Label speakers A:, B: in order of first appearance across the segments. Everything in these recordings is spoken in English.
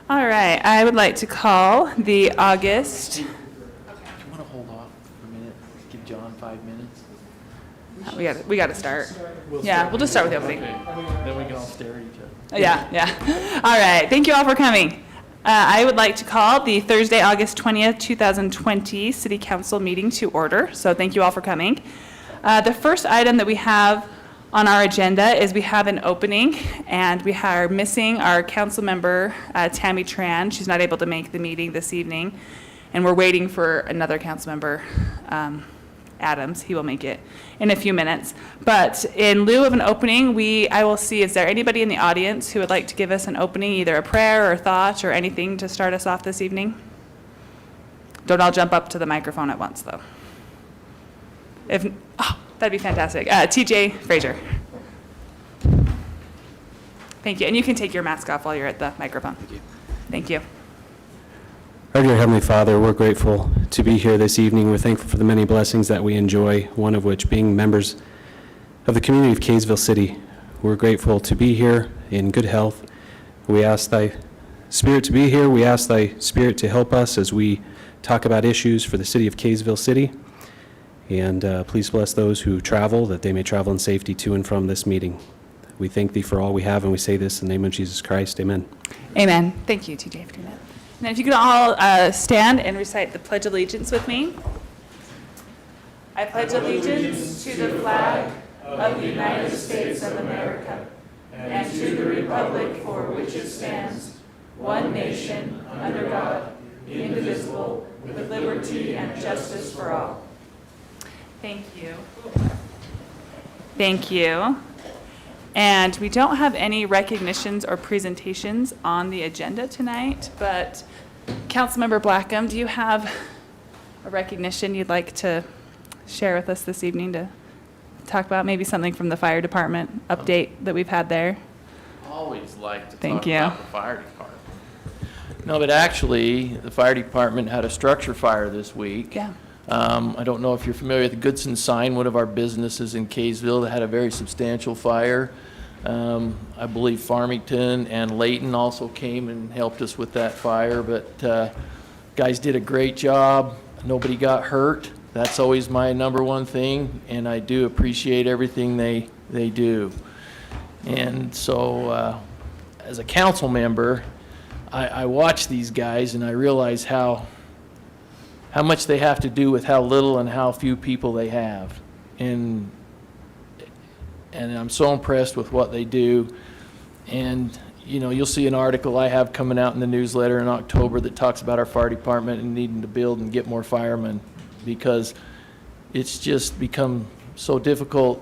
A: All right, I would like to call the August.
B: Do you want to hold off for a minute? Give John 5 minutes?
A: We got to start. We'll just start with the opening.
B: Okay. Then we can all stare at each other.
A: Yeah. All right, thank you all for coming. I would like to call the Thursday, August 20th, 2020 City Council meeting to order. So thank you all for coming. The first item that we have on our agenda is we have an opening, and we are missing our council member, Tammy Tran. She's not able to make the meeting this evening, and we're waiting for another council member, Adams. He will make it in a few minutes. But in lieu of an opening, I will see, is there anybody in the audience who would like to give us an opening, either a prayer or thought or anything to start us off this evening? Don't all jump up to the microphone at once, though. That'd be fantastic. TJ Frazier. Thank you. And you can take your mask off while you're at the microphone. Thank you.
C: Our dear Heavenly Father, we're grateful to be here this evening. We're thankful for the many blessings that we enjoy, one of which being members of the community of Kaysville City. We're grateful to be here in good health. We ask Thy Spirit to be here. We ask Thy Spirit to help us as we talk about issues for the city of Kaysville City. And please bless those who travel, that they may travel in safety to and from this meeting. We thank Thee for all we have, and we say this in the name of Jesus Christ. Amen.
A: Amen. Thank you, TJ, for doing that. Now, if you could all stand and recite the Pledge of Allegiance with me. I pledge allegiance to the flag of the United States of America and to the republic for which it stands, one nation, under God, indivisible, with liberty and justice for all. Thank you. Thank you. And we don't have any recognitions or presentations on the agenda tonight, but Councilmember Blackham, do you have a recognition you'd like to share with us this evening to talk about? Maybe something from the fire department update that we've had there?
B: Always like to
A: Thank
B: talk
A: you.
B: about the fire department. No, but actually, the fire department had a structure fire this week.
A: Yeah.
B: I don't know if you're familiar with the Goodson Sign, one of our businesses in Kaysville that had a very substantial fire. I believe Farmington and Layton also came and helped us with that fire, but guys did a great job. Nobody got hurt. That's always my number one thing, and I do appreciate everything they do. And so as a council member, I watch these guys and I realize how much they have to do with how little and how few people they have. And I'm so impressed with what they do. And, you know, you'll see an article I have coming out in the newsletter in October that talks about our fire department and needing to build and get more firemen, because it's just become so difficult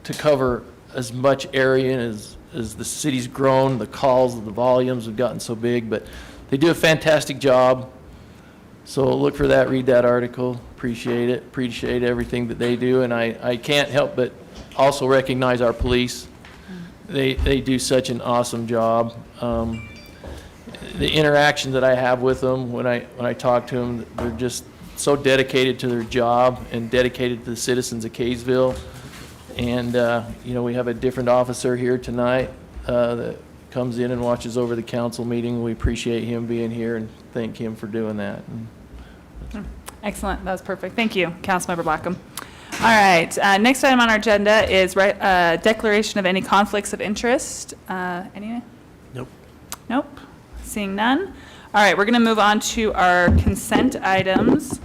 B: to cover as much area as the city's grown. The calls, the volumes have gotten so big, but they do a fantastic job. So look for that, read that article, appreciate it, appreciate everything that they do. And I can't help but also recognize our police. They do such an awesome job. The interaction that I have with them when I talk to them, they're just so dedicated to their job and dedicated to the citizens of Kaysville. And you know, we have a different officer here tonight that comes in and watches over the council meeting. We appreciate him being here and thank him for doing that.
A: Excellent. That was perfect. Thank you, Councilmember Blackham. All right. Next item on our agenda is declaration of any conflicts of interest. Any?
C: Nope.
A: Nope. Seeing none. All right. We're going to move on to our consent items.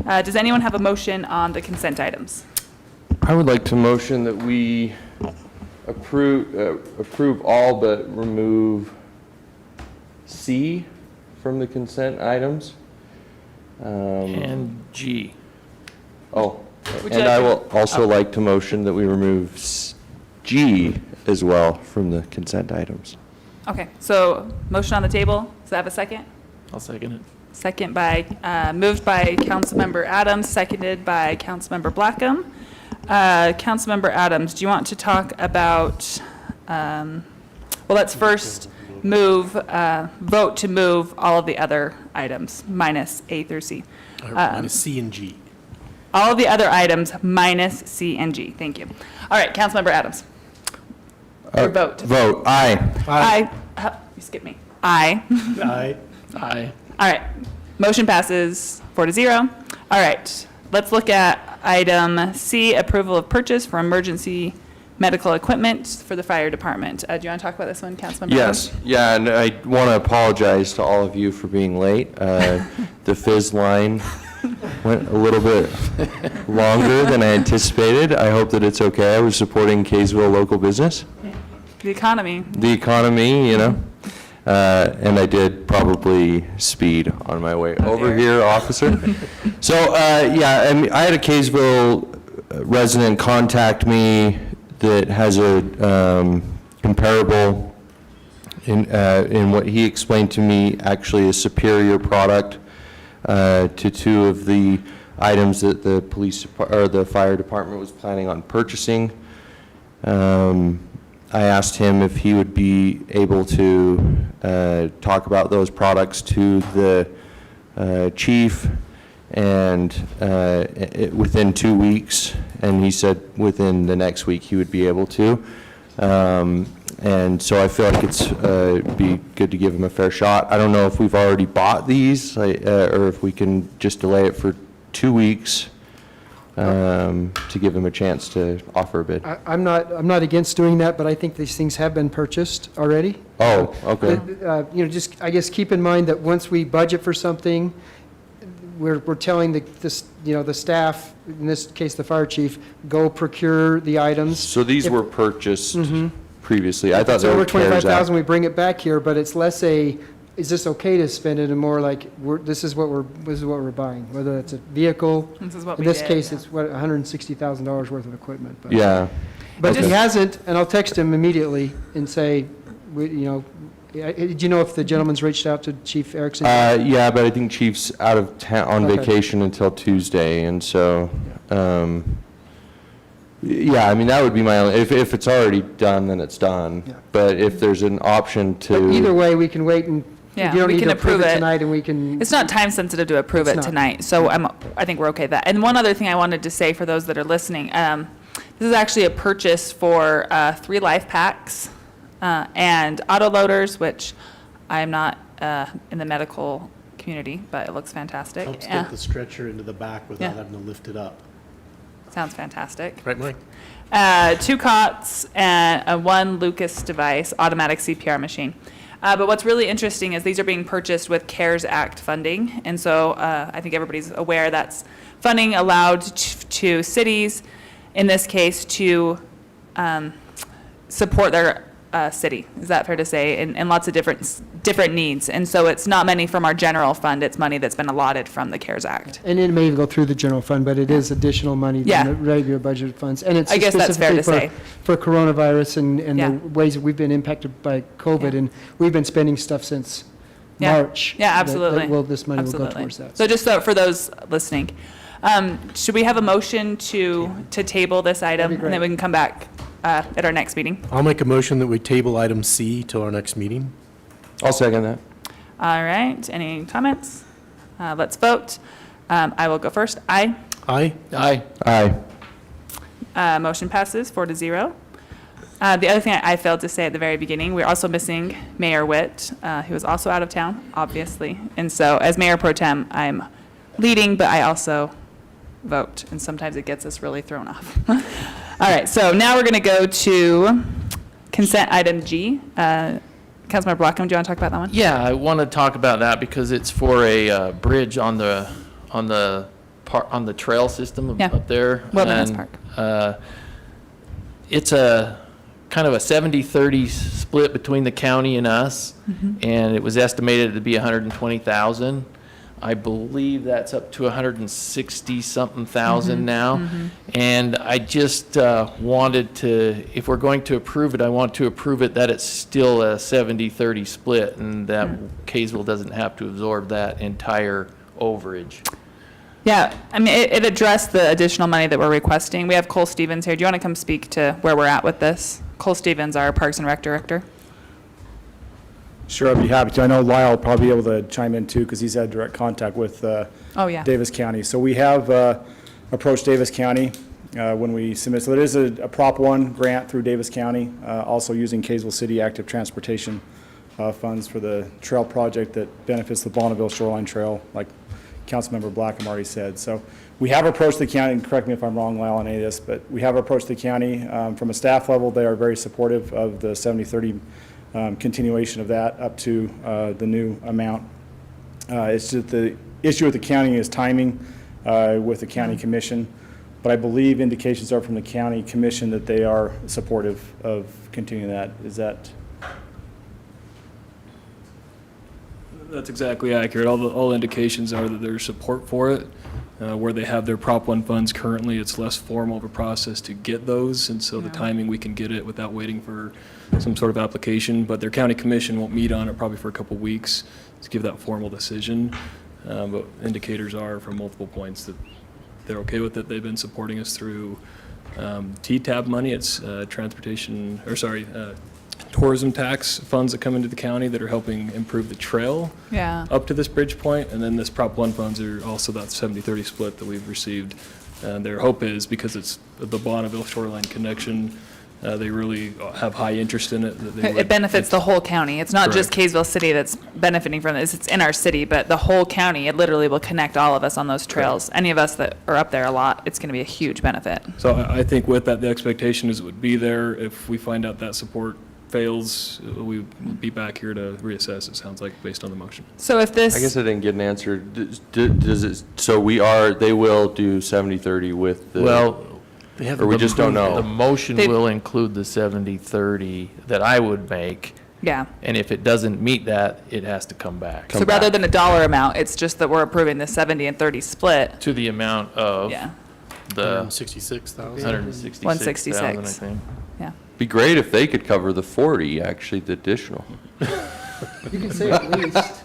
A: Does anyone have a motion on the consent items?
D: I would like to motion that we approve all but remove C from the consent items.
B: And G.
D: Oh,
A: Would you
D: and
A: like
D: I
A: to-
D: will also like to motion that we remove G as well from the consent items.
A: Okay. So motion on the table. Does that have a second?
B: I'll second it.
A: Second by, moved by Councilmember Adams, seconded by Councilmember Blackham. Councilmember Adams, do you want to talk about, well, let's first vote to move all of the other items, minus A through C.
E: Minus C and G.
A: All of the other items minus C and G. Thank you. All right, Councilmember Adams. Or vote?
D: Vote, aye.
A: Aye. You skipped me. Aye.
E: Aye.
B: Aye.
A: All right. Motion passes 4-0. All right. Let's look at item C, approval of purchase for emergency medical equipment for the fire department. Do you want to talk about this one, Councilman Brown?
D: Yes, yeah, and I want to apologize to all of you for being late. The fizz line went a little bit longer than I anticipated. I hope that it's okay. I was supporting Kaysville local business,
A: The economy.
D: the economy, you know, and I did probably speed on my way over
A: dear.
D: here, officer. So, yeah, I mean, I had a Kaysville resident contact me that has a comparable, in what he explained to me, actually a superior product to two of the items that the or the fire department was planning on purchasing. I asked him if he would be able to talk about those products to the chief and within 2 weeks, and he said within the next week he would be able to. And so I feel like it's be good to give him a fair shot. I don't know if we've already bought these, or if we can just delay it for 2 weeks to give him a chance to offer a bid.
F: I'm not against doing that, but I think these things have been purchased already.
D: Oh, okay.
F: You know, just, I guess, keep in mind that once we budget for something, we're telling the staff, in this case, the fire chief, go procure the items.
D: So these
F: If-
D: were purchased previously. I thought
F: It's
D: they were
F: over
D: CARES
F: 25,000,
D: Act.
F: we bring it back here, but it's less is this okay to spend it, and more like, this is what we're buying, whether it's a vehicle.
A: This is what
F: In
A: we
F: this
A: did,
F: case,
A: yeah.
F: it's what, $160,000 worth of equipment. But-
D: Yeah.
F: But if he
A: Okay.
F: hasn't, and I'll text him immediately and say, did you know if the gentleman's reached out to Chief Erickson?
D: Yeah, but I think Chief's out of town on
F: Okay.
D: vacation until Tuesday, and so, yeah, I mean, that would be my only, if it's already done, then it's done.
F: Yeah.
D: But if there's an option
F: But
D: to.
F: either way, we can wait and,
A: Yeah,
F: you don't
A: we
F: need
A: can
F: to approve
A: approve
F: it
A: it.
F: tonight, and we can.
A: It's not time sensitive to approve
F: It's
A: it
F: not.
A: tonight, so I think we're okay with that. And one other thing I wanted to say for those that are listening, this is actually a purchase for 3 life packs and auto loaders, which I'm not in the medical community, but it looks fantastic.
E: Helps
A: Yeah,
E: get the stretcher into the back without
A: Yeah.
E: having to lift it up.
A: sounds fantastic.
E: Right, Mike?
A: 2 cots and a 1 Lucas device, automatic CPR machine. But what's really interesting is these are being purchased with CARES Act funding. And so I think everybody's aware that's funding allowed to cities, in this case, to support their city. Is that fair to say? And lots of different needs. And so it's not money from our general fund, it's money that's been allotted from the CARES Act.
F: And it may go through the general fund, but it is additional money
A: Yeah.
F: than the regular budget funds. And it's
A: I guess that's fair to
F: specifically for coronavirus and
A: Yeah.
F: the ways that we've been impacted by COVID,
A: Yeah.
F: and we've been spending stuff since
A: Yeah.
F: March.
A: Yeah,
F: that-
A: absolutely.
F: Well, this money will go
A: Absolutely.
F: towards that.
A: So just for those listening, should we have a motion to table this item?
F: That'd be
A: And then we
F: great.
A: can come back at our next meeting?
E: I'll make a motion that we table item C till our next meeting.
D: I'll second that.
A: All right, any comments? Let's vote. I will go first. Aye.
E: Aye?
B: Aye.
D: Aye.
A: Motion passes 4-0. The other thing I failed to say at the very beginning, we're also missing Mayor Witt, who is also out of town, obviously. And so as Mayor Pro Tem, I'm leading, but I also vote, and sometimes it gets us really thrown off. All right, so now we're going to go to consent item G. Councilmember Blackham, do you want to talk about that one?
B: Yeah, I want to talk about that because it's for a bridge on the trail system
A: Yeah.
B: up there.
A: Wilderness
B: And,
A: Park.
B: It's a kind of a 70-30 split between the county and us, and it was estimated to be 120,000. I believe that's up to 160-something thousand now. And I just wanted to, if we're going to approve it, I want to approve it that it's still a 70-30 split, and that Kaysville doesn't have to absorb that entire overage.
A: Yeah, I mean, it addressed the additional money that we're requesting. We have Cole Stevens here. Do you want to come speak to where we're at with this? Cole Stevens, our Parks and Rec Director.
G: Sure, I'd be happy to. I know Lyle will probably be able to chime in too, because he's had direct contact with
A: Oh, yeah.
G: Davis County. So we have approached Davis County when we submit. So there is a Prop 1 grant through Davis County, also using Kaysville City Active Transportation funds for the trail project that benefits the Bonneville Shoreline Trail, like Councilmember Blackham already said. So we have approached the county, and correct me if I'm wrong, Lyle, on any of this, but we have approached the county. From a staff level, they are very supportive of the 70/30 continuation of that up to the new amount. It's just the issue with the county is timing with the county commission, but I believe indications are from the county commission that they are supportive of continuing that. Is that?
H: That's exactly accurate. All indications are that there's support for it. Where they have their Prop 1 funds currently, it's less formal of a process to get those, and so the timing we can get it without waiting for some sort of application. But their county commission won't meet on it probably for a couple weeks to give that formal decision. But indicators are from multiple points that they're okay with it. They've been supporting us through T-TAB money. It's tourism tax funds that come into the county that are helping improve the trail
A: Yeah.
H: up to this bridge point. And then this Prop 1 funds are also that 70/30 split that we've received. And their hope is, because it's the Bonneville Shoreline Connection, they really have high interest in it. That they
A: It
H: would-
A: benefits the whole county. It's not just
H: Correct.
A: Kaysville City that's benefiting from this. It's in our city, but the whole county, it literally will connect all of us on those trails. Any of us that are up there a lot, it's going to be a huge benefit.
H: So I think with that, the expectation is it would be there. If we find out that support fails, we'll be back here to reassess, it sounds like, based on the motion.
A: So if this.
D: I guess I didn't get an answer. Does it, so they will do 70/30 with the?
B: Well,
D: Or we just don't
B: the
D: know?
B: motion
A: They-
B: will include the 70/30 that I would make,
A: Yeah.
B: and if it doesn't meet that, it has to come back
A: So rather than a dollar amount, it's just that we're approving the 70 and 30 split.
B: to the amount of
A: Yeah.
B: the
E: 166,000.
B: 166,000, I
A: 166.
B: think.
A: Yeah.
D: Be great if they could cover the 40, actually, the additional.
F: You can say at least.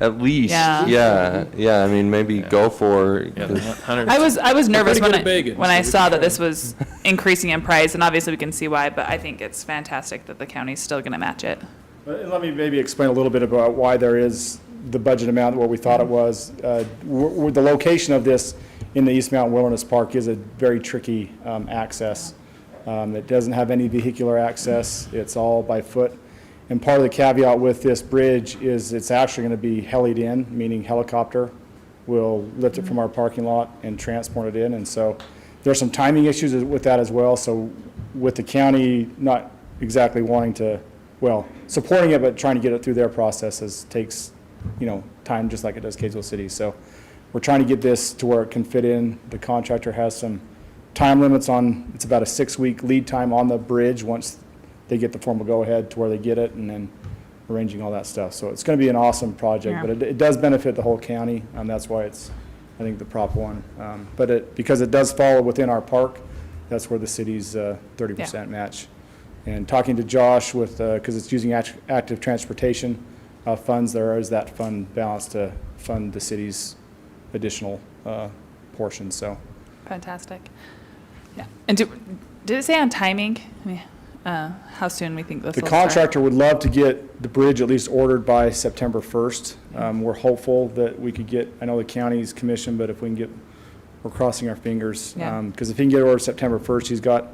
D: At least,
A: Yeah.
D: yeah, I mean, maybe go for,
B: Yeah, the
A: I was nervous
H: pretty
A: when
H: good at begging,
A: when I
H: so we
A: saw
H: can
A: that
H: try.
A: this was increasing in price, and obviously we can see why, but I think it's fantastic that the county's still going to match it.
G: Let me maybe explain a little bit about why there is the budget amount, what we thought it was. The location of this in the East Mountain Wilderness Park is a very tricky access. It doesn't have any vehicular access. It's all by foot. And part of the caveat with this bridge is it's actually going to be helied in, meaning helicopter will lift it from our parking lot and transport it in. And so there's some timing issues with that as well. So with the county not exactly wanting to, well, supporting it, but trying to get it through their processes takes, time just like it does Kaysville City. So we're trying to get this to where it can fit in. The contractor has some time limits on, it's about a 6-week lead time on the bridge once they get the formal go-ahead to where they get it, and then arranging all that stuff. So it's going to be an awesome project, but it does benefit the whole county, and that's why it's, I think, the Prop 1. Because it does fall within our park, that's where the city's 30% match. And talking to Josh with, because it's using active transportation funds, there is that fund balance to fund the city's additional portion, so.
A: Fantastic. Yeah. And did it say on timing? I mean, how soon we think this
G: The
A: will start?
G: contractor would love to get the bridge at least ordered by September 1st. We're hopeful that we could get, I know the county's commission, but if we can get, we're crossing our fingers.
A: Yeah.
G: Because if he can get it ordered September 1st, he's got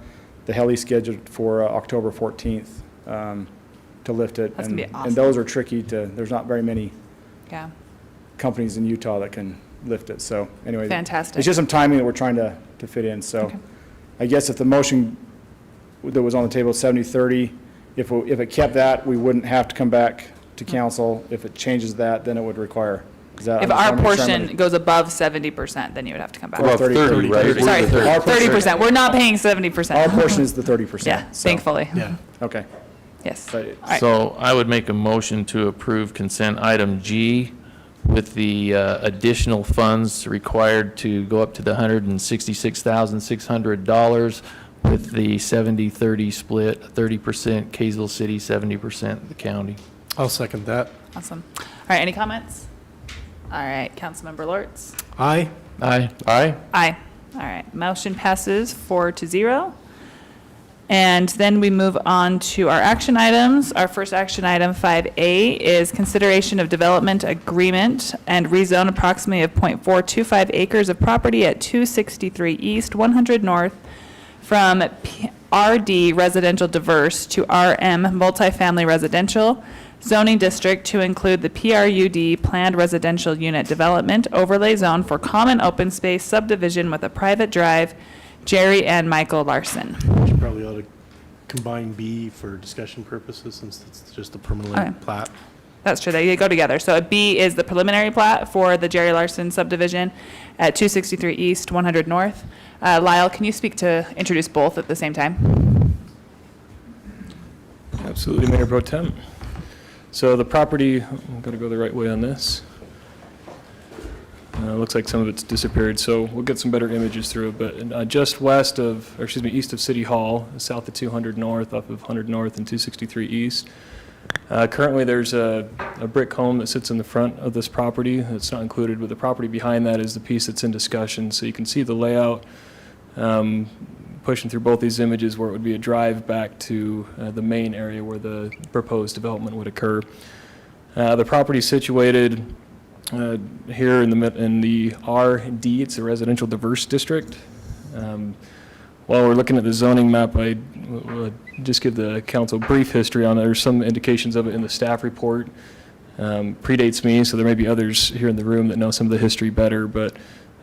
G: the heli scheduled for October 14th to lift it.
A: That's gonna be awesome.
G: And those are tricky there's not very many
A: Yeah.
G: companies in Utah that can lift it. So anyway.
A: Fantastic.
G: It's just some timing that we're trying to fit in. So
A: Okay.
G: I guess if the motion that was on the table, 70/30, if it kept that, we wouldn't have to come back to council. If it changes that, then it would require. Is that?
A: If
G: I'm
A: our
G: just trying to make sure I'm
A: portion goes above 70%, then you would have to come back.
G: Well,
D: well,
G: 30,
D: 30, right? We're
A: Sorry,
D: the 30.
G: Our portion-
A: 30%. We're not paying 70%.
G: Our portion is the 30%.
A: Yeah,
G: so-
A: thankfully.
E: Yeah.
G: Okay.
A: Yes.
G: But
A: All right.
B: So I would make a motion to approve consent item G with the additional funds required to go up to the $166,600 with the 70/30 split, 30% Kaysville City, 70% the county.
E: I'll second that.
A: Awesome. All right, any comments? All right, Councilmember Lortz?
E: Aye.
B: Aye.
D: Aye?
A: Aye. All right, motion passes 4-0. And then we move on to our action items. Our first action item, 5A, is consideration of development agreement and rezone approximately of .425 acres of property at 263 East, 100 North from RD Residential Diverse to RM Multifamily Residential zoning district to include the PRUD Planned Residential Unit Development Overlay Zone for common open space subdivision with a private drive. Jerry and Michael Larson.
E: Should probably ought to combine B for discussion purposes since it's just a
A: Okay.
E: permanent plat.
A: That's true, they go together. So a B is the preliminary plat for the Jerry Larson subdivision at 263 East, 100 North. Lyle, can you introduce both at the same time?
H: Absolutely, Mayor Pro Tem. So the property, I'm going to go the right way on this. Looks like some of it's disappeared, so we'll get some better images through it. But just east of City Hall, south of 200 North, off of 100 North and 263 East. Currently, there's a brick home that sits in the front of this property. It's not included, but the property behind that is the piece that's in discussion. So you can see the layout pushing through both these images where it would be a drive back to the main area where the proposed development would occur. The property is situated here in the RD, it's a residential diverse district. While we're looking at the zoning map, I will just give the council a brief history on it. There's some indications of it in the staff report. Predates me, so there may be others here in the room that know some of the history better, but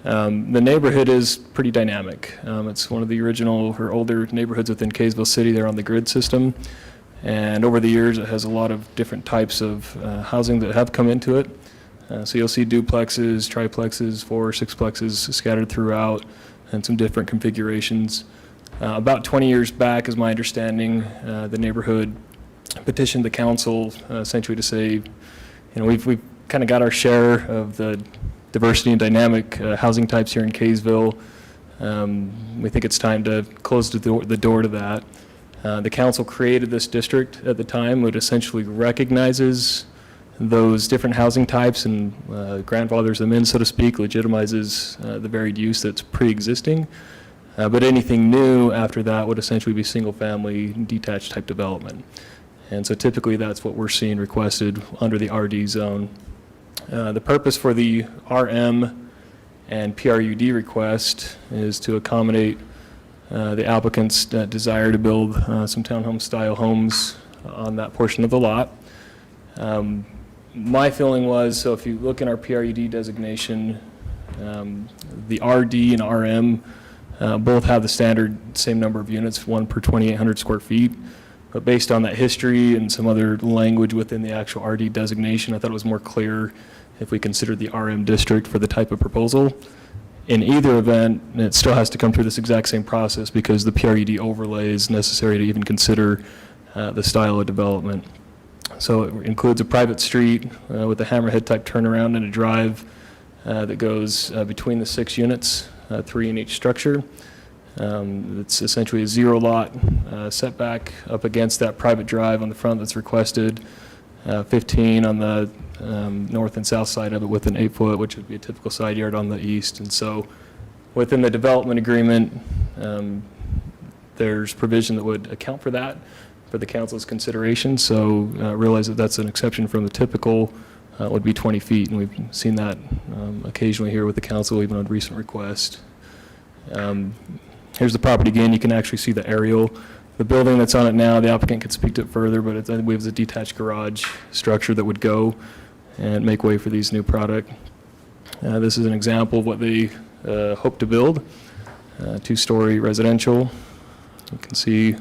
H: the neighborhood is pretty dynamic. It's one of the original or older neighborhoods within Kaysville City. They're on the grid system. And over the years, it has a lot of different types of housing that have come into it. So you'll see duplexes, triplexes, 4 or 6plexes scattered throughout, and some different configurations. About 20 years back, is my understanding, the neighborhood petitioned the council essentially to say, we've kind of got our share of the diversity and dynamic housing types here in Kaysville. We think it's time to close the door to that. The council created this district at the time, which essentially recognizes those different housing types and grandfathers them in, so to speak, legitimizes the varied use that's pre-existing. But anything new after that would essentially be single-family detached type development. And so typically that's what we're seeing requested under the RD zone. The purpose for the RM and PRUD request is to accommodate the applicant's desire to build some townhome-style homes on that portion of the lot. My feeling was, so if you look in our PRUD designation, the RD and RM both have the standard same number of units, 1 per 2,800 square feet. But based on that history and some other language within the actual RD designation, I thought it was more clear if we considered the RM district for the type of proposal. In either event, it still has to come through this exact same process because the PRUD overlay is necessary to even consider the style of development. So it includes a private street with a hammerhead type turnaround and a drive that goes between the 6 units, 3 in each structure. It's essentially a 0 lot setback up against that private drive on the front that's requested, 15 on the north and south side of it with an 8-foot, which would be a typical side yard on the east. And so within the development agreement, there's provision that would account for that for the council's consideration. So realize that that's an exception from the typical would be 20 feet. And we've seen that occasionally here with the council, even on recent request. Here's the property again. You can actually see the aerial. The building that's on it now, the applicant could speak to it further, but we have a detached garage structure that would go and make way for these new product. This is an example of what they hope to build, 2-story residential. You can see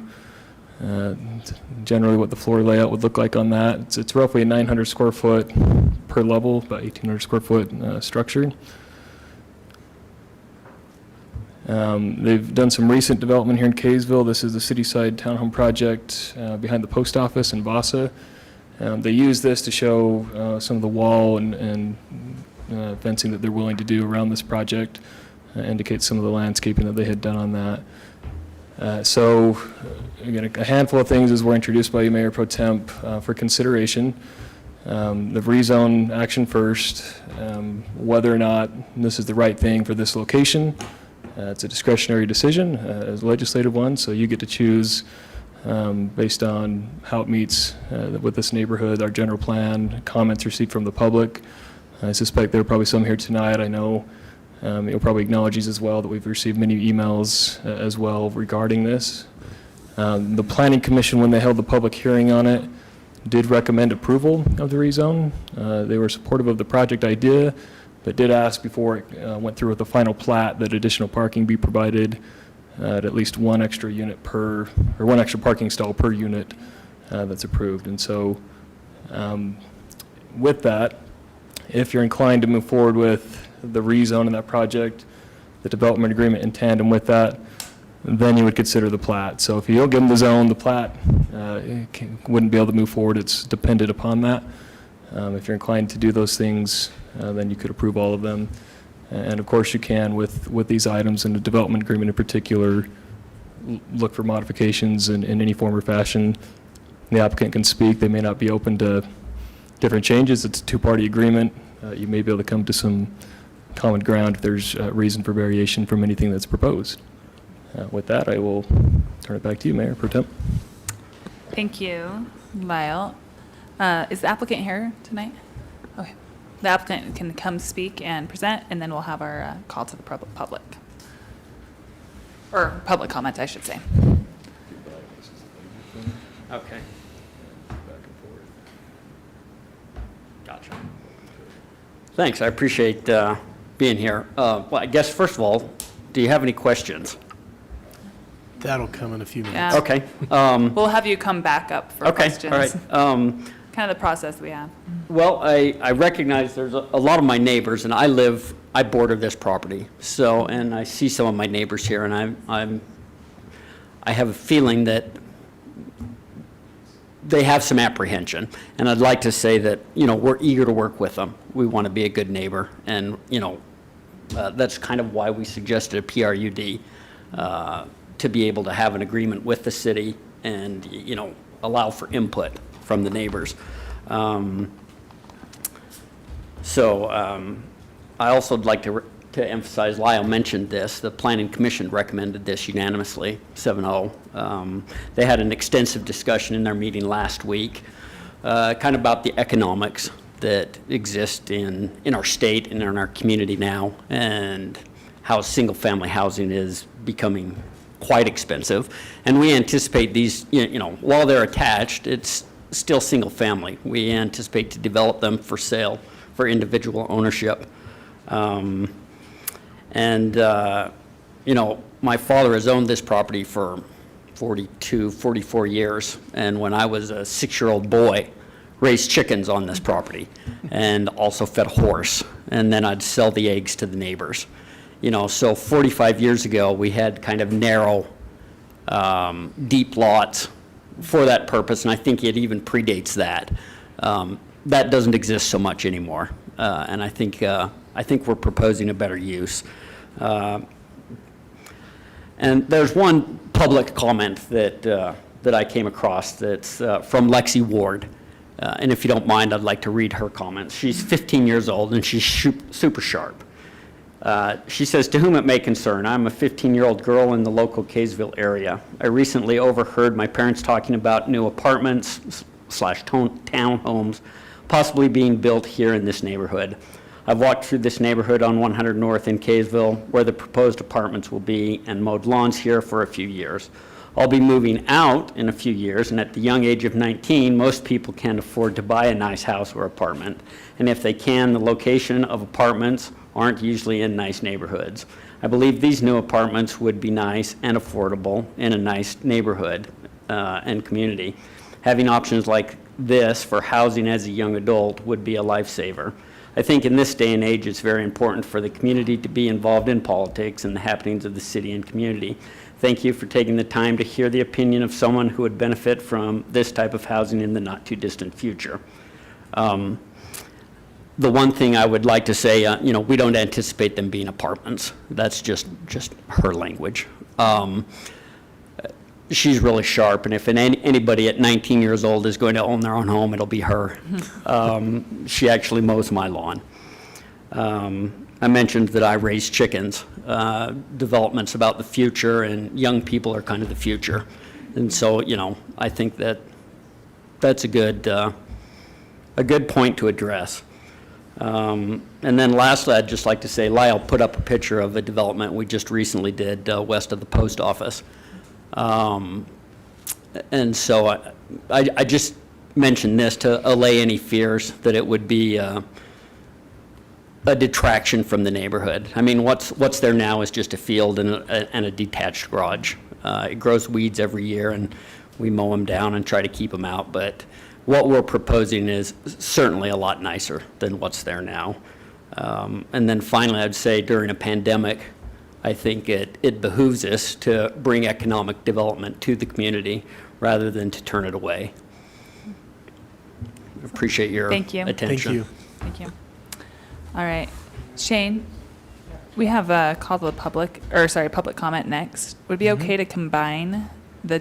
H: generally what the floor layout would look like on that. It's roughly a 900 square foot per level, about 1,800 square foot structure. They've done some recent development here in Kaysville. This is the Cityside Townhome Project behind the post office in Vasa. They use this to show some of the wall and fencing that they're willing to do around this project, indicates some of the landscaping that they had done on that. So again, a handful of things as were introduced by you, Mayor Pro Temp, for consideration. The rezone action first, whether or not this is the right thing for this location, It's a discretionary decision, a legislative one, so you get to choose based on how it meets with this neighborhood, our general plan, comments received from the public. I suspect there are probably some here tonight. I know you'll probably acknowledge these as well, that we've received many emails as well regarding this. The Planning Commission, when they held the public hearing on it, did recommend approval of the rezone. They were supportive of the project idea, but did ask before it went through with the final plat that additional parking be provided at least one extra unit per, or one extra parking stall per unit that's approved. And so with that, if you're inclined to move forward with the rezone in that project, the development agreement in tandem with that, then you would consider the plat. So if you don't give them the zone, the plat wouldn't be able to move forward. It's dependent upon that. If you're inclined to do those things, then you could approve all of them. And of course you can with these items and the development agreement in particular, look for modifications in any form or fashion. The applicant can speak. They may not be open to different changes. It's a two-party agreement. You may be able to come to some common ground if there's reason for variation from anything that's proposed. With that, I will turn it back to you, Mayor Pro Tem.
A: Thank you, Lyle. Is the applicant here tonight? Okay. The applicant can come speak and present, and then we'll have our call to the public. Or public comment, I should say.
I: Okay. Gotcha. Thanks, I appreciate being here. Well, I guess, first of all, do you have any questions?
E: That'll come in a few minutes.
A: Yeah.
I: Okay.
A: We'll have you come back up for
I: Okay,
A: questions.
I: all right.
A: Kind of the process we have.
I: Well, I recognize there's a lot of my neighbors, and I border this property. So, and I see some of my neighbors here, and I have a feeling that they have some apprehension. And I'd like to say that, we're eager to work with them. We want to be a good neighbor. And, that's kind of why we suggested a PRUD, to be able to have an agreement with the city and, allow for input from the neighbors. I also would like to emphasize, Lyle mentioned this, the Planning Commission recommended this unanimously, 7-0. They had an extensive discussion in their meeting last week, kind of about the economics that exist in our state and in our community now, and how single-family housing is becoming quite expensive. And we anticipate these, while they're attached, it's still single-family. We anticipate to develop them for sale, for individual ownership. My father has owned this property for 42, 44 years, and when I was a 6-year-old boy, raised chickens on this property, and also fed a horse, and then I'd sell the eggs to the neighbors. So 45 years ago, we had kind of narrow, deep lots for that purpose, and I think it even predates that. That doesn't exist so much anymore, and I think we're proposing a better use. And there's one public comment that I came across that's from Lexi Ward, and if you don't mind, I'd like to read her comments. She's 15 years old, and she's super sharp. She says, "To whom it may concern, I'm a 15-year-old girl in the local Kaysville area. I recently overheard my parents talking about new apartments / townhomes possibly being built here in this neighborhood. I've walked through this neighborhood on 100 North in Kaysville, where the proposed apartments will be, and mowed lawns here for a few years. I'll be moving out in a few years, and at the young age of 19, most people can't afford to buy a nice house or apartment. And if they can, the location of apartments aren't usually in nice neighborhoods. I believe these new apartments would be nice and affordable in a nice neighborhood and community. Having options like this for housing as a young adult would be a lifesaver. I think in this day and age, it's very important for the community to be involved in politics and the happenings of the city and community. Thank you for taking the time to hear the opinion of someone who would benefit from this type of housing in the not-too-distant future." The one thing I would like to say, we don't anticipate them being apartments. That's just her language. She's really sharp, and if anybody at 19 years old is going to own their own home, it'll be her. She actually mows my lawn. I mentioned that I raise chickens, developments about the future, and young people are kind of the future. And so, I think that that's a good point to address. And then lastly, I'd just like to say, Lyle put up a picture of a development we just recently did west of the post office. And so I just mentioned this to allay any fears that it would be a detraction from the neighborhood. I mean, what's there now is just a field and a detached garage. It grows weeds every year, and we mow them down and try to keep them out. But what we're proposing is certainly a lot nicer than what's there now. And then finally, I'd say during a pandemic, I think it behooves us to bring economic development to the community rather than to turn it away. Appreciate your attention.
E: Thank you.
A: Thank you. All right. Shane, we have a call to the public comment next. Would it be okay to combine the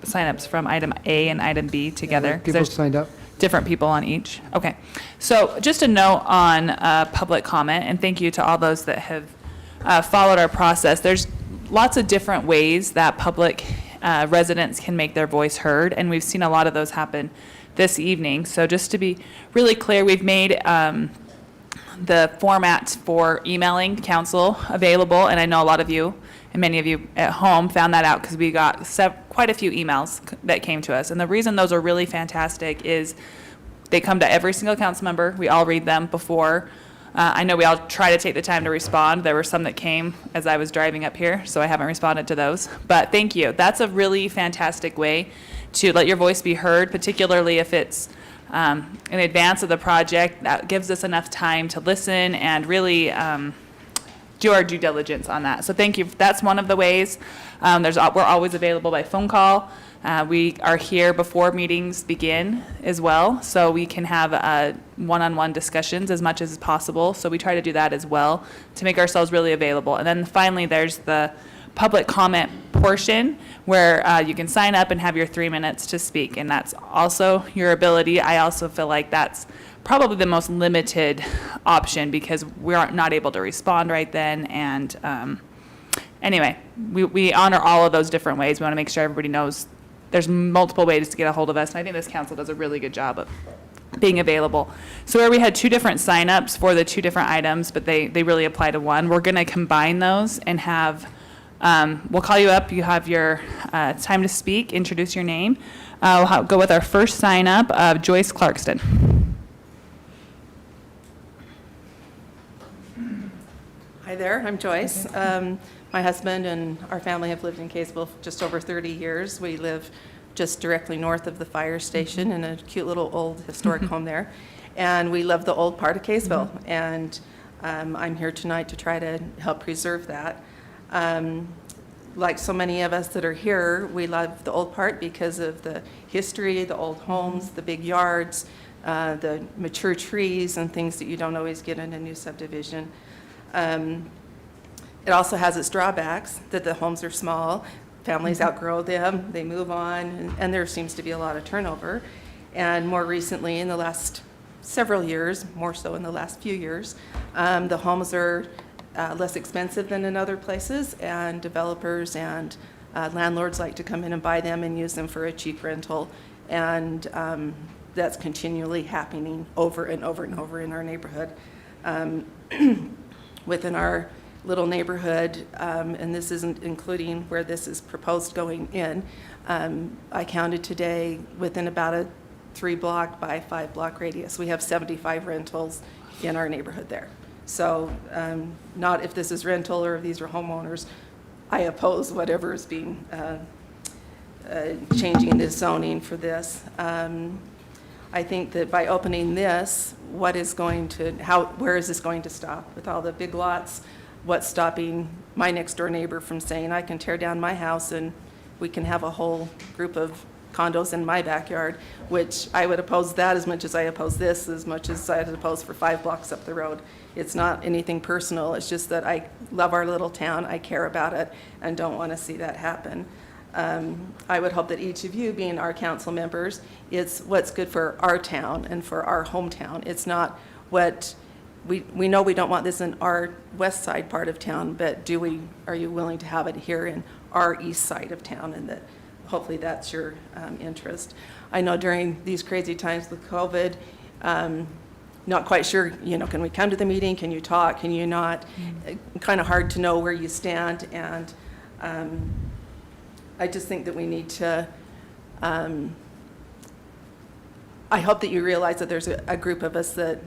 A: signups from item A and item B together? 'Cause
F: People
A: there's
F: signed up.
A: different people on each. Okay. So just a note on public comment, and thank you to all those that have followed our process. There's lots of different ways that public residents can make their voice heard, and we've seen a lot of those happen this evening. So just to be really clear, we've made the formats for emailing council available, and I know a lot of you and many of you at home found that out because we got quite a few emails that came to us. And the reason those are really fantastic is they come to every single council member. We all read them before. I know we all try to take the time to respond. There were some that came as I was driving up here, so I haven't responded to those. But thank you. That's a really fantastic way to let your voice be heard, particularly if it's in advance of the project. That gives us enough time to listen and really do our due diligence on that. So thank you. That's one of the ways. We're always available by phone call. We are here before meetings begin as well, so we can have one-on-one discussions as much as possible. So we try to do that as well to make ourselves really available. And then finally, there's the public comment portion where you can sign up and have your 3 minutes to speak, and that's also your ability. I also feel like that's probably the most limited option because we are not able to respond right then. And anyway, we honor all of those different ways. We want to make sure everybody knows there's multiple ways to get a hold of us, and I think this council does a really good job of being available. So where we had 2 different signups for the 2 different items, but they really apply to one, we're going to combine those and have, we'll call you up, you have your time to speak, introduce your name. We'll go with our first sign up of Joyce Clarkston.
J: Hi there, I'm Joyce. My husband and our family have lived in Kaysville for just over 30 years. We live just directly north of the fire station in a cute little old historic home there. And we love the old part of Kaysville. And I'm here tonight to try to help preserve that. Like so many of us that are here, we love the old part because of the history, the old homes, the big yards, the mature trees and things that you don't always get in a new subdivision. It also has its drawbacks, that the homes are small, families outgrow them, they move on, and there seems to be a lot of turnover. And more recently, in the last several years, more so in the last few years, the homes are less expensive than in other places, and developers and landlords like to come in and buy them and use them for a cheap rental. And that's continually happening over and over and over in our neighborhood. Within our little neighborhood, and this isn't including where this is proposed going in, I counted today within about a 3-block by 5-block radius. We have 75 rentals in our neighborhood there. So not if this is rental or if these are homeowners. I oppose whatever is being changing the zoning for this. I think that by opening this, where is this going to stop? With all the big lots, what's stopping my next door neighbor from saying, I can tear down my house and we can have a whole group of condos in my backyard, which I would oppose that as much as I oppose this, as much as I would oppose for 5 blocks up the road. It's not anything personal, it's just that I love our little town, I care about it, and don't want to see that happen. I would hope that each of you, being our council members, it's what's good for our town and for our hometown. It's not what we know we don't want this in our west side part of town, but are you willing to have it here in our east side of town? And that, hopefully that's your interest. I know during these crazy times with COVID, not quite sure, can we come to the meeting? Can you talk? Can you not? Kind of hard to know where you stand. And I just think that we need to, I hope that you realize that there's a group of us that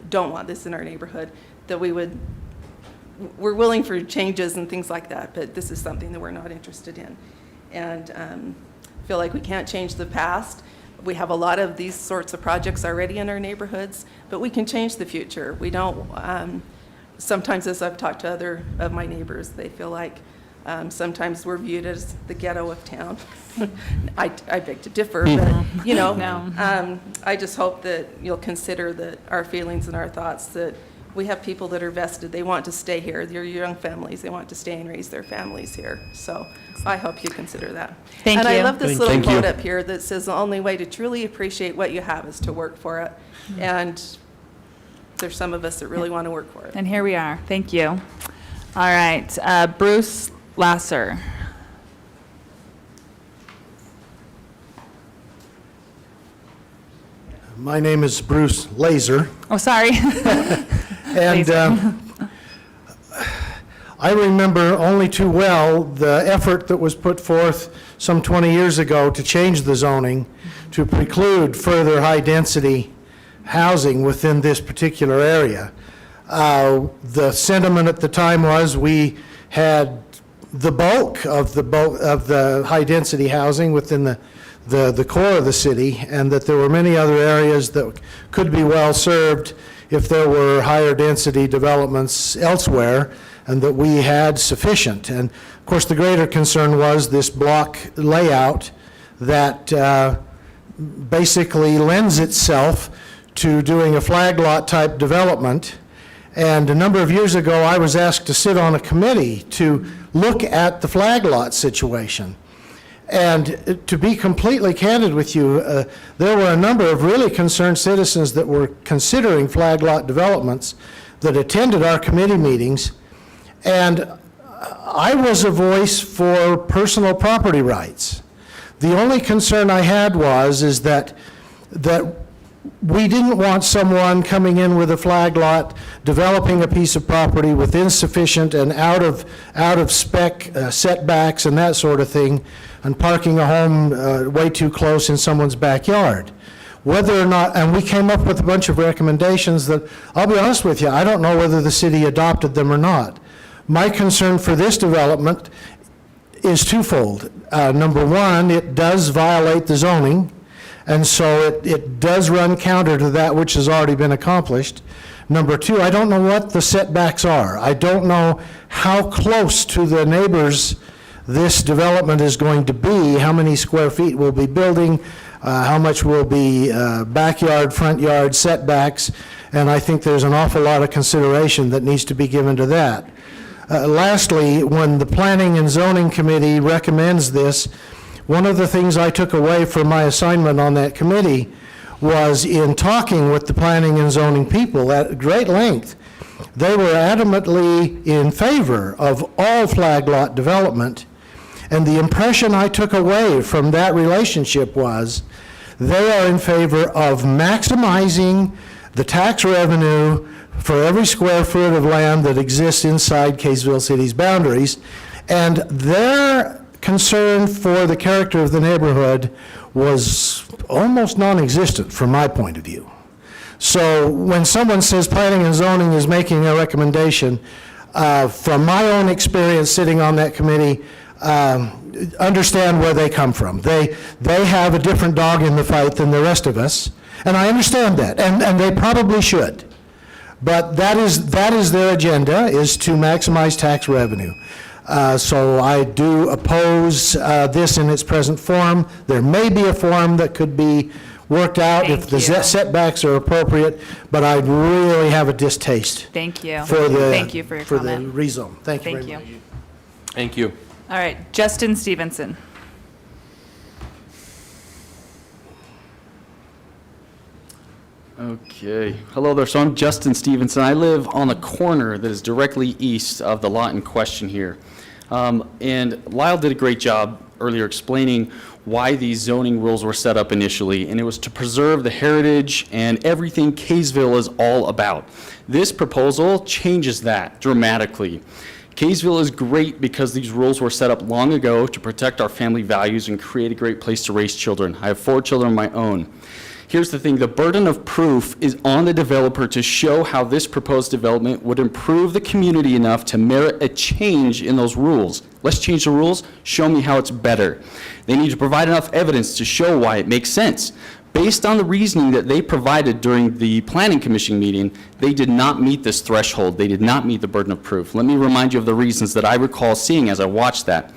J: don't want this in our neighborhood, that we're willing for changes and things like that, but this is something that we're not interested in. And feel like we can't change the past. We have a lot of these sorts of projects already in our neighborhoods, but we can change the future. We don't, sometimes as I've talked to other of my neighbors, they feel like sometimes we're viewed as the ghetto of town. I beg to differ, but,
A: No.
J: I just hope that you'll consider that our feelings and our thoughts, that we have people that are vested. They want to stay here. They're young families. They want to stay and raise their families here. So I hope you consider that.
A: Thank
J: And I
A: you.
J: love this little
C: Thank you.
J: quote up here that says, the only way to truly appreciate what you have is to work for it. And there's some of us that really want to work for it.
A: And here we are. Thank you. All right, Bruce Lasser.
K: My name is Bruce Laser,
A: Oh, sorry.
K: and I remember only too well the effort that was put forth some 20 years ago to change the zoning to preclude further high-density housing within this particular area. The sentiment at the time was we had the bulk of the high-density housing within the core of the city, and that there were many other areas that could be well-served if there were higher density developments elsewhere, and that we had sufficient. And of course, the greater concern was this block layout that basically lends itself to doing a flag lot type development. And a number of years ago, I was asked to sit on a committee to look at the flag lot situation. And to be completely candid with you, there were a number of really concerned citizens that were considering flag lot developments that attended our committee meetings. And I was a voice for personal property rights. The only concern I had is that we didn't want someone coming in with a flag lot, developing a piece of property with insufficient and out of spec setbacks and that sort of thing, and parking a home way too close in someone's backyard. Whether or not, and we came up with a bunch of recommendations that, I'll be honest with you, I don't know whether the city adopted them or not. My concern for this development is twofold. Number one, it does violate the zoning, and so it does run counter to that which has already been accomplished. Number two, I don't know what the setbacks are. I don't know how close to the neighbors this development is going to be, how many square feet we'll be building, how much will be backyard, front yard setbacks, and I think there's an awful lot of consideration that needs to be given to that. Lastly, when the Planning and Zoning Committee recommends this, one of the things I took away from my assignment on that committee was in talking with the planning and zoning people at great length. They were adamantly in favor of all flag lot development, and the impression I took away from that relationship was they are in favor of maximizing the tax revenue for every square foot of land that exists inside Kaysville City's boundaries, and their concern for the character of the neighborhood was almost non-existent from my point of view. So when someone says planning and zoning is making a recommendation, from my own experience sitting on that committee, understand where they come from. They have a different dog in the fight than the rest of us, and I understand that, and they probably should. But that is their agenda, is to maximize tax revenue. So I do oppose this in its present form. There may be a form that could be worked out if the setbacks are appropriate, but I really have a distaste.
A: Thank you.
K: For the,
A: Thank you for your comment.
K: For the rezone. Thank you very
A: Thank
K: much.
A: you.
B: Thank you.
A: All right, Justin Stevenson.
L: Okay. Hello there. So I'm Justin Stevenson. I live on the corner that is directly east of the lot in question here. And Lyle did a great job earlier explaining why these zoning rules were set up initially, and it was to preserve the heritage and everything Kaysville is all about. This proposal changes that dramatically. Kaysville is great because these rules were set up long ago to protect our family values and create a great place to raise children. I have 4 children of my own. Here's the thing, the burden of proof is on the developer to show how this proposed development would improve the community enough to merit a change in those rules. Let's change the rules, show me how it's better. They need to provide enough evidence to show why it makes sense. Based on the reasoning that they provided during the Planning Commission meeting, they did not meet this threshold. They did not meet the burden of proof. Let me remind you of the reasons that I recall seeing as I watched that.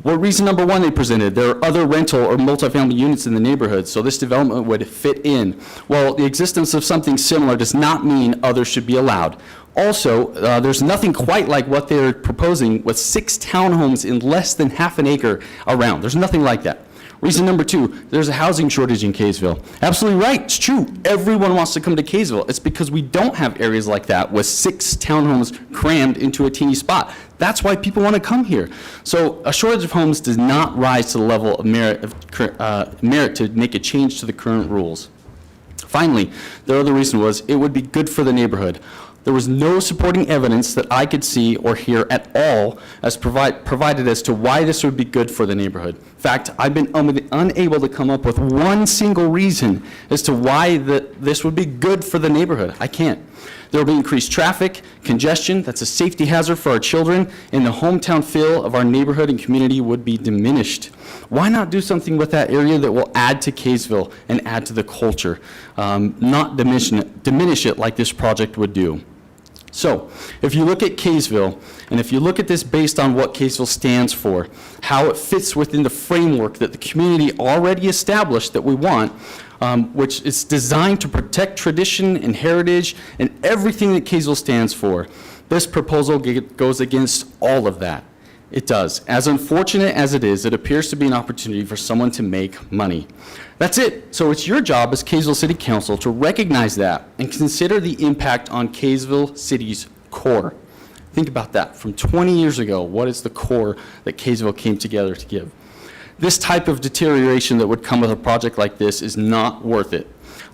L: Well, reason number one they presented, there are other rental or multifamily units in the neighborhood, so this development would fit in. Well, the existence of something similar does not mean others should be allowed. Also, there's nothing quite like what they're proposing with 6 townhomes in less than half an acre around. There's nothing like that. Reason number two, there's a housing shortage in Kaysville. Absolutely right, it's true. Everyone wants to come to Kaysville. It's because we don't have areas like that with 6 townhomes crammed into a teeny spot. That's why people want to come here. So a shortage of homes does not rise to the level of merit to make a change to the current rules. Finally, the other reason was it would be good for the neighborhood. There was no supporting evidence that I could see or hear at all as provided as to why this would be good for the neighborhood. In fact, I've been unable to come up with one single reason as to why this would be good for the neighborhood. I can't. There will be increased traffic, congestion, that's a safety hazard for our children, and the hometown feel of our neighborhood and community would be diminished. Why not do something with that area that will add to Kaysville and add to the culture, not diminish it like this project would do? So, if you look at Kaysville, and if you look at this based on what Kaysville stands for, how it fits within the framework that the community already established that we want, which is designed to protect tradition and heritage and everything that Kaysville stands for, this proposal goes against all of that. It does. As unfortunate as it is, it appears to be an opportunity for someone to make money. That's it. So it's your job as Kaysville City Council to recognize that and consider the impact on Kaysville City's core. Think about that. From 20 years ago, what is the core that Kaysville came together to give? This type of deterioration that would come with a project like this is not worth it.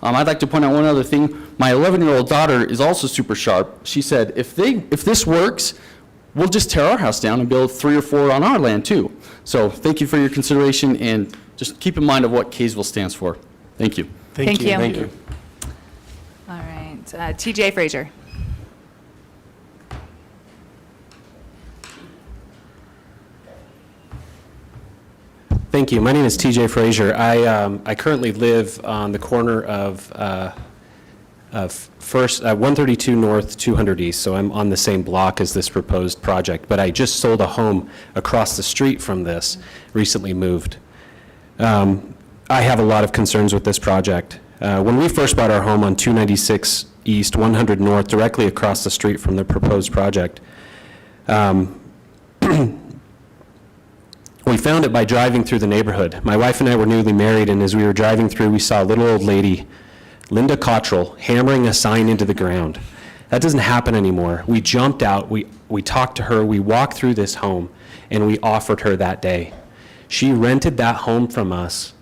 L: I'd like to point out one other thing. My 11-year-old daughter is also super sharp. She said, if this works, we'll just tear our house down and build 3 or 4 on our land too. So thank you for your consideration, and just keep in mind of what Kaysville stands for. Thank you.
A: Thank you.
D: Thank you.
A: All right, TJ Frazier.
C: Thank you. My name is TJ Frazier. I currently live on the corner of 132 North, 200 East, so I'm on the same block as this proposed project, but I just sold a home across the street from this, recently moved. I have a lot of concerns with this project. When we first bought our home on 296 East, 100 North, directly across the street from the proposed project, we found it by driving through the neighborhood. My wife and I were newly married, and as we were driving through, we saw a little old lady, Linda Cottrell, hammering a sign into the ground. That doesn't happen anymore. We jumped out, we talked to her, we walked through this home, and we offered her that day. She rented that home from us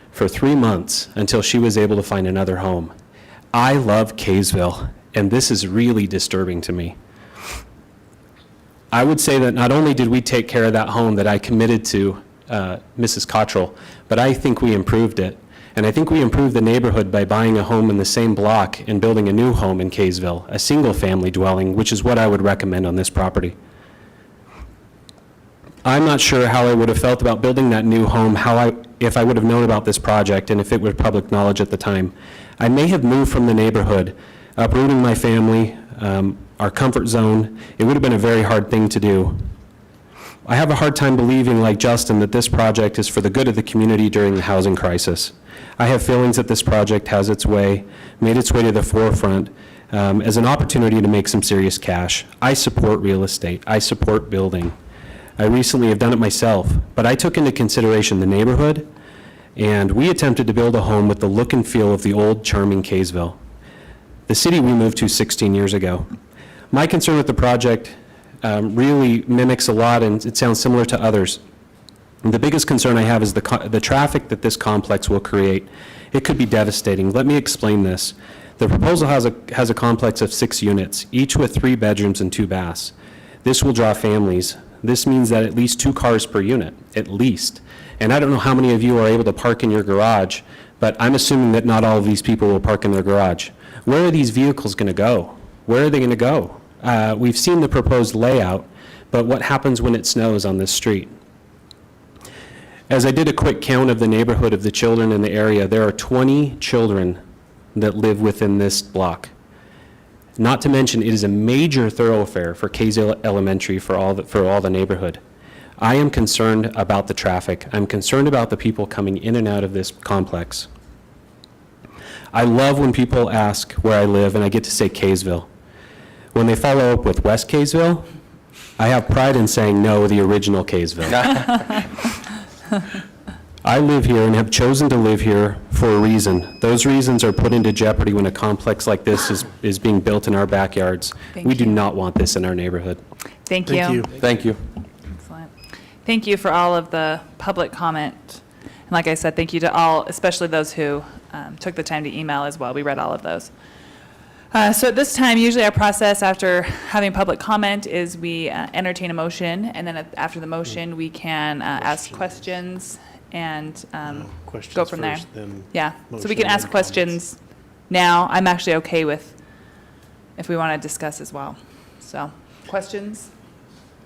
C: for 3 months until she was able to find another home. I love Kaysville, and this is really disturbing to me. I would say that not only did we take care of that home that I committed to Mrs. Cottrell, but I think we improved it. And I think we improved the neighborhood by buying a home in the same block and building a new home in Kaysville, a single-family dwelling, which is what I would recommend on this property. I'm not sure how I would have felt about building that new home, if I would have known about this project and if it were public knowledge at the time. I may have moved from the neighborhood, uprooting my family, our comfort zone. It would have been a very hard thing to do. I have a hard time believing, like Justin, that this project is for the good of the community during the housing crisis. I have feelings that this project has made its way to the forefront as an opportunity to make some serious cash. I support real estate. I support building. I recently have done it myself, but I took into consideration the neighborhood, and we attempted to build a home with the look and feel of the old, charming Kaysville. the city we moved to 16 years ago. My concern with the project really mimics a lot, and it sounds similar to others. And the biggest concern I have is the traffic that this complex will create. It could be devastating. Let me explain this. The proposal has a complex of 6 units, each with 3 bedrooms and 2 baths. This will draw families. This means that at least 2 cars per unit, at least. And I don't know how many of you are able to park in your garage, but I'm assuming that not all of these people will park in their garage. Where are these vehicles going to go? Where are they going to go? We've seen the proposed layout, but what happens when it snows on this street? As I did a quick count of the neighborhood of the children in the area, there are 20 children that live within this block. Not to mention, it is a major thoroughfare for Kaysville Elementary for all the neighborhood. I am concerned about the traffic. I'm concerned about the people coming in and out of this complex. I love when people ask where I live and I get to say Kaysville. When they follow up with West Kaysville, I have pride in saying no, the original Kaysville. I live here and have chosen to live here for a reason. Those reasons are put into jeopardy when a complex like this is being built in our backyards. We do not want this in our neighborhood.
A: Thank you.
D: Thank you.
A: Excellent. Thank you for all of the public comment. And like I said, thank you to all, especially those who took the time to email as well. We read all of those. So at this time, usually our process after having public comment is we entertain a motion, and then after the motion, we can ask questions and
E: Questions
A: go from there.
E: first, then
A: Yeah, so we
E: motion,
A: can ask
E: then
A: questions now. I'm actually okay with if we want to discuss as well. So, questions?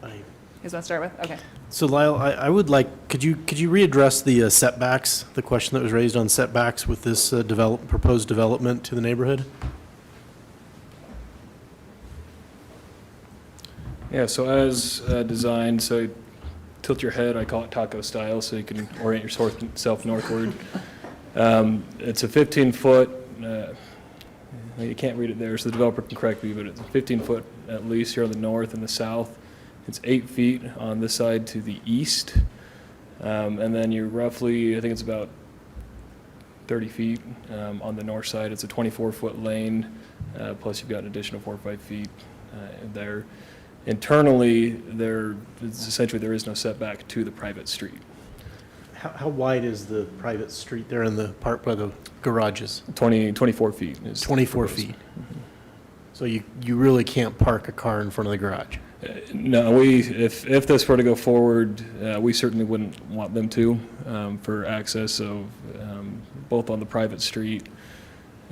E: I-
A: You guys want to start with? Okay.
E: So Lyle, I would like, could you readdress the setbacks, the question that was raised on setbacks with this proposed development to the neighborhood?
H: Yeah, so as designed, so tilt your head, I call it taco style, so you can orient yourself northward. It's a 15-foot, you can't read it there, so the developer can correct me, but it's a 15-foot at least here on the north and the south. It's 8 feet on this side to the east, and then you're roughly, I think it's about 30 feet on the north side. It's a 24-foot lane, plus you've got an additional 4 or 5 feet there. Internally, there is no setback to the private street.
E: How wide is the private street there in the part by the garages?
H: 24 feet. Is
E: 24 feet. So you really can't park a car in front of the garage?
H: No, if this were to go forward, we certainly wouldn't want them to for access of both on the private street.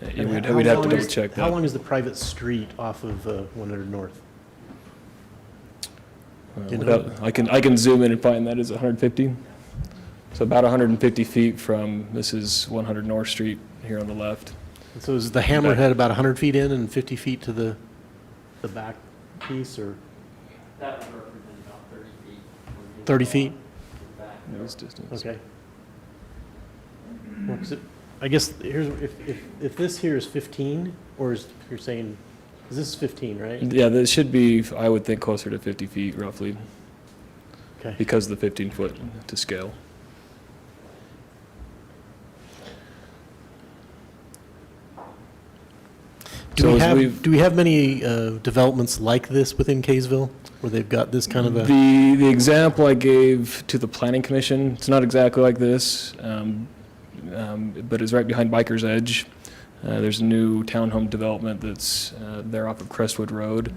H: We'd have to double check that.
E: How long is the private street off of 100 North?
H: I can zoom in and find that is 150. So about 150 feet from, this is 100 North Street here on the left.
E: So is the hammerhead about 100 feet in and 50 feet to the back piece, or
I: That would represent about 30 feet.
E: 30 feet?
H: This distance.
E: Okay. Well, 'cause I guess here's, if this here is 15, or is, you're saying, is this 15, right?
H: Yeah, this should be, I would think, closer to 50 feet roughly,
E: Okay.
H: because of the 15-foot to scale.
E: Do
H: So as we've-
E: we have many developments like this within Kaysville, where they've got this kind of a?
H: The example I gave to the planning commission, it's not exactly like this, but it's right behind Biker's Edge. There's a new townhome development that's there off of Crestwood Road.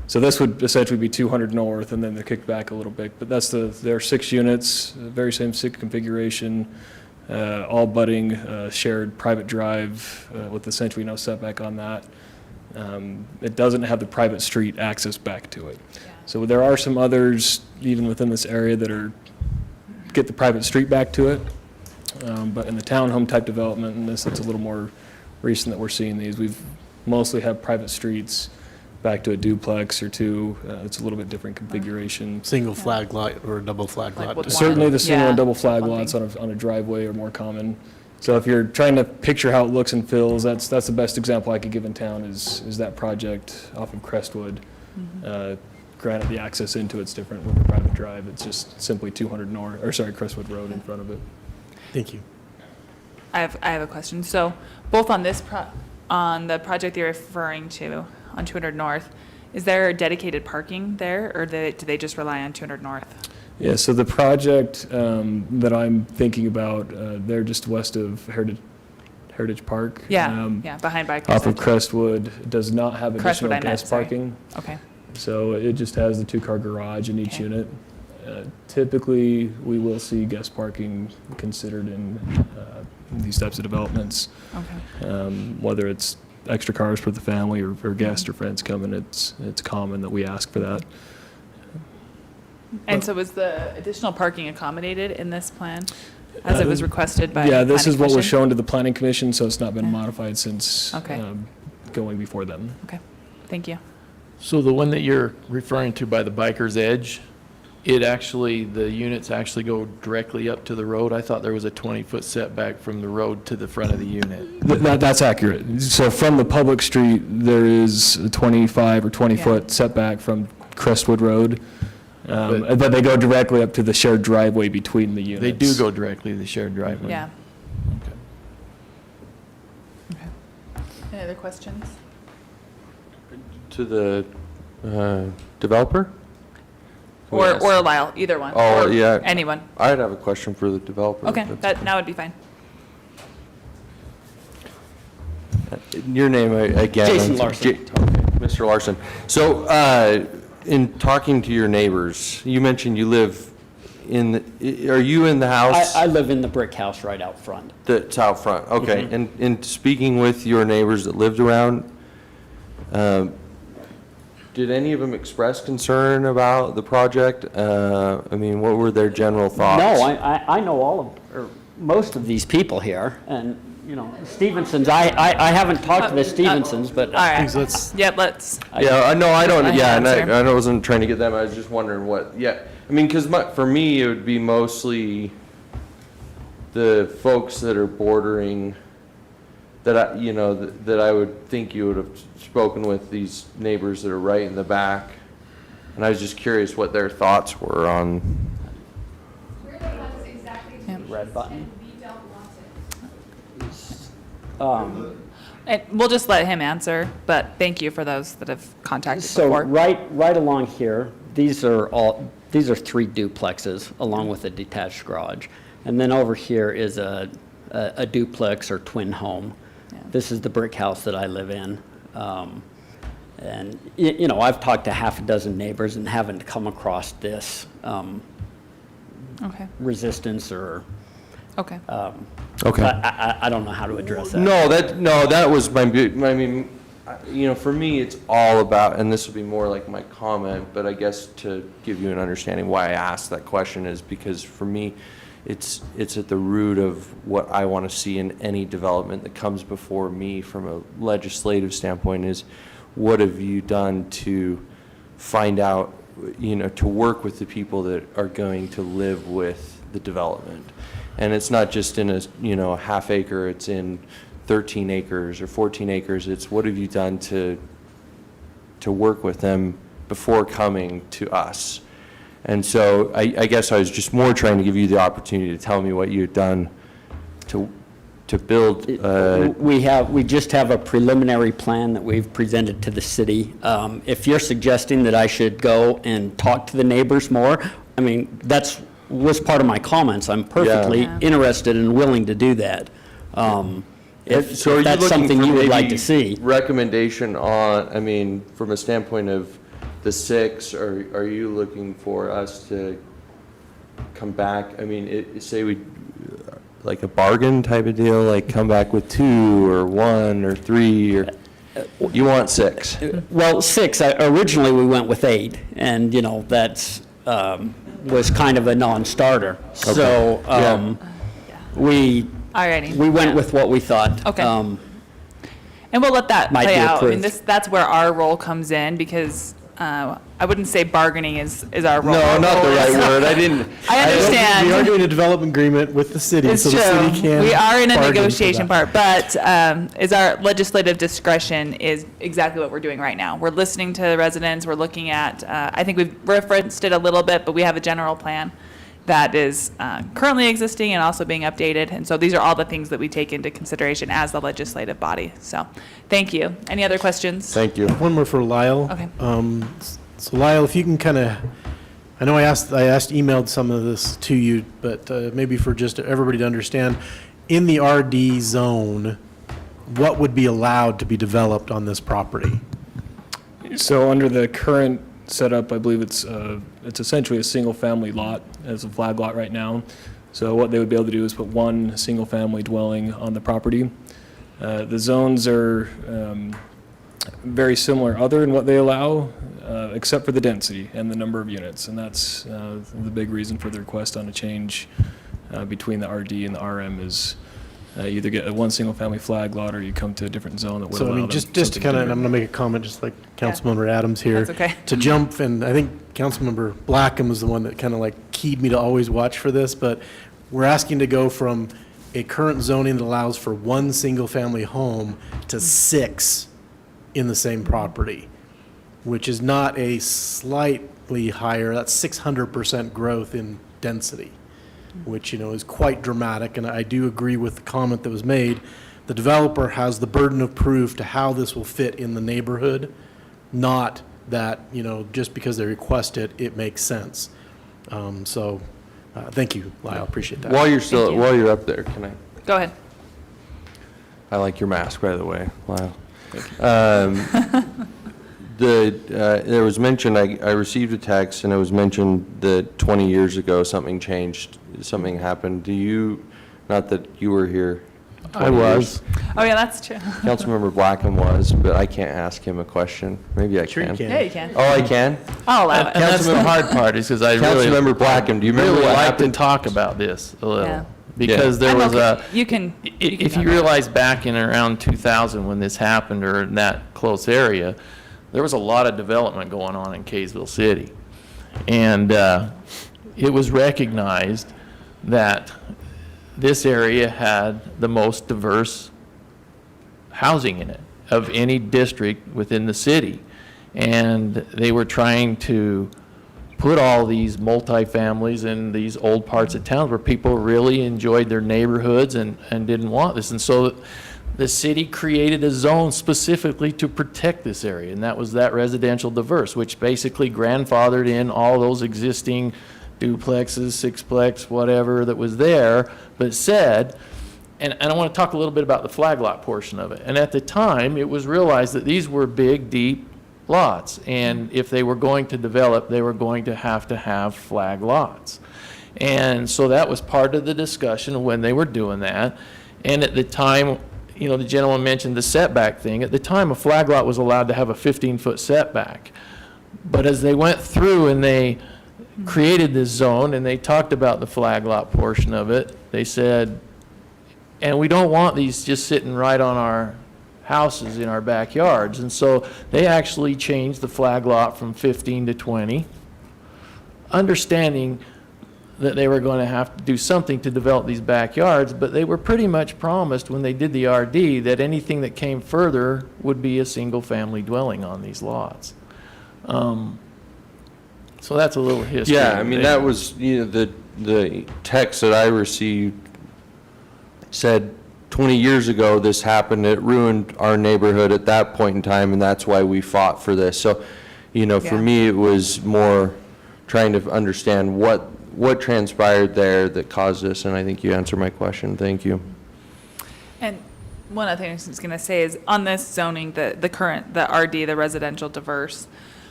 H: So this would essentially be 200 north, and then they're kicked back a little bit. But there are 6 units, very same 6 configuration, all butting, shared private drive with essentially no setback on that. It doesn't have the private street access back to it. So there are some others, even within this area, that get the private street back to it. But in the townhome type development, and it's a little more recent that we're seeing these, we've mostly have private streets back to a duplex or two. It's a little bit different configuration.
E: Single flag lot or a double flag
A: Like
E: lot?
A: with
H: Certainly the single and
A: Yeah.
H: double flag
A: One
H: lots
A: thing.
H: on a driveway are more common. So if you're trying to picture how it looks and feels, that's the best example I could give in town is that project off of Crestwood. Granted, the access into it's different with the private drive. It's just simply 200 north, or sorry, Crestwood Road in front of it.
E: Thank you.
A: I have a question. So both on this on the project you're referring to on 200 North, is there dedicated parking there, or do they just rely on 200 North?
H: Yeah, so the project that I'm thinking about, they're just west of Heritage Park.
A: Yeah, yeah, behind Bike.
H: Off of Crestwood, does not have
A: Crestwood,
H: additional
A: I meant,
H: guest
A: sorry.
H: parking.
A: Okay,
H: So it just has the two-car garage in each
A: Okay.
H: unit. Typically, we will see guest parking considered in these types of developments.
A: okay.
H: Whether it's extra cars for the family or guests or friends coming, it's common that we ask for that.
A: And so was the additional parking accommodated in this plan, as it was requested by?
H: Yeah, this
A: Planning
H: is what was
A: Commission?
H: shown to the planning commission, so it's not been
A: Okay.
H: modified since
A: Okay.
H: going before them.
A: Okay, thank you.
B: So the one that you're referring to by the Biker's Edge, it actually, the units actually go directly up to the road? I thought there was a 20-foot setback from the road to the front of the unit.
H: That's accurate. So from the public street, there is a 25 or 20-foot setback from Crestwood Road, but they go directly up to the shared driveway between the units.
B: They do go directly to the shared driveway?
A: Yeah.
B: Okay.
A: Okay. Any other questions?
D: To the developer?
A: Or
D: Yes.
A: or Lyle, either one.
D: Oh,
A: or
D: yeah.
A: Anyone.
D: I'd have a question for the developer.
A: Okay, that now would be fine.
D: Your name again?
I: Jason Larson.
D: Okay, Mr. Larson. So, in talking to your neighbors, you mentioned you live are you in the house?
I: I live in the brick house right out front.
D: That's out front, okay. And in speaking with your neighbors that lived around, did any of them express concern about the project? I mean, what were their general thoughts?
I: No, I know all of, or most of these people here, and, you know, Stevensons, I haven't talked to the Stevensons, but.
A: All right.
E: Please, let's-
A: Yep, let's.
D: Yeah, I know, I don't,
A: Let him
D: yeah, and
A: answer.
D: I wasn't trying to get them, I was just wondering what, yeah. I mean, because for me, it would be mostly the folks that are bordering, that I, you know, that I would think you would have spoken with, these neighbors that are right in the back. And I was just curious what their thoughts were on.
M: We're the ones exactly
A: Yeah.
I: Red button.
M: and we don't want it.
A: And we'll just let him answer, but thank you for those that have contacted
I: So
A: before.
I: right along here, these are three duplexes along with a detached garage. And then over here is a duplex or twin home.
A: Yeah.
I: This is the brick house that I live in. And, you know, I've talked to half a dozen neighbors and haven't come across this
A: Okay,
I: resistance or,
A: okay.
D: Okay.
I: I don't know how to address that.
D: No, that was I mean, you know, for me, it's all about, and this would be more like my comment, but I guess to give you an understanding why I asked that question is because for me, it's at the root of what I want to see in any development that comes before me from a legislative standpoint is what have you done to find out, you know, to work with the people that are going to live with the development. And it's not just in a, you know, a half acre, it's in 13 acres or 14 acres. It's what have you done to work with them before coming to us? And so I guess I was just more trying to give you the opportunity to tell me what you had done to build.
I: We just have a preliminary plan that we've presented to the city. If you're suggesting that I should go and talk to the neighbors more, I mean, was part of my comments. I'm perfectly
A: Yeah.
I: interested and willing to do that. If
D: So are you
I: that's
D: looking
I: something
D: for
I: you would like
D: maybe
I: to see.
D: recommendation on, I mean, from a standpoint of the 6, are you looking for us to come back? I mean, say we, like a bargain type of deal, like come back with 2 or 1 or 3, or you want 6?
I: Well, 6, originally we went with 8, and, you know, that's, was kind of a non-starter. So,
D: Yeah.
A: Alrighty.
I: we went
A: Yeah.
I: with what we thought.
A: Okay. And we'll let that
I: Might
A: play
I: be
A: out. I mean,
I: approved.
A: that's where our role comes in, because I wouldn't say bargaining is our role.
D: No,
A: Our
D: not the
A: role
D: right
A: is-
D: word. I didn't.
A: I understand.
E: We are doing a development agreement with the city,
A: It's
E: so the
A: true.
E: city can.
A: We are in a
E: bargain for
A: negotiation
E: that.
A: part, but is our legislative discretion is exactly what we're doing right now. We're listening to residents, we're looking at, I think we've referenced it a little bit, but we have a general plan. that is currently existing and also being updated. And so these are all the things that we take into consideration as the legislative body. So thank you. Any other questions?
D: Thank you.
E: One more for Lyle.
A: Okay.
E: So Lyle, if you can kind of, I know I emailed some of this to you, but maybe for just everybody to understand, in the RD zone, what would be allowed to be developed on this property?
H: So under the current setup, I believe it's essentially a single-family lot as a flag lot right now. So what they would be able to do is put one single-family dwelling on the property. The zones are very similar other in what they allow, except for the density and the number of units. And that's the big reason for the request on a change between the RD and the RM is either get a one single-family flag lot or you come to a different zone that would
E: So,
H: allow
E: I mean,
H: them
E: just to
H: something
E: kind of, and I'm
H: different.
E: going to make a comment, just like Councilmember Adams here.
A: That's okay.
E: To jump, and I think Councilmember Blackham was the one that kind of like keyed me to always watch for this, but we're asking to go from a current zoning that allows for one single-family home to 6 in the same property, which is not a slightly higher, that's 600% growth in density, which, is quite dramatic, and I do agree with the comment that was made. The developer has the burden of proof to how this will fit in the neighborhood, not that, just because they request it, it makes sense. Thank you, Lyle, appreciate that.
D: While
A: you.
D: while you're up there, can I?
A: Go ahead.
D: I like your mask, by the way. Wow. There was mention, I received a text, and it was mentioned that 20 years ago, something changed, something happened. Not that you were here.
B: I was.
A: Oh, yeah, that's true.
D: Councilmember Blackham was, but I can't ask him a question. Maybe I
E: Sure you
D: can.
E: can.
A: Yeah, you can.
D: Oh, I can?
A: I'll allow
B: And that's the
A: it.
B: hard part, is because I really,
D: Councilmember Blackham, do you remember
B: really
D: what
B: like to
D: happened?
B: talk about this a
A: Yeah.
B: little. Because there
A: I'm
B: was
A: okay.
B: a,
A: You can.
B: if
A: talk
B: you realize back in around 2000 when this happened, or in that close area, there was a lot of development going on in Kaysville City. And it was recognized that this area had the most diverse housing in it of any district within the city. And they were trying to put all these multifamilies in these old parts of town where people really enjoyed their neighborhoods and didn't want this. And so the city created a zone specifically to protect this area, and that was that residential diverse, which basically grandfathered in all those existing duplexes, sixplex, whatever that was there, but said, and I want to talk a little bit about the flag lot portion of it. And at the time, it was realized that these were big, deep lots, and if they were going to develop, they were going to have flag lots. And so that was part of the discussion when they were doing that. And at the time, the gentleman mentioned the setback thing. At the time, a flag lot was allowed to have a 15-foot setback. But as they went through and they created this zone and they talked about the flag lot portion of it, they said, and we don't want these just sitting right on our houses in our backyards. And so they actually changed the flag lot from 15 to 20, understanding that they were going to have to do something to develop these backyards, but they were pretty much promised when they did the RD that anything that came further would be a single-family dwelling on these lots. So that's a little history.
D: Yeah, I mean,
B: there.
D: that was, the text that I received said 20 years ago this happened, it ruined our neighborhood at that point in time, and that's why we fought for this. So, for
A: Yeah.
D: me, it was more trying to understand what transpired there that caused this, and I think you answered my question. Thank you.
A: And one other thing I was just going to say is on this zoning, the RD, the residential diverse,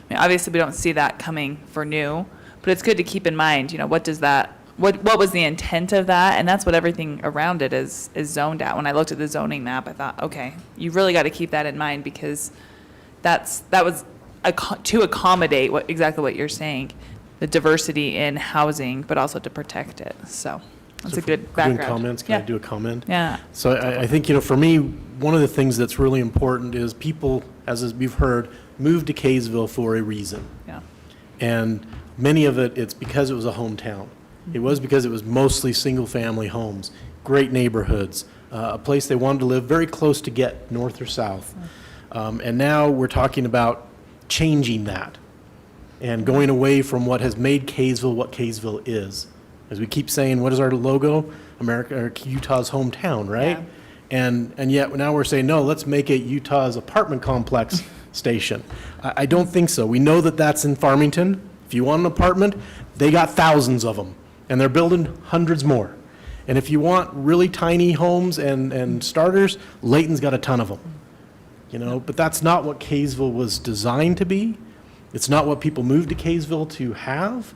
A: I mean, obviously we don't see that coming for new, but it's good to keep in mind, what does that, what was the intent of that? And that's what everything around it is zoned at. When I looked at the zoning map, I thought, okay, you really got to keep that in mind because that was to accommodate exactly what you're saying, the diversity in housing, but also to protect it. So that's a good background.
E: Doing comments, can I do a comment?
A: Yeah.
E: So I think, for me, one of the things that's really important is people, as we've heard, moved to Kaysville for a reason.
A: Yeah.
E: And many of it's because it was a hometown. It was because it was mostly single-family homes, great neighborhoods, a place they wanted to live, very close to get north or south. And now we're talking about changing that and going away from what has made Kaysville what Kaysville is. As we keep saying, what is our logo? America, or Utah's hometown, right?
A: Yeah.
E: And yet now we're saying, no, let's make it Utah's apartment complex station. I don't think so. We know that that's in Farmington. If you want an apartment, they got thousands of them, and they're building hundreds more. And if you want really tiny homes and starters, Layton's got a ton of them. You know, but that's not what Kaysville was designed to be. It's not what people moved to Kaysville to have.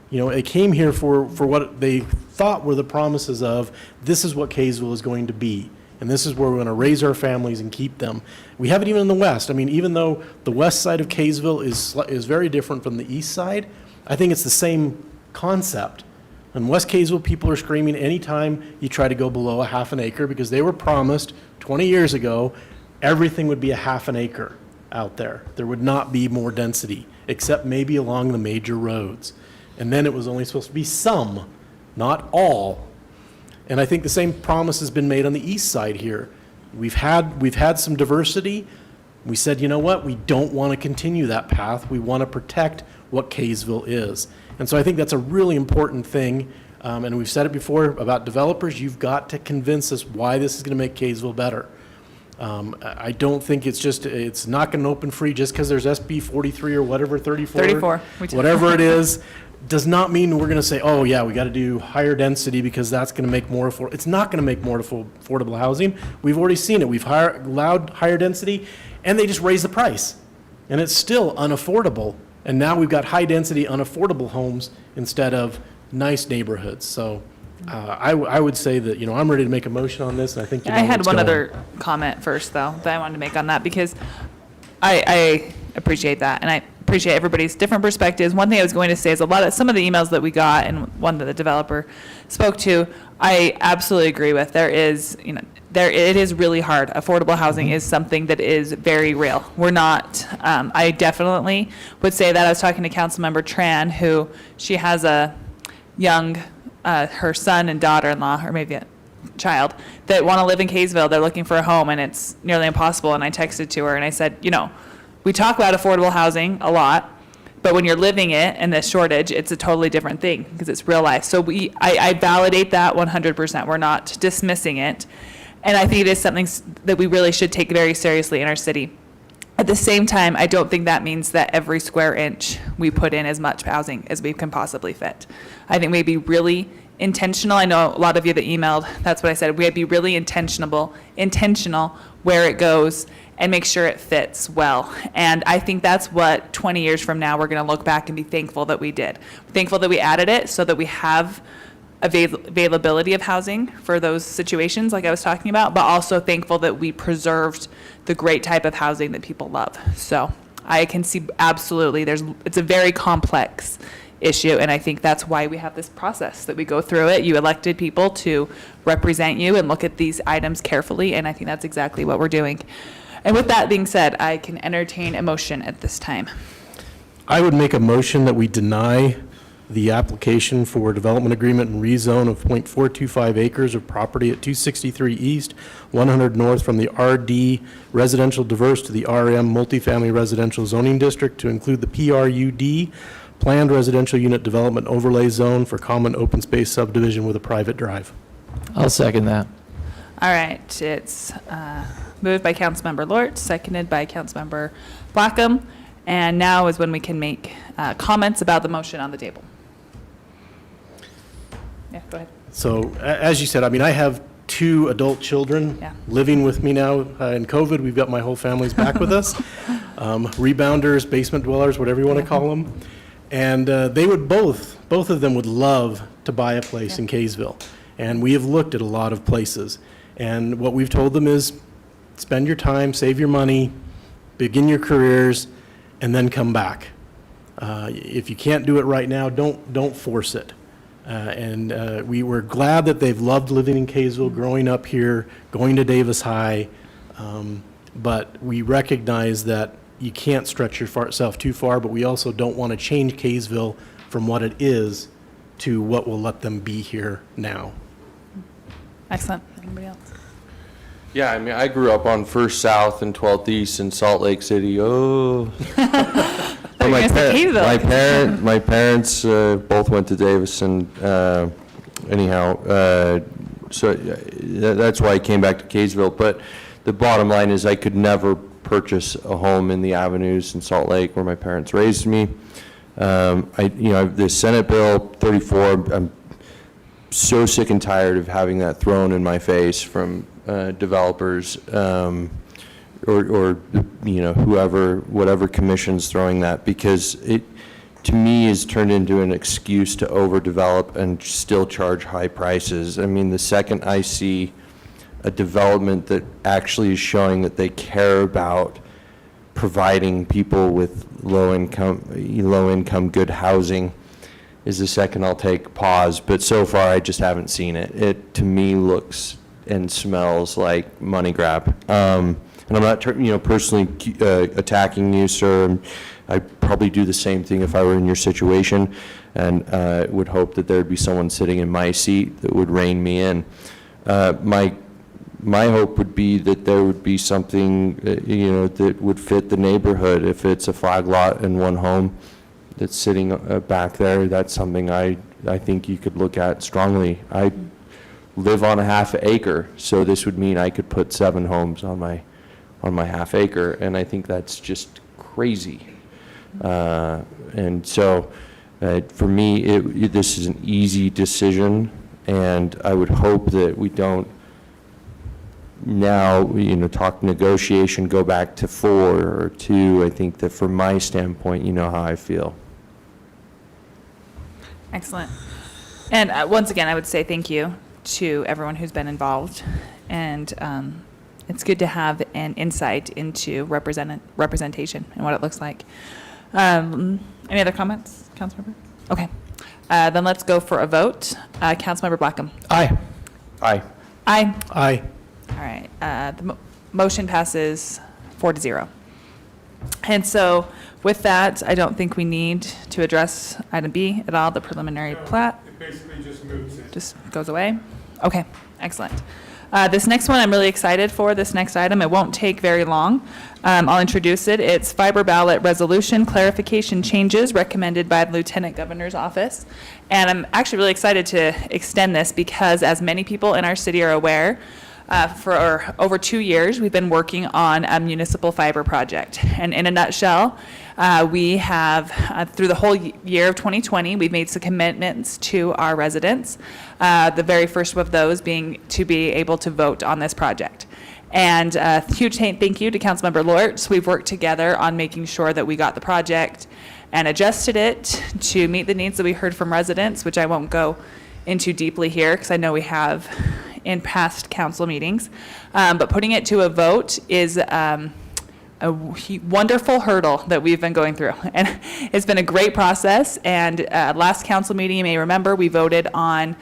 E: You know, it came here for what they thought were the promises of, this is what Kaysville is going to be. And this is where we're going to raise our families and keep them. We have it even in the west. I mean, even though the west side of Kaysville is very different from the east side, I think it's the same concept. In West Kaysville, people are screaming anytime you try to go below a half an acre, because they were promised 20 years ago everything would be a half an acre out there. There would not be more density, except maybe along the major roads. And then it was only supposed to be some, not all. And I think the same promise has been made on the east side here. We've had some diversity. We said, you know what, we don't want to continue that path. We want to protect what Kaysville is. And so I think that's a really important thing. And we've said it before about developers. You've got to convince us why this is going to make Kaysville better. I don't think it's not going to open free just because there's SB 43 or whatever, 34.
A: 34.
E: Whatever it is, does not mean we're going to say, oh yeah, we got to do higher density because that's going to make more affordable. It's not going to make more affordable housing. We've already seen it. We've allowed higher density, and they just raise the price. And it's still unaffordable. And now we've got high density, unaffordable homes instead of nice neighborhoods. So I would say that, you know, I'm ready to make a motion on this, and I think you know
A: I had
E: what's
A: one
E: going.
A: other comment first, though, that I wanted to make on that, because I appreciate that, and I appreciate everybody's different perspectives. One thing I was going to say is some of the emails that we got, and one that the developer spoke to, I absolutely agree with. There is, you know, it is really hard. Affordable housing is something that is very real. We're not, I definitely would say that. I was talking to Councilmember Tran, who she has a young, her son and daughter-in-law, or maybe a child, that want to live in Kaysville. They're looking for a home, and it's nearly impossible. And I texted to her, and I said, you know, we talk about affordable housing a lot, but when you're living it and the shortage, it's a totally different thing because it's real life. So I validate that 100%. We're not dismissing it. And I think it is something that we really should take very seriously in our city. At the same time, I don't think that means that every square inch we put in as much housing as we can possibly fit. I think we'd be really intentional. I know a lot of you that emailed, that's what I said. We'd be really intentional where it goes and make sure it fits well. And I think that's what 20 years from now, we're going to look back and be thankful that we did. Thankful that we added it so that we have availability of housing for those situations like I was talking about, but also thankful that we preserved the great type of housing that people love. So I can see absolutely it's a very complex issue, and I think that's why we have this process that we go through it. You elected people to represent you and look at these items carefully, and I think that's exactly what we're doing. And with that being said, I can entertain a motion at this time.
E: I would make a motion that we deny the application for development agreement and rezone of .425 acres of property at 263 East, 100 North from the RD residential diverse to the RM multifamily residential zoning district to include the PRUD, planned residential unit development overlay zone for common open space subdivision with a private drive.
B: I'll second that.
A: All right, it's moved by Councilmember Lort, seconded by Councilmember Blackham, and now is when we can make comments about the motion on the table. Yeah, go ahead.
E: So as you said, I mean, I have 2 adult children living with me now. In COVID, we've got my whole family's back with us. Rebounders, basement dwellers, whatever you want to call them. And they would both of them would love to buy a place in Kaysville. And we have looked at a lot of places. And what we've told them is spend your time, save your money, begin your careers, and then come back. If you can't do it right now, don't force it. We were glad that they've loved living in Kaysville, growing up here, going to Davis High, but we recognize that you can't stretch yourself too far, but we also don't want to change Kaysville from what it is to what will let them be here now.
A: Excellent. Anybody else?
D: Yeah, I mean, I grew up on First South and 12th East in Salt Lake City. Oh.
A: You're gonna say Kaysville.
D: My parents both went to Davison, anyhow, so that's why I came back to Kaysville. But the bottom line is I could never purchase a home in the avenues in Salt Lake where my parents raised me. The Senate Bill 34, I'm so sick and tired of having that thrown in my face from developers, or whoever, whatever commission's throwing that, because it, to me, is turned into an excuse to overdevelop and still charge high prices. I mean, the second I see a development that actually is showing that they care about providing people with low income, good housing, is the second I'll take pause. But so far, I just haven't seen it. It, to me, looks and smells like money grab. And I'm not, personally attacking you, sir. I'd probably do the same thing if I were in your situation, and would hope that there'd be someone sitting in my seat that would rein me in. My hope would be that there would be something, that would fit the neighborhood. If it's a flag lot and one home that's sitting back there, that's something I think you could look at strongly. I live on a half acre, so this would mean I could put 7 homes on my half acre, and I think that's just crazy. And so, for me, this is an easy decision, and I would hope that we don't now, talk negotiation, go back to 4 or 2. I think that from my standpoint, you know how I feel.
A: Excellent. And once again, I would say thank you to everyone who's been involved. And it's good to have an insight into representation and what it looks like. Any other comments, Councilmember? Okay. Then let's go for a vote. Councilmember Blackham.
E: Aye.
D: Aye.
A: Aye.
E: Aye.
A: All right. The motion passes 4-0. And so with that, I don't think we need to address item B at all, the preliminary plat.
K: It basically just moves it.
A: Just goes away? Okay, excellent. This next one, I'm really excited for, this next item. It won't take very long. I'll introduce it. It's fiber ballot resolution clarification changes recommended by the Lieutenant Governor's Office. And I'm actually really excited to extend this because, as many people in our city are aware, for over 2 years, we've been working on a municipal fiber project. And in a nutshell, we have, through the whole year of 2020, we've made some commitments to our residents. The very first of those being to be able to vote on this project. And a huge thank you to Councilmember Lortz. We've worked together on making sure that we got the project and adjusted it to meet the needs that we heard from residents, which I won't go into deeply here because I know we have in past council meetings. But putting it to a vote is a wonderful hurdle that we've been going through. And it's been a great process. And last council meeting, you may remember, we voted on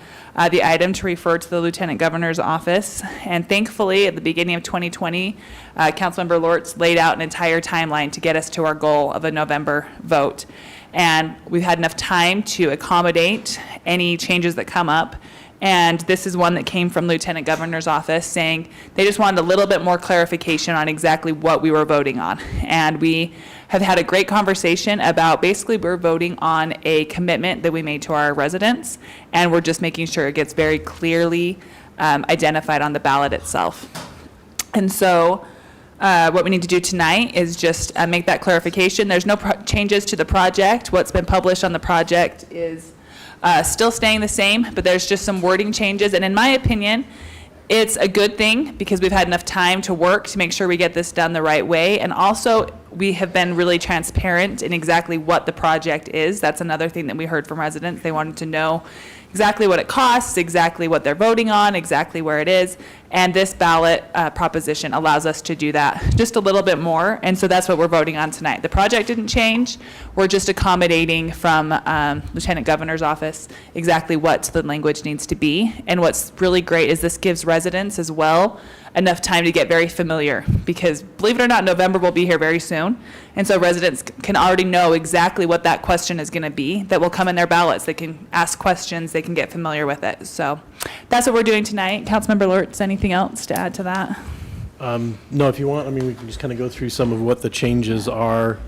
A: the item to refer to the Lieutenant Governor's Office. And thankfully, at the beginning of 2020, Councilmember Lortz laid out an entire timeline to get us to our goal of a November vote. And we've had enough time to accommodate any changes that come up. And this is one that came from Lieutenant Governor's Office saying they just wanted a little bit more clarification on exactly what we were voting on. And we have had a great conversation about basically we're voting on a commitment that we made to our residents, and we're just making sure it gets very clearly identified on the ballot itself. And so what we need to do tonight is just make that clarification. There's no changes to the project. What's been published on the project is still staying the same, but there's just some wording changes. And in my opinion, it's a good thing because we've had enough time to work to make sure we get this done the right way. And also, we have been really transparent in exactly what the project is. That's another thing that we heard from residents. They wanted to know exactly what it costs, exactly what they're voting on, exactly where it is. And this ballot proposition allows us to do that just a little bit more. And so that's what we're voting on tonight. The project didn't change. We're just accommodating from Lieutenant Governor's Office exactly what the language needs to be. And what's really great is this gives residents as well enough time to get very familiar, because believe it or not, November will be here very soon. And so residents can already know exactly what that question is going to be that will come in their ballots. They can ask questions, they can get familiar with it. So that's what we're doing tonight. Councilmember Lortz, anything else to add to that?
E: No, if you want, I mean, we can just kind of go through some of what the changes are.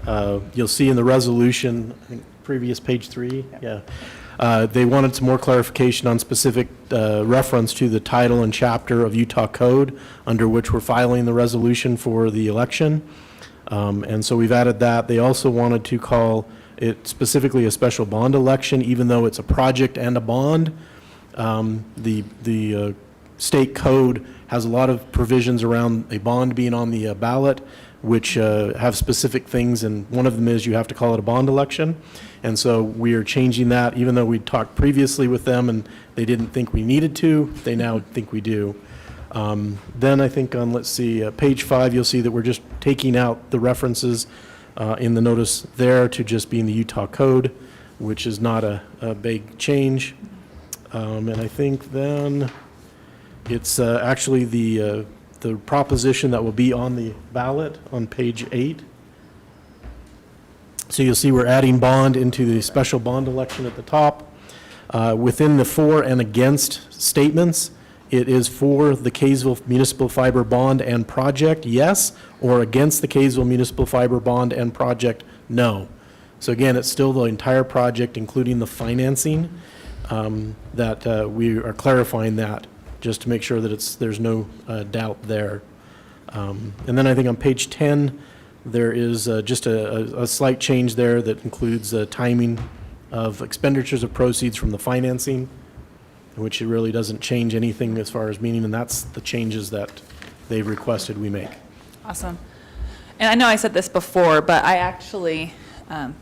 E: You'll see in the resolution, I think previous page 3, yeah. They wanted some more clarification on specific reference to the title and chapter of Utah Code under which we're filing the resolution for the election. And so we've added that. They also wanted to call it specifically a special bond election, even though it's a project and a bond. The state code has a lot of provisions around a bond being on the ballot, which have specific things, and one of them is you have to call it a bond election. And so we are changing that, even though we talked previously with them and they didn't think we needed to, they now think we do. Then I think on, let's see, page 5, you'll see that we're just taking out the references in the notice there to just being the Utah Code, which is not a big change. And I think then it's actually the proposition that will be on the ballot on page 8. So you'll see we're adding bond into the special bond election at the top. Within the for and against statements, it is for the Kaysville Municipal Fiber Bond and Project, yes, or against the Kaysville Municipal Fiber Bond and Project, no. So again, it's still the entire project, including the financing, that we are clarifying that, just to make sure that there's no doubt there. And then I think on page 10, there is just a slight change there that includes timing of expenditures of proceeds from the financing, which it really doesn't change anything as far as meaning, and that's the changes that they've requested we make.
A: Awesome. And I know I said this before, but I actually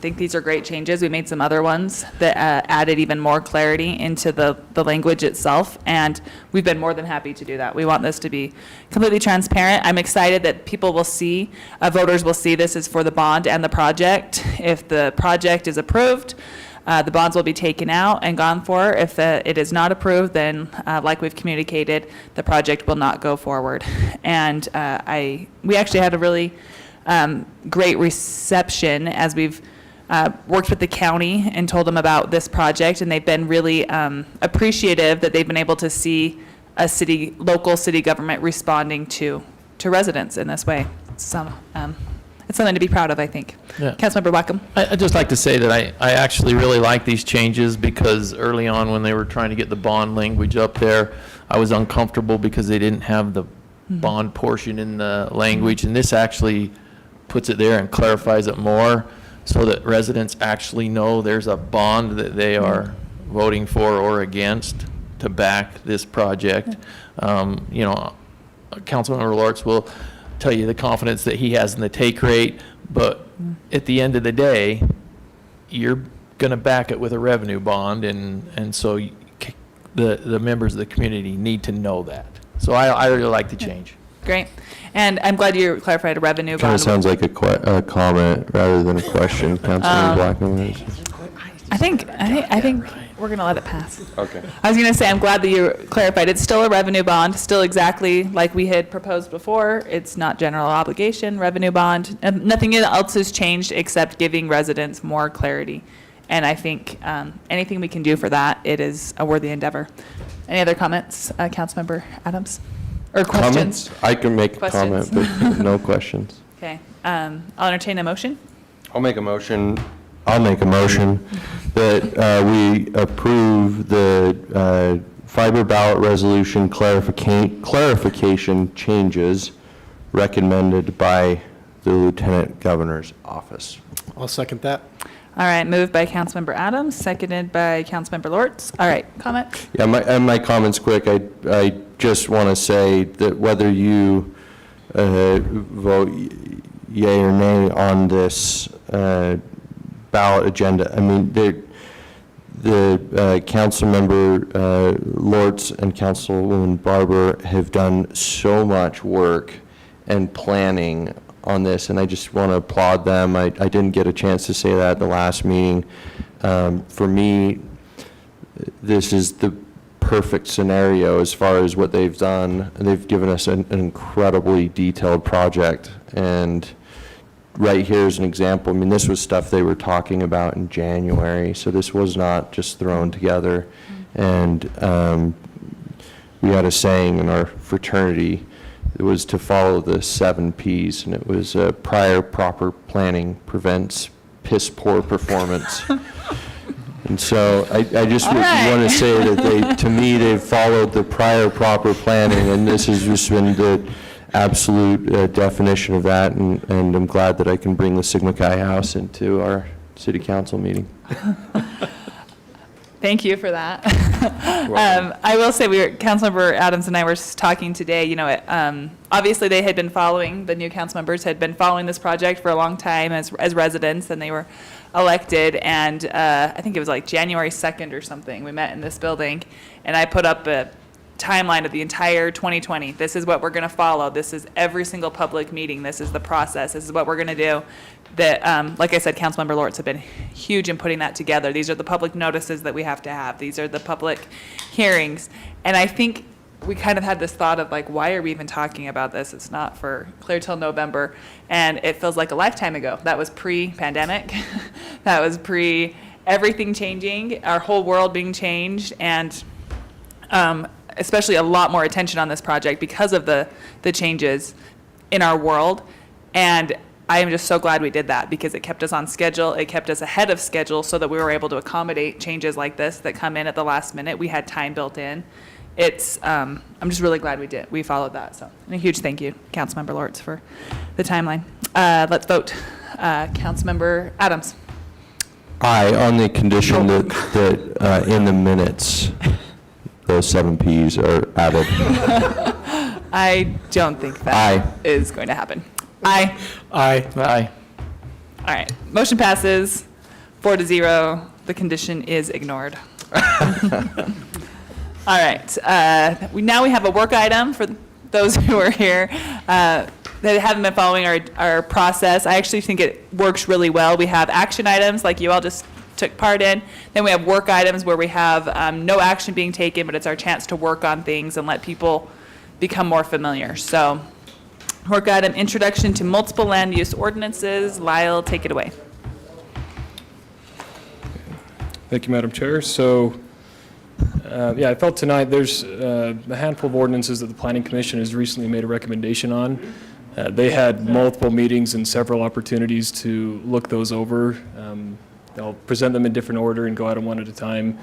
A: think these are great changes. We made some other ones that added even more clarity into the language itself, and we've been more than happy to do that. We want this to be completely transparent. I'm excited that people will see, voters will see this is for the bond and the project. If the project is approved, the bonds will be taken out and gone for. If it is not approved, then like we've communicated, the project will not go forward. And we actually had a really great reception as we've worked with the county and told them about this project, and they've been really appreciative that they've been able to see a local city government responding to residents in this way. So it's something to be proud of, I think.
B: Yeah.
A: Councilmember Blackham.
B: I'd just like to say that I actually really like these changes because early on when they were trying to get the bond language up there, I was uncomfortable because they didn't have the bond portion in the language, and this actually puts it there and clarifies it more so that residents actually know there's a bond that they are voting for or against to back this project. You know, Councilmember Lortz will tell you the confidence that he has in the take rate, but at the end of the day, you're going to back it with a revenue bond, and so the members of the community need to know that. So I really like the change.
A: Great. And I'm glad you clarified a revenue bond.
D: Kind of sounds like a comment rather than a question, Councilman Blackman.
A: I think we're going to let it pass.
D: Okay.
A: I was going to say, I'm glad that you clarified. It's still a revenue bond, still exactly like we had proposed before. It's not general obligation, revenue bond. And nothing else has changed except giving residents more clarity. And I think anything we can do for that, it is a worthy endeavor. Any other comments, Councilmember Adams? Or questions?
D: Comments? I can make a comment, but no questions.
A: Okay. I'll entertain a motion.
D: I'll make a motion that we approve the fiber ballot resolution clarification changes recommended by the Lieutenant Governor's office.
E: I'll second that.
A: All right, moved by Councilmember Adams, seconded by Councilmember Lortz. All right, comment?
D: Yeah, my comment's quick. I just want to say that whether you vote yea or nay on this ballot agenda, I mean, the Councilmember Lortz and Councilwoman Barber have done so much work and planning on this, and I just want to applaud them. I didn't get a chance to say that at the last meeting. For me, this is the perfect scenario as far as what they've done. They've given us an incredibly detailed project, and right here is an example. I mean, this was stuff they were talking about in January, so this was not just thrown together. And we had a saying in our fraternity, It was to follow the 7 Ps, and it was prior proper planning prevents piss poor performance. And so I just
A: All right.
D: want to say that to me, they've followed the prior proper planning, and this has just been the absolute definition of that, and I'm glad that I can bring the Sigma Chi House into our city council meeting.
A: Thank you for that. I will say, Councilmember Adams and I were talking today, obviously they had been following, the new council members had been following this project for a long time as residents, and they were elected, and I think it was like January 2nd or something, we met in this building, and I put up a timeline of the entire 2020. This is what we're going to follow. This is every single public meeting. This is the process. This is what we're going to do. That, like I said, Councilmember Lortz have been huge in putting that together. These are the public notices that we have to have. These are the public hearings. And I think we kind of had this thought of like, why are we even talking about this? It's not for clear till November. And it feels like a lifetime ago. That was pre-pandemic. That was everything changing, our whole world being changed, and especially a lot more attention on this project because of the changes in our world. And I am just so glad we did that, because it kept us on schedule. It kept us ahead of schedule so that we were able to accommodate changes like this that come in at the last minute. We had time built in. I'm just really glad we followed that. So, and a huge thank you, Councilmember Lortz, for the timeline. Let's vote. Councilmember Adams.
D: Aye, on the condition that in the minutes, those 7 Ps are added.
A: I don't think that is going to happen. Aye.
E: Aye.
B: Aye.
A: All right. Motion passes 4-0. The condition is ignored. All right. Now we have a work item for those who are here that haven't been following our process. I actually think it works really well. We have action items like you all just took part in. Then we have work items where we have no action being taken, but it's our chance to work on things and let people become more familiar. So, work item, introduction to multiple land use ordinances. Lyle, take it away.
H: Thank you, Madam Chair. So, I felt tonight there's a handful of ordinances that the Planning Commission has recently made a recommendation on. They had multiple meetings and several opportunities to look those over. I'll present them in different order and go at them one at a time.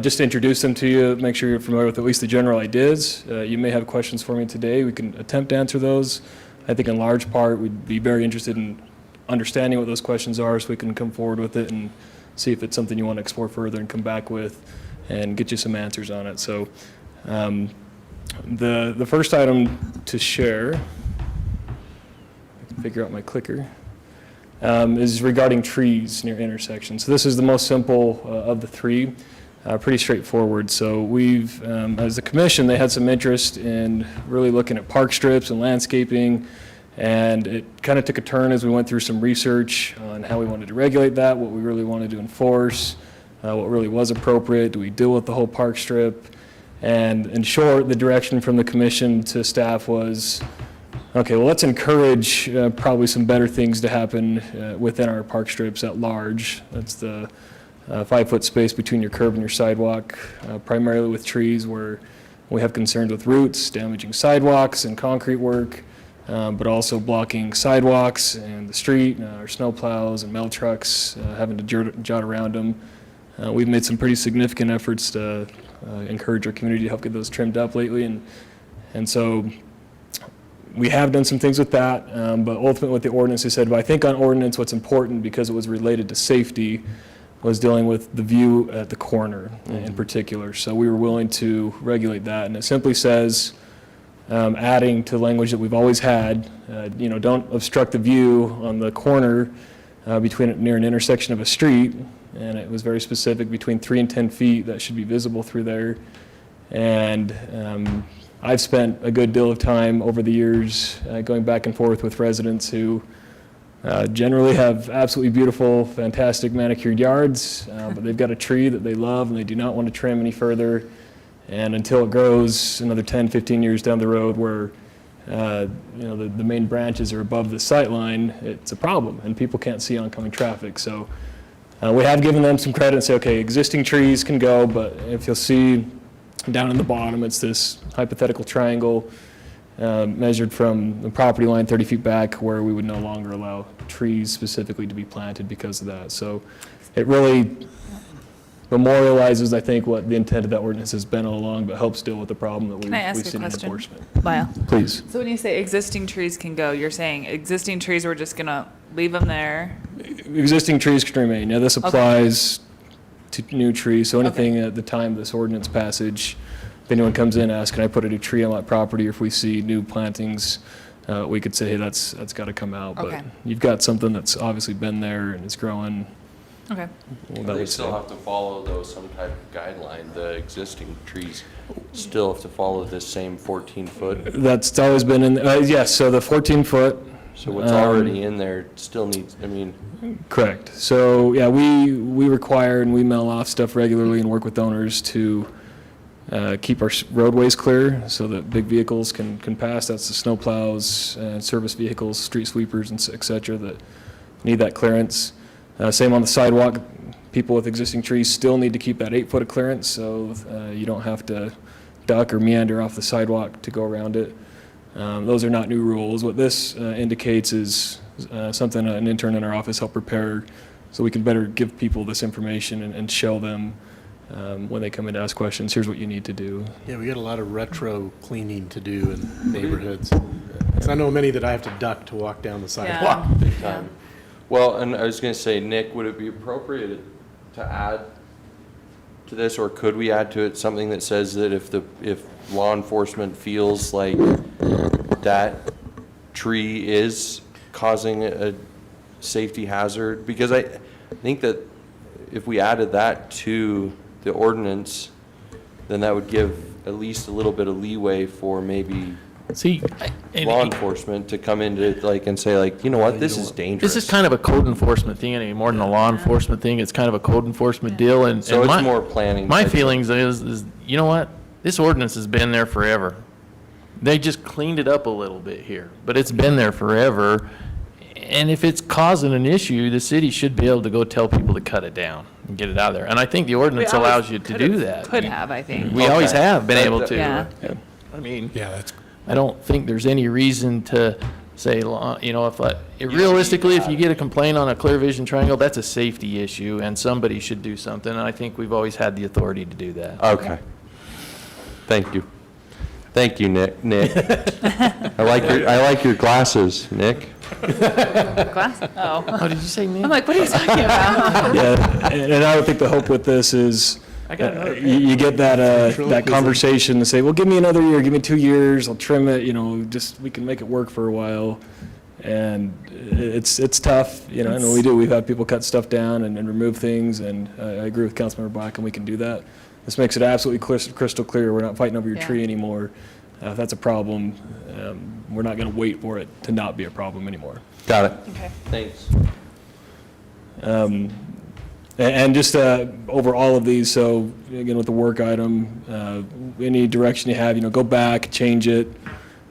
H: Just to introduce them to you, make sure you're familiar with at least the general ideas. You may have questions for me today. We can attempt to answer those. I think in large part we'd be very interested in understanding what those questions are so we can come forward with it and see if it's something you want to explore further and come back with and get you some answers on it. So the first item to share, I can figure out my clicker, is regarding trees near intersections. So this is the most simple of the three. Pretty straightforward. So we've, as a commission, they had some interest in really looking at park strips and landscaping, and it kind of took a turn as we went through some research on how we wanted to regulate that, what we really wanted to enforce, what really was appropriate, do we deal with the whole park strip, and in short, the direction from the commission to staff was, okay, well, let's encourage probably some better things to happen within our park strips at large. That's the 5-foot space between your curb and your sidewalk, primarily with trees where we have concerns with roots, damaging sidewalks and concrete work, but also blocking sidewalks and the street, our snow plows and mail trucks, having to jot around them. We've made some pretty significant efforts to encourage our community to help get those trimmed up lately, and so we have done some things with that, but ultimately what the ordinance has said, but I think on ordinance what's important because it was related to safety was dealing with the view at the corner in particular. So we were willing to regulate that, and it simply says, adding to language that we've always had, don't obstruct the view on the corner near an intersection of a street, and it was very specific, between 3 and 10 feet that should be visible through there. And I've spent a good deal of time over the years going back and forth with residents who generally have absolutely beautiful, fantastic manicured yards, but they've got a tree that they love and they do not want to trim any further. And until it grows another 10, 15 years down the road where the main branches are above the sight line, it's a problem and people can't see oncoming traffic. So we have given them some credit and say, okay, existing trees can go, but if you'll see down in the bottom, it's this hypothetical triangle. measured from the property line 30 feet back, where we would no longer allow trees specifically to be planted because of that. So it really memorializes, I think, what the intent of that ordinance has been all along, but helps deal with the problem that
A: Can I ask
H: we've
A: a
H: seen in
A: question?
H: enforcement.
A: Lyle?
H: Please.
A: So when you say existing trees can go, you're saying existing trees, we're just gonna leave them there?
H: Existing trees can remain. Now, this applies to new trees, so anything
A: Okay.
H: at the time of this ordinance passage, if anyone comes in and asks, can I put a new tree on my property, or if we see new plantings, we could say, hey, that's got to come out.
A: Okay.
H: But you've got something that's obviously been there and it's growing.
A: Okay.
H: Well, that
D: They
H: would
D: still
H: say-
D: have to follow, though, some type of guideline. The existing trees still have to follow this same 14-foot.
H: That's always been in, yes, so the 14-foot.
D: So what's already in there still needs, I mean,
H: Correct. So, yeah, we require and we mail off stuff regularly and work with owners to keep our roadways clear so that big vehicles can pass. That's the snow plows, service vehicles, street sweepers, and et cetera, that need that clearance. Same on the sidewalk. People with existing trees still need to keep that 8 foot of clearance, so you don't have to duck or meander off the sidewalk to go around it. Those are not new rules. What this indicates is something an intern in our office helped prepare so we can better give people this information and show them when they come in to ask questions, here's what you need to do.
E: Yeah, we got a lot of retro cleaning to do in neighborhoods. 'Cause I know many that I have to duck to walk down the sidewalk.
A: Yeah.
D: well, and I was going to say, Nick, would it be appropriate to add to this, or could we add to it something that says that if law enforcement feels like that tree is causing a safety hazard? Because I think that if we added that to the ordinance, then that would give at least a little bit of leeway for maybe
B: See,
D: law enforcement to come into and say like, you know what, this is dangerous.
B: this is kind of a code enforcement thing any more than a law enforcement thing. It's kind of a code enforcement deal, and
D: So
B: and
D: it's more planning.
B: My
D: type
B: feelings is, you know what? This ordinance has been there forever. They just cleaned it up a little bit here, but it's been there forever. And if it's causing an issue, the city should be able to go tell people to cut it down and get it out of there. And I think the ordinance
A: We always
B: allows you to do that.
A: Could have, I think.
B: We always
D: Okay.
B: have been able to.
A: Yeah.
B: I mean,
E: Yeah, that's,
B: I don't think there's any reason to say, you know, realistically, if you get a complaint on a clear vision triangle, that's a safety issue, and somebody should do something, and I think we've always had the authority to do that.
D: Okay. Thank you. Thank you, Nick. I like your glasses, Nick.
A: Glass? Oh.
B: Oh, did you say me?
A: I'm like, what are you talking about?
H: Yeah, and I would think the hope with this is you get that conversation to say, well, give me another year, give me 2 years, I'll trim it, you know, just, we can make it work for a while. And it's tough, you know, and we've had people cut stuff down and remove things, and I agree with Councilmember Black, and we can do that. This makes it absolutely crystal clear, we're not fighting over your
A: Yeah.
H: tree anymore. If that's a problem, we're not gonna wait for it to not be a problem anymore.
D: Got it.
A: Okay.
D: Thanks.
H: And just over all of these, so again, with the work item, any direction you have, you know, go back, change it.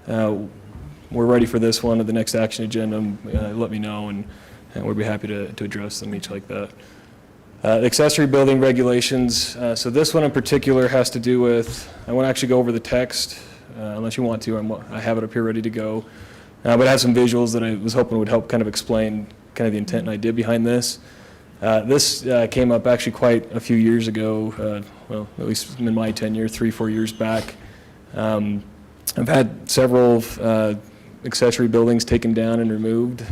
H: We're ready for this one at the next action agenda. Let me know, and we'd be happy to address them each like that. Accessory building regulations. So this one in particular has to do with, I won't actually go over the text unless you want to. I have it up here ready to go. But I have some visuals that I was hoping would help kind of explain kind of the intent and idea behind this. This came up actually quite a few years ago, well, at least in my tenure, 3-4 years back. I've had several accessory buildings taken down and removed.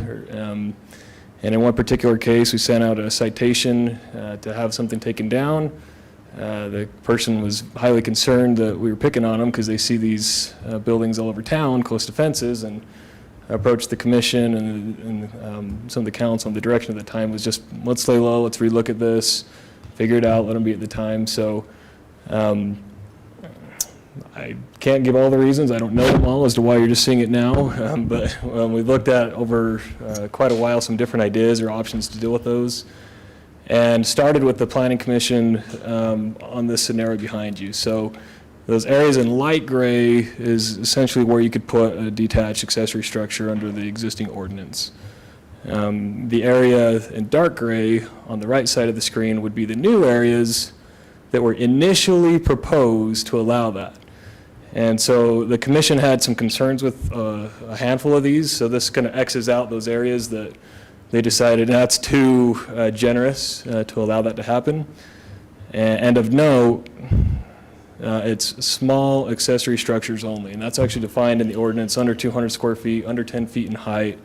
H: And in one particular case, we sent out a citation to have something taken down. The person was highly concerned that we were picking on them because they see these buildings all over town, close to fences, and approached the commission and some of the council. And the direction at the time was just, let's lay low, let's relook at this, figure it out, let them be at the time. So I can't give all the reasons. I don't know them all as to why you're just seeing it now. But we looked at over quite a while some different ideas or options to deal with those, and started with the Planning Commission on this scenario behind you. So those areas in light gray is essentially where you could put a detached accessory structure under the existing ordinance. The area in dark gray on the right side of the screen would be the new areas that were initially proposed to allow that. And so the commission had some concerns with a handful of these, so this kind of X's out those areas that they decided that's too generous to allow that to happen. And of note, it's small accessory structures only, and that's actually defined in the ordinance, under 200 square feet, under 10 feet in height.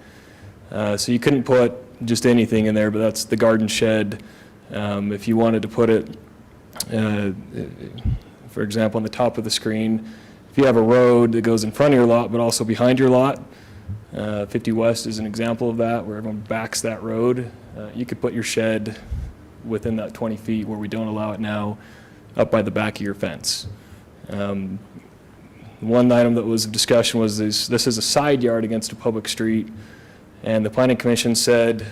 H: So you couldn't put just anything in there, but that's the garden shed. If you wanted to put it, for example, on the top of the screen, if you have a road that goes in front of your lot but also behind your lot, 50 West is an example of that, where everyone backs that road. You could put your shed within that 20 feet where we don't allow it now, up by the back of your fence. One item that was of discussion was this is a side yard against a public street, and the Planning Commission said,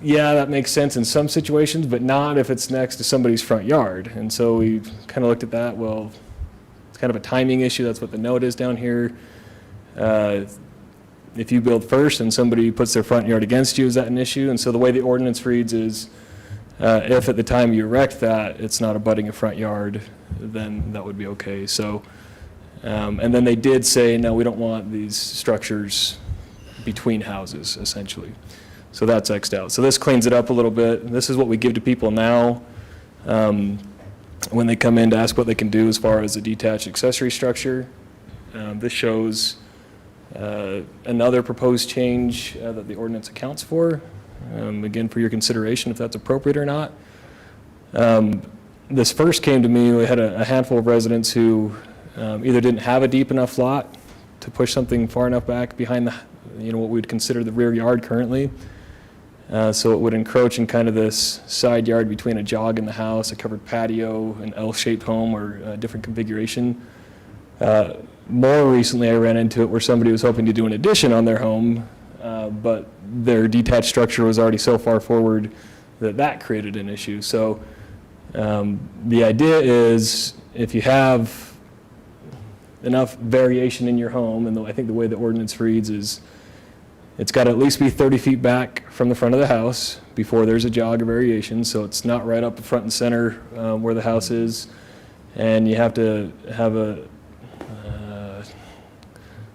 H: yeah, that makes sense in some situations, but not if it's next to somebody's front yard. And so we kind of looked at that. Well, it's kind of a timing issue. That's what the note is down here. If you build first and somebody puts their front yard against you, is that an issue? And so the way the ordinance reads is, if at the time you erect that, it's not abutting a front yard, then that would be okay. So, and then they did say, no, we don't want these structures between houses, essentially. So that's X'd out. So this cleans it up a little bit. This is what we give to people now when they come in to ask what they can do as far as a detached accessory structure. This shows another proposed change that the ordinance accounts for, again, for your consideration if that's appropriate or not. This first came to me, we had a handful of residents who either didn't have a deep enough lot to push something far enough back behind the, what we would consider the rear yard currently. So it would encroach in kind of this side yard between a jog and the house, a covered patio, an L-shaped home, or a different configuration. More recently, I ran into it where somebody was hoping to do an addition on their home, but their detached structure was already so far forward that that created an issue. So the idea is, if you have enough variation in your home, and I think the way the ordinance reads is, it's got to at least be 30 feet back from the front of the house before there's a jog or variation, so it's not right up the front and center where the house is. And you have to have a,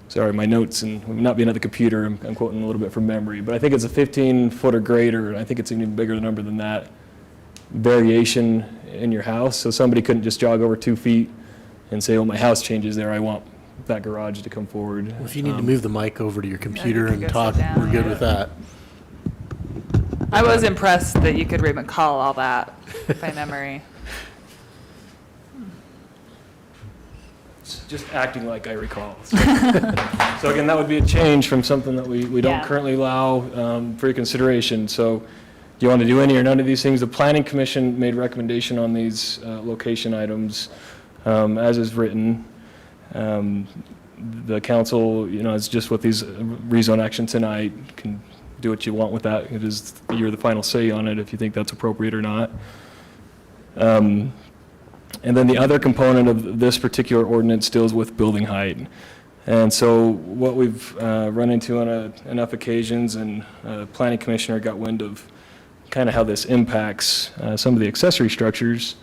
H: sorry, my notes, and not being at the computer, I'm quoting a little bit from memory, but I think it's a 15-foot or greater, I think it's an even bigger number than that, variation in your house. So somebody couldn't just jog over 2 feet and say, well, my house changes there, I want that garage to come forward.
E: Well, if you need to move the mic over to your computer
A: you
E: and
A: can go
E: talk,
A: sit down,
E: we're good
A: yeah.
E: with that.
A: I was impressed that you could recall all that by memory.
H: Just acting like I recall. So again, that would be a change from something that we don't
A: Yeah.
H: currently allow for your consideration. So do you want to do any or none of these things? The Planning Commission made recommendation on these location items as is written. The council, is just with these rezone action tonight, can do what you want with that. It is, you're the final say on it if you think that's appropriate or not. And then the other component of this particular ordinance deals with building height. And so what we've run into on enough occasions, and Planning Commissioner got wind of kind of how this impacts some of the accessory structures.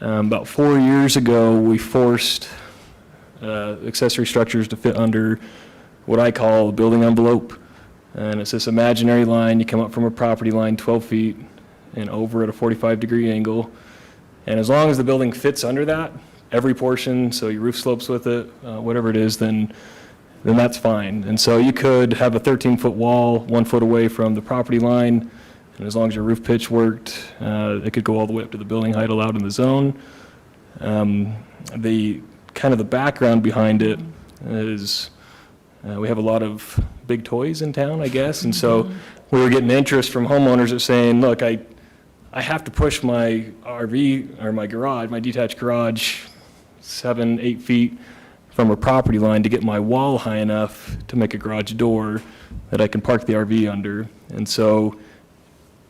H: About 4 years ago, we forced accessory structures to fit under what I call a building envelope. And it's this imaginary line. You come up from a property line 12 feet and over at a 45-degree angle. And as long as the building fits under that, every portion, so your roof slopes with it, whatever it is, then that's fine. And so you could have a 13-foot wall 1 foot away from the property line, and as long as your roof pitch worked, it could go all the way up to the building height allowed in the zone. The kind of the background behind it is we have a lot of big toys in town, I guess, and so we were getting interest from homeowners that saying, look, I have to push my RV or my garage, my detached garage, 7-8 feet from a property line to get my wall high enough to make a garage door that I can park the RV under. And so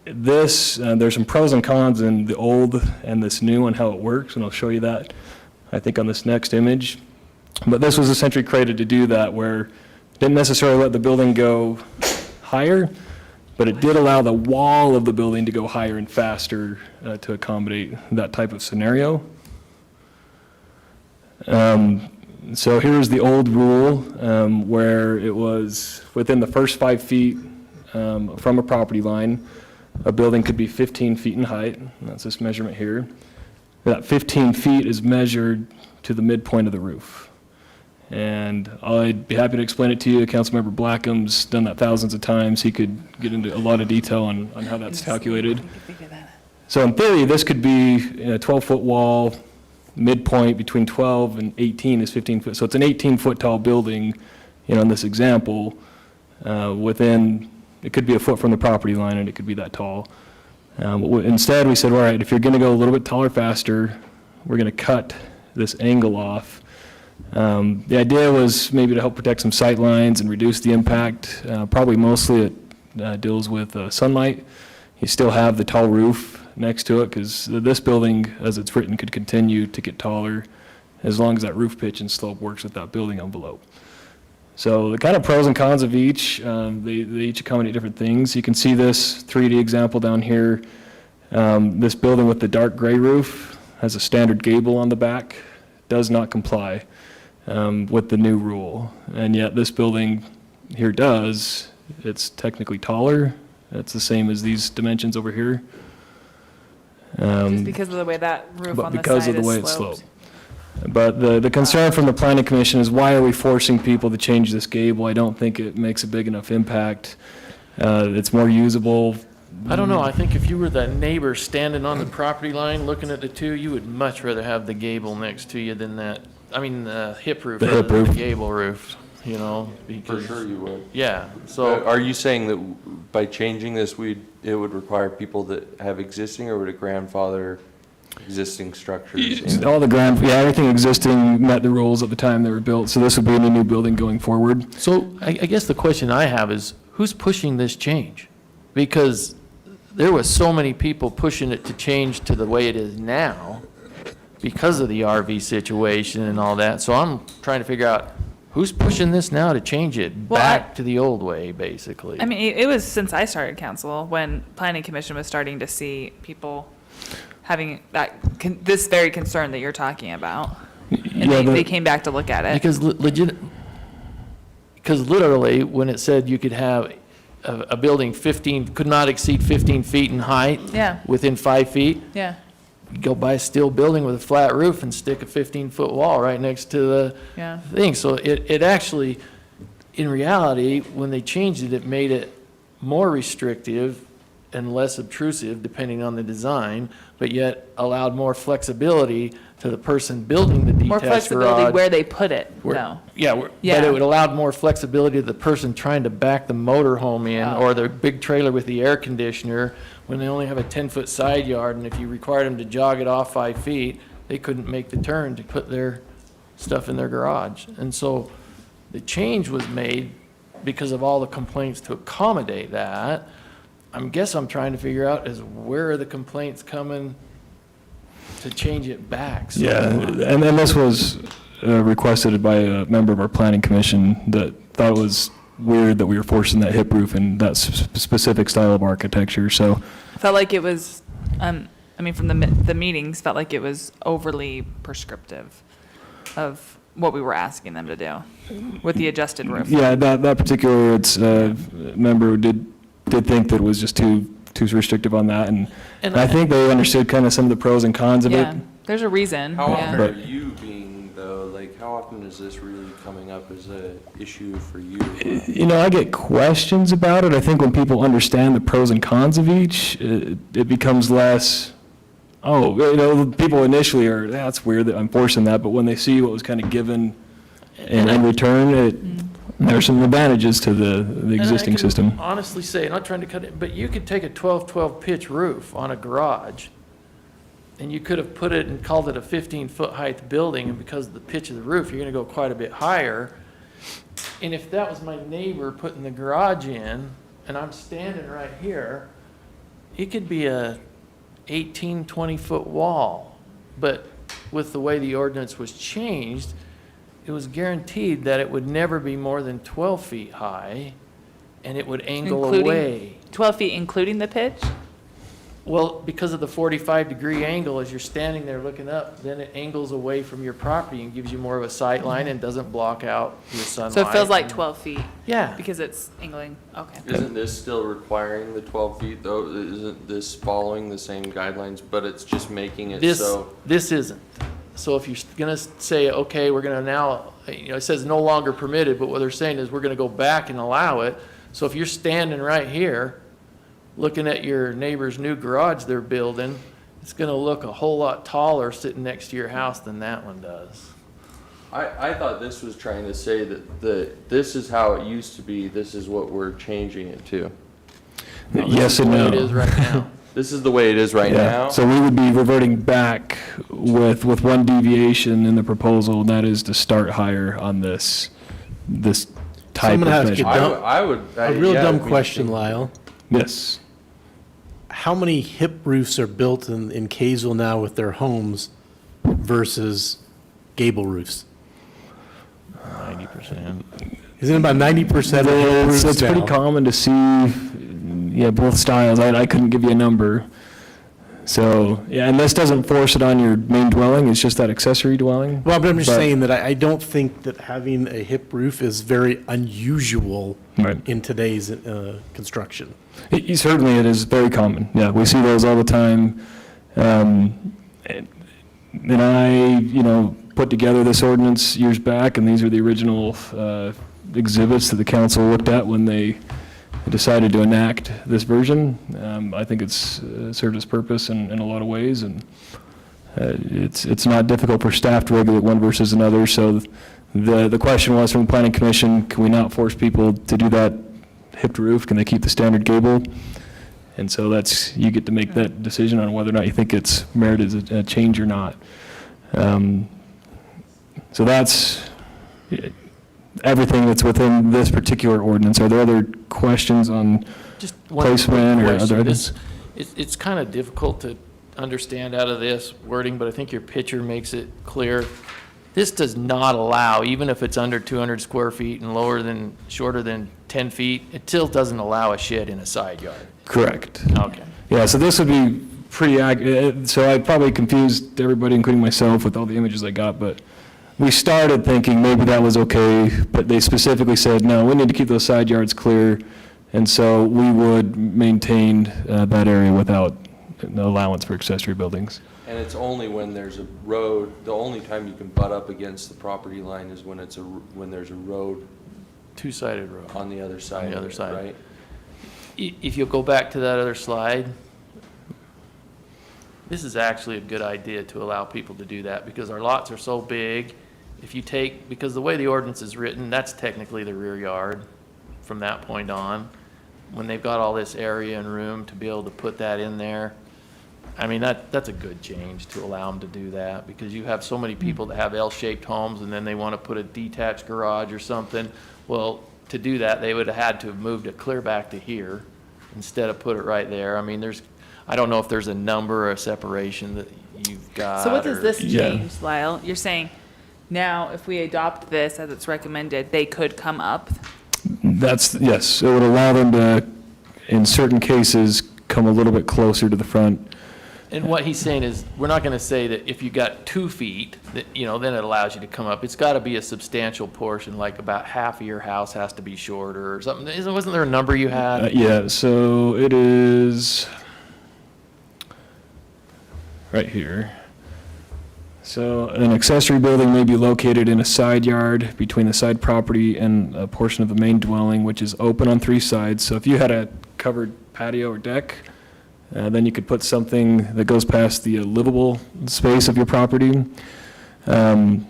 H: this, there's some pros and cons in the old and this new and how it works, and I'll show you that, I think, on this next image. But this was essentially created to do that, where it didn't necessarily let the building go higher, but it did allow the wall of the building to go higher and faster to accommodate that type of scenario. So here's the old rule, where it was within the first 5 feet from a property line, a building could be 15 feet in height. That's this measurement here. That 15 feet is measured to the midpoint of the roof. And I'd be happy to explain it to you. Councilmember Blackham's done that thousands of times. He could get into a lot of detail on how that's calculated. So in theory, this could be a 12-foot wall, midpoint between 12 and 18 is 15 foot. So it's an 18-foot tall building, in this example, within, it could be a foot from the property line and it could be that tall. Instead, we said, all right, if you're going to go a little bit taller faster, we're going to cut this angle off. The idea was maybe to help protect some sight lines and reduce the impact. Probably mostly it deals with sunlight. You still have the tall roof next to it because this building, as it's written, could continue to get taller as long as that roof pitch and slope works with that building envelope. So the kind of pros and cons of each, they each accommodate different things. You can see this 3D example down here. This building with the dark gray roof has a standard gable on the back, does not comply with the new rule. And yet this building here does. It's technically taller. It's the same as these dimensions over here.
A: Just because of the way that roof
H: But
A: on the
H: because
A: side
H: of the way
A: is
H: it's
A: sloped.
H: sloped. But the concern from the planning commission is why are we forcing people to change this gable? I don't think it makes a big enough impact. It's more usable.
B: I don't know, I think if you were that neighbor standing on the property line looking at the two, you would much rather have the gable next to you than the hip roof.
H: The
B: rather
H: hip
B: than
H: roof.
B: The gable roof,
D: For
B: because.
D: sure you would.
B: Yeah, so.
D: Are you saying that by changing this, it would require people that have existing, or would it grandfather existing structures? in?
H: All everything existing met the rules at the time they were built, so this would be in a new building going forward.
B: So I guess the question I have is, who's pushing this change? Because there was so many people pushing it to change to the way it is now because of the RV situation and all that. So I'm trying to figure out who's pushing this now to change it
A: Well,
B: back to the old way, basically.
A: I mean, it was since I started council, when planning commission was starting to see people having this very concern that you're talking about. And they came back to look at it.
B: Because literally, when it said you could have a building could not exceed 15 feet in height.
A: Yeah.
B: Within 5 feet,
A: Yeah,
B: you go buy a steel building with a flat roof and stick a 15-foot wall right next to the
A: yeah.
B: thing. So it actually, in reality, when they changed it, it made it more restrictive and less obtrusive, depending on the design, but yet allowed more flexibility to the person building the
A: More
B: detached
A: flexibility
B: garage.
A: where they put it,
B: Where-
A: no.
B: Yeah, but
A: Yeah.
B: it would allow more flexibility to the person trying to back the motor home in,
A: Oh.
B: or the big trailer with the air conditioner, when they only have a 10-foot side yard, and if you required them to jog it off 5 feet, they couldn't make the turn to put their stuff in their garage. And so the change was made because of all the complaints to accommodate that. I'm trying to figure out is where are the complaints coming to change it back? So-
H: Yeah, and then this was requested by a member of our planning commission that thought it was weird that we were forcing that hip roof and that specific style of architecture, so.
A: Felt like it was, from the meetings, felt like it was overly prescriptive of what we were asking them to do with the adjusted roof.
H: Yeah, that particular, member did think that it was just too restrictive on that, and I think they understood kind of some of the pros and cons of it.
A: Yeah, there's a reason,
D: How often
A: yeah.
D: are you being, though, like, how often is this really coming up as an issue for you?
H: I get questions about it. I think when people understand the pros and cons of each, it becomes less, people initially are, that's weird that I'm forcing that, but when they see what was kind of given in return, there's some advantages to the existing system.
B: And I can honestly say, not trying to cut it, but you could take a 12-12 pitch roof on a garage, and you could have put it and called it a 15-foot height building, and because of the pitch of the roof, you're gonna go quite a bit higher. And if that was my neighbor putting the garage in, and I'm standing right here, it could be a 18, 20-foot wall. But with the way the ordinance was changed, it was guaranteed that it would never be more than 12 feet high, and it would angle
A: Including-
B: away.
A: 12 feet including the pitch?
B: Well, because of the 45-degree angle, as you're standing there looking up, then it angles away from your property and gives you more of a sight line and doesn't block out your sunlight.
A: So it feels like 12 feet
B: Yeah.
A: because it's angling, okay.
D: Isn't this still requiring the 12 feet, though? Isn't this following the same guidelines, but it's just making it so?
B: This isn't. So if you're gonna say, okay, we're gonna now, it says no longer permitted, but what they're saying is we're gonna go back and allow it. So if you're standing right here, looking at your neighbor's new garage they're building, it's gonna look a whole lot taller sitting next to your house than that one does.
D: I thought this was trying to say that this is how it used to be, this is what we're changing it to.
B: No, this
L: Yes
B: is
L: and
B: the way
L: no.
B: It is right now.
D: This is the way it is right now?
L: So we would be reverting back with one deviation in the proposal, and that is to start higher on this type
E: I'm
L: of
E: gonna ask you
L: measure.
E: a real dumb question, Lyle.
L: Yes.
E: How many hip roofs are built in Kaysville now with their homes versus gable roofs?
B: 90%.
E: Isn't it about 90% of hip roofs
L: It's pretty
E: now?
L: common to see, both styles. I couldn't give you a number. So, and this doesn't force it on your main dwelling, it's just that accessory dwelling.
E: Well, but I'm just
L: But-
E: saying that I don't think that having a hip roof is very unusual
L: Right.
E: in today's construction.
L: Certainly, it is very common. Yeah, we see those all the time. And I, put together this ordinance years back, and these are the original exhibits that the council looked at when they decided to enact this version. I think it's served its purpose in a lot of ways, and it's not difficult for staff to regulate one versus another. So the question was from the planning commission, can we not force people to do that hipped roof? Can they keep the standard gable? And so you get to make that decision on whether or not you think it's merited a change or not. So that's everything that's within this particular ordinance. Are there other questions on
B: Just one quick
L: placement or
B: question.
L: other items?
B: It's kind of difficult to understand out of this wording, but I think your picture makes it clear. This does not allow, even if it's under 200 square feet and shorter than 10 feet, it still doesn't allow a shed in a side yard.
L: Correct.
B: Okay.
L: Yeah, so this would be pretty accurate. So I probably confused everybody, including myself, with all the images I got, but we started thinking maybe that was okay, but they specifically said, no, we need to keep those side yards clear, and so we would maintain that area without an allowance for accessory buildings.
D: And it's only when there's a road, the only time you can butt up against the property line is when when there's a road
B: Two-sided road.
D: on the other side
B: On the
D: of
B: other
D: it,
B: side.
D: right?
B: If you'll go back to that other slide, this is actually a good idea to allow people to do that because our lots are so big. If you because the way the ordinance is written, that's technically the rear yard from that point on. When they've got all this area and room to be able to put that in there, I mean, that's a good change to allow them to do that because you have so many people that have L-shaped homes and then they want to put a detached garage or something. Well, to do that, they would have had to have moved it clear back to here instead of put it right there. I mean, I don't know if there's a number or a separation that you've got.
A: So what does this
L: Yeah.
A: change, Lyle? You're saying now if we adopt this as it's recommended, they could come up?
L: Yes, it would allow them to, in certain cases, come a little bit closer to the front.
B: And what he's saying is, we're not going to say that if you got 2 feet, that, then it allows you to come up. It's got to be a substantial portion, like about half of your house has to be shorter or something. Wasn't there a number you had?
L: Yeah, so it is right here. So an accessory building may be located in a side yard between the side property and a portion of the main dwelling, which is open on 3 sides. So if you had a covered patio or deck, then you could put something that goes past the livable space of your property, so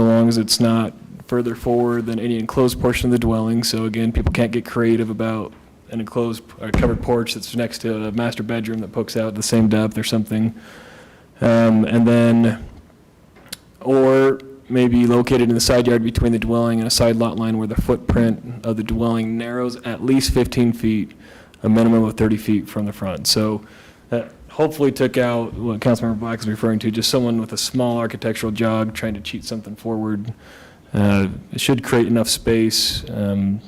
L: long as it's not further forward than any enclosed portion of the dwelling. So again, people can't get creative about an enclosed or covered porch that's next to a master bedroom that pokes out the same depth or something. And then, or maybe located in the side yard between the dwelling and a side lot line where the footprint of the dwelling narrows at least 15 feet, a minimum of 30 feet from the front. So that hopefully took out what Councilmember Black is referring to, just someone with a small architectural jog trying to cheat something forward. It should create enough space. Again,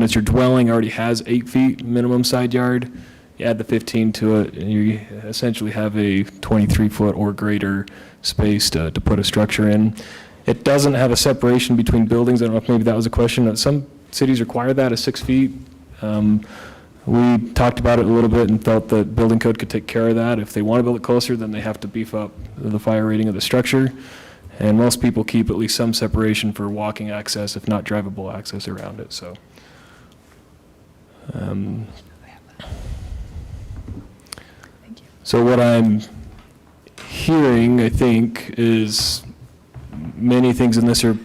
L: it's your dwelling already has 8 feet minimum side yard.
H: you add the 15 to it, and you essentially have a 23-foot or greater space to put a structure in. It doesn't have a separation between buildings. I don't know if maybe that was a question. Some cities require that at 6 feet. We talked about it a little bit and felt that building code could take care of that. If they want to build it closer, then they have to beef up the fire rating of the structure. And most people keep at least some separation for walking access, if not drivable access around it, so. So what I'm hearing, I think, is many things in this are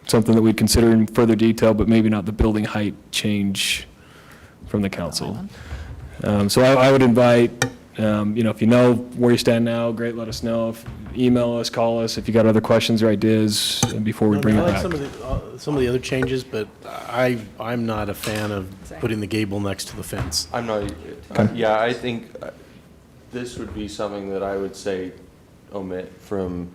H: something that we'd consider in further detail, but maybe not the building height change from the council. So I would invite, if you know where you stand now, great, let us know. Email us, call us if you got other questions or ideas before we bring it
E: I like
H: back.
E: some of the other changes, but I'm not a fan of putting the gable next to the fence.
D: I'm not, yeah, I think this would be something that I would say omit from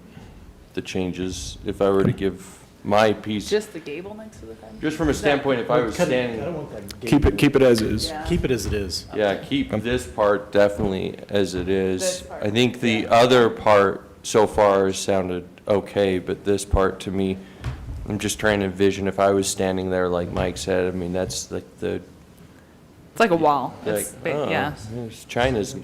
D: the changes if I were to give my piece.
A: Just the gable next to the fence?
D: Just from a standpoint, if I was
E: I
D: standing,
E: don't want that gable.
H: Keep it as is.
A: Yeah.
E: Keep it as it is.
D: yeah, keep this part definitely as it
A: This
D: is.
A: part,
D: I think the other part so far has sounded okay, but this part to me, I'm just trying to envision if I was standing there, like Mike said, I mean, that's like the,
A: It's like a wall.
D: like,
A: It's big,
D: oh,
A: yeah.
D: there's China's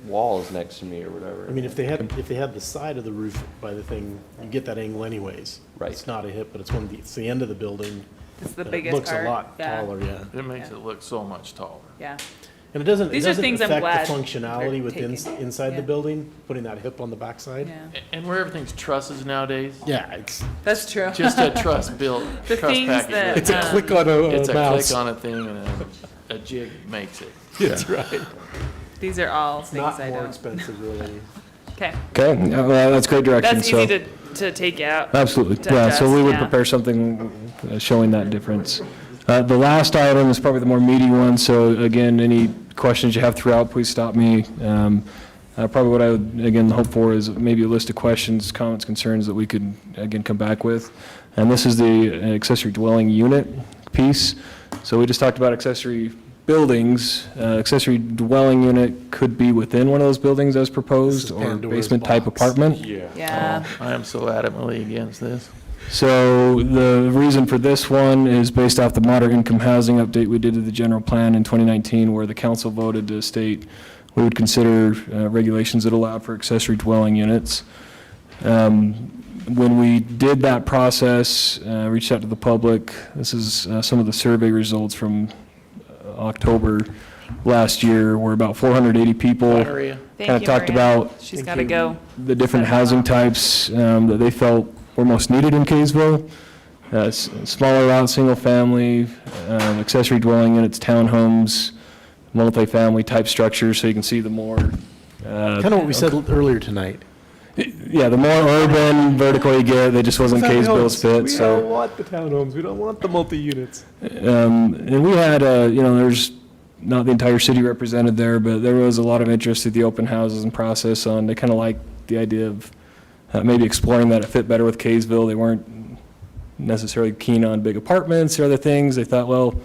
D: wall is next to me or whatever.
E: I mean, if they had the side of the roof by the thing, you get that angle anyways.
D: Right.
E: It's not a hip, but it's the end of the building.
A: It's the
E: that
A: biggest
E: looks
A: part.
E: a lot
A: Yeah.
E: taller, yeah.
B: It makes it look so much taller.
A: Yeah.
E: And it doesn't
A: These are things I'm
E: affect
A: glad
E: the functionality
A: we're
E: within,
A: taking.
E: inside
A: Yeah.
E: the building, putting that hip on the backside.
A: Yeah.
B: And where everything's trusses nowadays,
E: Yeah, it's
A: That's true.
B: just a truss built,
A: The
B: truss
A: things
B: package.
A: that,
E: it's a click on
B: It's
E: a
B: a
E: mouse.
B: click on a thing and a jig makes it.
E: That's right.
A: These are all things
E: Not
A: I
E: more
A: don't.
E: expensive, really.
A: Okay.
H: Okay, well, that's great direction.
A: That's
H: So-
A: easy to take out.
H: Absolutely,
A: to
H: yeah, so we
A: adjust,
H: would
A: yeah.
H: prepare something showing that difference. The last item is probably the more meaty one, so again, any questions you have throughout, please stop me. Probably what I would, again, hope for is maybe a list of questions, comments, concerns that we could, again, come back with. And this is the accessory dwelling unit piece. So we just talked about accessory buildings. Accessory dwelling unit could be within one of those buildings as proposed,
E: This is
H: or
E: Pandora's
H: basement-type
E: box.
H: apartment.
A: Yeah.
B: I am so adamantly against this.
H: So the reason for this one is based off the moderate income housing update we did to the general plan in 2019, where the council voted to state we would consider regulations that allowed for accessory dwelling units. When we did that process, reached out to the public, this is some of the survey results from October last year, where about 480 people
B: Maria.
A: Thank
H: kind of
A: you,
H: talked
A: Marianne.
H: about
A: She's got to go.
H: the different housing types that they felt were most needed in Kaysville. Smaller lot, single-family, accessory dwelling units, townhomes, multifamily type structures, so you can see the more,
E: Kind of what we said earlier tonight.
H: yeah, the more urban, vertical you get, that just wasn't Kaysville's fit, so.
E: want the townhomes, we don't want the multi-units.
H: And we had, there's not the entire city represented there, but there was a lot of interest at the open houses and process on, they kind of liked the idea of maybe exploring that it fit better with Kaysville. They weren't necessarily keen on big apartments or other things. They thought, well,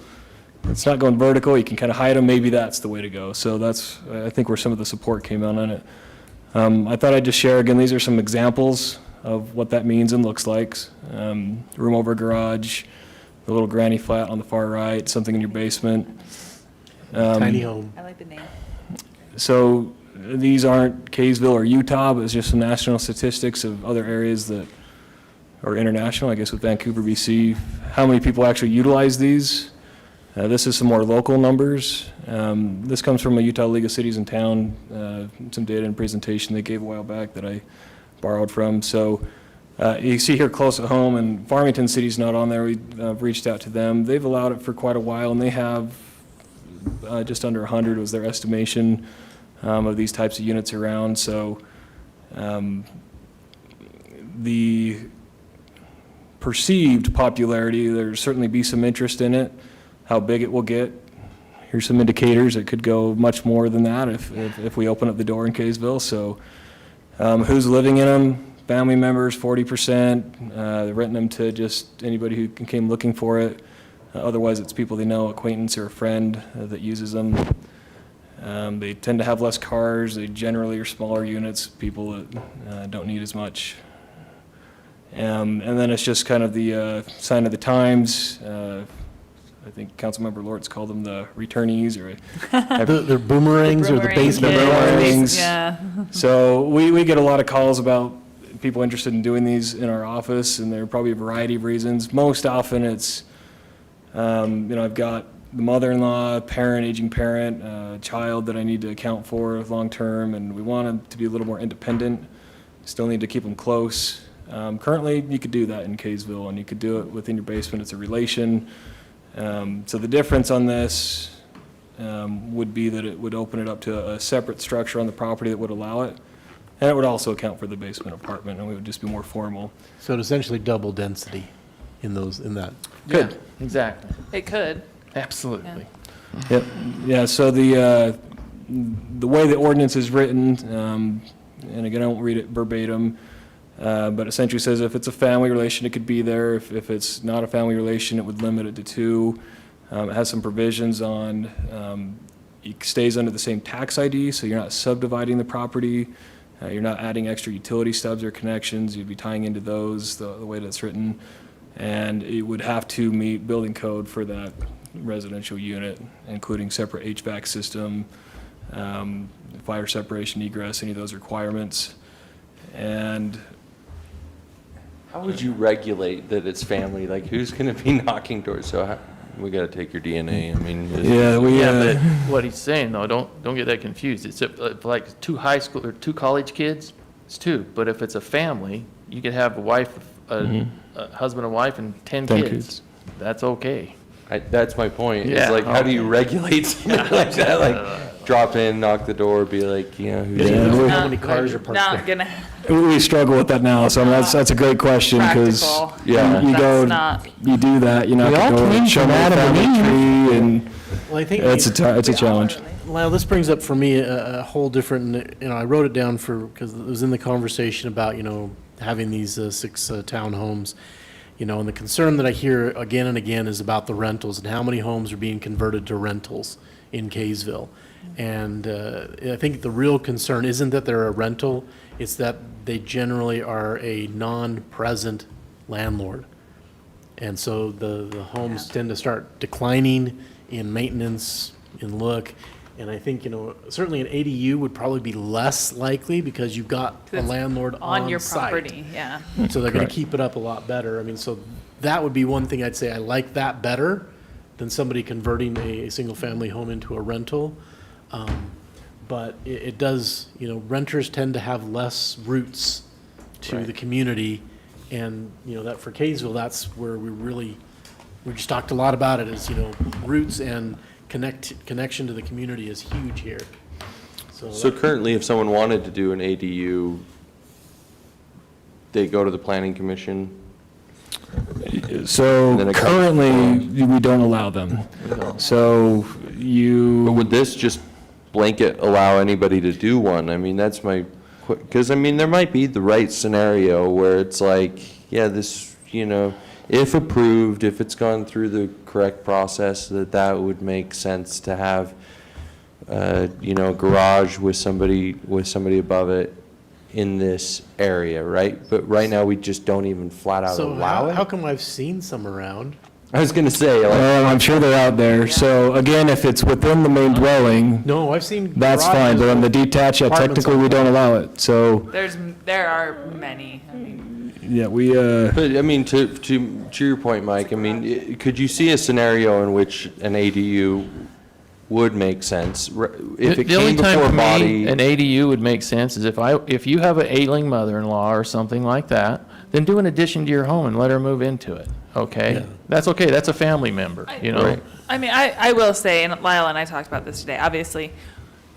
H: it's not going vertical, you can kind of hide them, maybe that's the way to go. So that's, I think, where some of the support came on it. I thought I'd just share, again, these are some examples of what that means and looks like. Room over garage, the little granny flat on the far right, something in your basement.
E: Tiny home.
A: I like the name.
H: So these aren't Kaysville or Utah, but it's just some national statistics of other areas that, or international, I guess with Vancouver, BC, how many people actually utilize these. This is some more local numbers. This comes from a Utah League of Cities and Town, some data and presentation they gave a while back that I borrowed from. So you see here close at home, and Farmington City's not on there. We've reached out to them. They've allowed it for quite a while, and they have just under 100 was their estimation of these types of units around. So the perceived popularity, there'll certainly be some interest in it. How big it will get, here's some indicators. It could go much more than that if we open up the door in Kaysville. So who's living in them? Family members, 40%. They're renting them to just anybody who came looking for it. Otherwise, it's people they know, acquaintance or a friend that uses them. They tend to have less cars. They generally are smaller units, people that don't need as much. And then it's just kind of the sign of the times. I think Councilmember Lortz called them the returnees, or
E: They're boomerangs or the basement
A: Boomerang
E: boomerangs.
A: kids. Yeah.
H: so we get a lot of calls about people interested in doing these in our office, and there are probably a variety of reasons. Most often it's, I've got the mother-in-law, aging parent, child that I need to account for long-term, and we want them to be a little more independent. Still need to keep them close. Currently, you could do that in Kaysville, and you could do it within your basement. It's a relation. So the difference on this would be that it would open it up to a separate structure on the property that would allow it. And it would also account for the basement apartment, and we would just be more formal.
E: So it essentially double density in that.
B: Good, exactly,
A: It could.
B: absolutely.
H: Yep. Yeah, so the way the ordinance is written, and again, I won't read it verbatim, but essentially says if it's a family relation, it could be there. If it's not a family relation, it would limit it to 2. It has some provisions on, it stays under the same tax ID, so you're not subdividing the property. You're not adding extra utility stubs or connections. You'd be tying into those the way that's written. And it would have to meet building code for that residential unit, including separate HVAC system, fire separation, egress, any of those requirements. And
D: How would you regulate that it's family? Like, who's going to be knocking doors? So we got to take your DNA. I mean,
B: Yeah, but what he's saying though, don't get that confused. It's if like 2 high school or 2 college kids, it's 2. But if it's a family, you could have a wife, a husband and wife, and 10 kids. That's okay.
D: that's my point.
B: Yeah.
D: It's like, how do you regulate something like that? Like, drop in, knock the door, be like, who's
E: How many cars are parked
A: Not
E: there?
A: gonna,
H: we struggle with that now, so I mean, that's a great question, because
A: practical.
D: Yeah.
H: you go,
A: That's not,
H: you do that, you knock
B: We all
H: the door,
B: came
H: show
B: from
H: me the
B: Adam and
H: family tree, and
E: Well, I think.
H: it's a challenge.
E: Well, this brings up for me a whole different, I wrote it down because it was in the conversation about, having these 6 townhomes, and the concern that I hear again and again is about the rentals and how many homes are being converted to rentals in Kaysville. And I think the real concern isn't that they're a rental, it's that they generally are a non-present landlord. And so the homes tend to start declining in maintenance, in look. And I think, certainly an ADU would probably be less likely because you've got a
A: It's
E: landlord
A: on your
E: site.
A: property, yeah.
E: So they're going to keep it up a lot better. I mean, so that would be one thing I'd say, I like that better than somebody converting a single-family home into a rental. But it does, renters tend to have less roots to the community. And, that for Kaysville, that's where we just talked a lot about it, is, roots and connection to the community is huge here.
D: So currently, if someone wanted to do an ADU, they go to the planning commission?
H: So
D: Then it comes
H: currently, we don't allow them. So
D: But
H: you,
D: would this just blanket allow anybody to do one? I mean, that's my, because, there might be the right scenario where it's like, this, if approved, if it's gone through the correct process, that would make sense to have, a garage with somebody above it in this area, right? But right now, we just don't even flat out
E: So
D: allow
E: how
D: it.
E: come I've seen some around?
D: I was gonna say, like,
H: I'm sure they're out there. So again, if it's within the main dwelling,
E: No, I've seen.
H: that's fine, but on the detached,
E: Apartments
H: technically, we
E: like
H: don't allow it. So,
A: there are many, I mean,
H: yeah, we,
D: but to your point, Mike, could you see a scenario in which an ADU would make sense? If it
B: The only
D: came
B: time
D: before
B: for me
D: body,
B: an ADU would make sense is if you have an ailing mother-in-law or something like that, then do an addition to your home and let her move into it, okay? That's okay, that's a family member,
D: Right.
A: I mean, I will say, and Lyle and I talked about this today, obviously,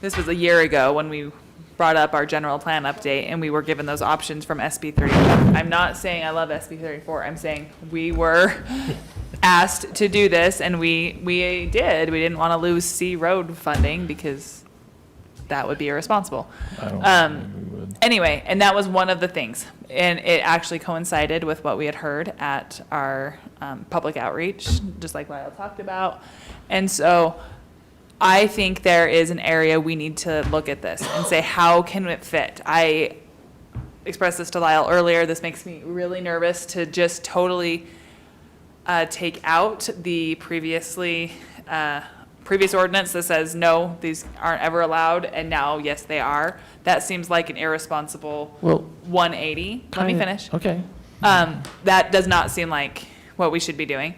A: this was a year ago when we brought up our general plan update, and we were given those options from SB 34. I'm not saying I love SB 34, I'm saying we were asked to do this, and we did. We didn't want to lose C Road funding, because that would be irresponsible.
H: I don't think we would.
A: Anyway, and that was one of the things, and it actually coincided with what we had heard at our public outreach, just like Lyle talked about. And so I think there is an area we need to look at this and say, how can it fit? I expressed this to Lyle earlier. This makes me really nervous to just totally take out the previous ordinance that says, no, these aren't ever allowed, and now, yes, they are. That seems like an irresponsible
B: Well,
A: 180. Let me finish.
B: Okay.
A: That does not seem like what we should be doing.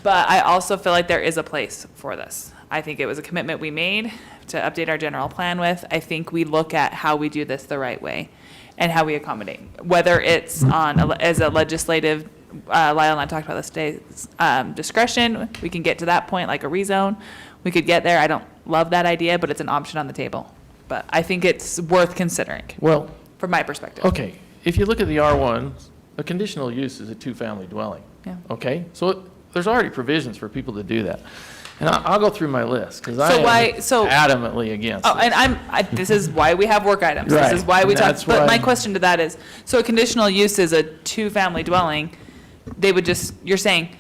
A: But I also feel like there is a place for this. I think it was a commitment we made to update our general plan with. I think we look at how we do this the right way and how we accommodate, whether it's as a legislative, Lyle and I talked about the state's discretion. We can get to that point like a rezone. We could get there. I don't love that idea, but it's an option on the table. But I think it's worth considering
B: Well,
A: from my perspective.
B: okay, if you look at the R1, a conditional use is a two-family dwelling.
A: Yeah.
B: Okay, so there's already provisions for people to do that. And I'll go through my list, because
A: So
B: I am adamantly against
A: Oh,
B: it.
A: and this is why we have work items.
B: Right,
A: This is why we
B: and
A: talk,
B: that's
A: but
B: why-
A: my question to that is, so a conditional use is a two-family dwelling, they would just, you're saying,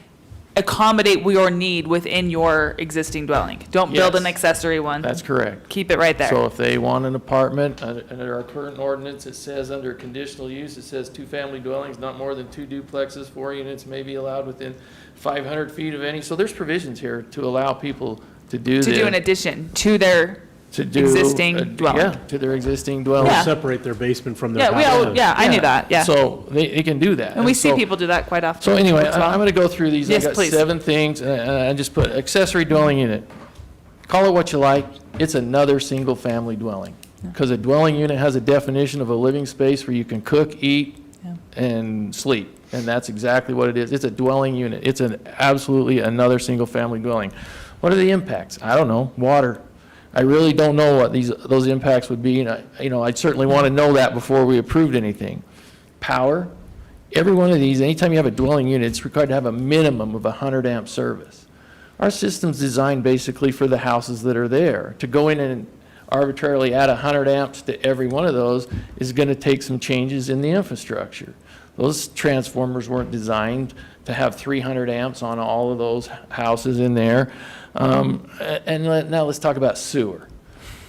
A: accommodate your need within your existing dwelling. Don't build an
B: Yes.
A: accessory one.
B: That's correct.
A: Keep it right there.
B: So if they want an apartment, under our current ordinance, it says under conditional use, it says two-family dwellings, not more than two duplexes, 4 units may be allowed within 500 feet of any. So there's provisions here to allow people to do
A: To do an addition to their existing dwelling.
B: Yeah, to their existing dwelling.
A: Yeah.
E: Separate their basement from their
A: Yeah,
E: house.
A: I knew that, yeah.
B: So they can do that.
A: And we see
B: so-
A: people do that quite often.
B: So anyway,
A: as well.
B: I'm going to go through these.
A: Yes,
B: I got
A: please.
B: 7 things, and I just put accessory dwelling unit. Call it what you like, it's another single-family dwelling. Because a dwelling unit has a definition of a living space where you can cook, eat, and sleep. And that's exactly what it is. It's a dwelling unit. It's absolutely another single-family dwelling. What are the impacts? I don't know. Water. I really don't know what those impacts would be, and I'd certainly want to know that before we approved anything. Power. Every one of these, anytime you have a dwelling unit, it's required to have a minimum of 100 amp service. Our system's designed basically for the houses that are there. To go in and arbitrarily add 100 amps to every one of those is going to take some changes in the infrastructure. Those transformers weren't designed to have 300 amps on all of those houses in there. Now let's talk about sewer.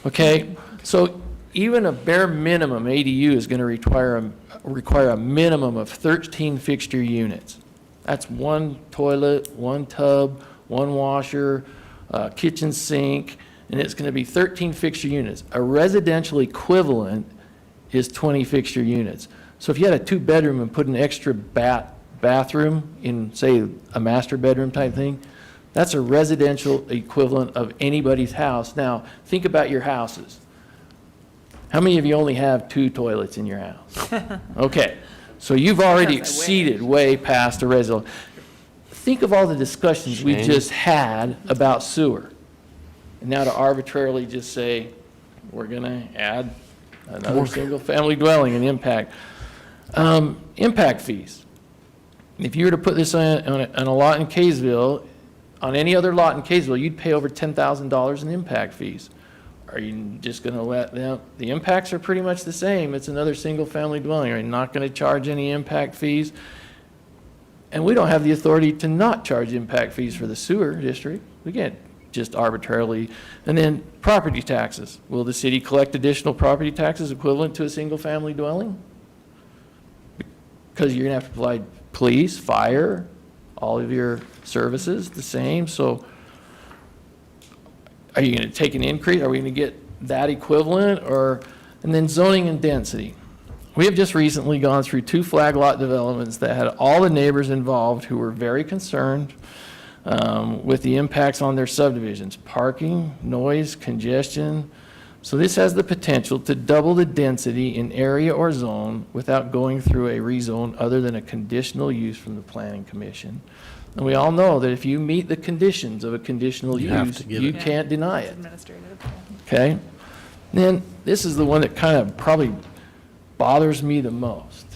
B: Okay, so even a bare minimum ADU is going to require a minimum of 13 fixture units. That's 1 toilet, 1 tub, 1 washer, kitchen sink, and it's going to be 13 fixture units. A residential equivalent is 20 fixture units. So if you had a 2-bedroom and put an extra bathroom in, say, a master bedroom type thing, that's a residential equivalent of anybody's house. Now, think about your houses. How many of you only have 2 toilets in your house? Okay, so you've already exceeded way past a residential. Think of all the discussions we just had about sewer. And now to arbitrarily just say, we're going to add another single-family dwelling and impact. Impact fees. If you were to put this on a lot in Kaysville, on any other lot in Kaysville, you'd pay over $10,000 in impact fees. Are you just going to let them, the impacts are pretty much the same. It's another single-family dwelling. Are you not going to charge any impact fees? And we don't have the authority to not charge impact fees for the sewer district. We can't just arbitrarily. And then property taxes. Will the city collect additional property taxes equivalent to a single-family dwelling? Because you're going to have to provide police, fire, all of your services the same. So are you going to take an increase? Are we going to get that equivalent? And then zoning and density. We have just recently gone through 2 flag lot developments that had all the neighbors involved who were very concerned with the impacts on their subdivisions, parking, noise, congestion. So this has the potential to double the density in area or zone without going through a rezone other than a conditional use from the Planning Commission. And we all know that if you meet the conditions of a conditional use, you can't deny it.
A: Administrative.
B: Okay? Then this is the one that kind of probably bothers me the most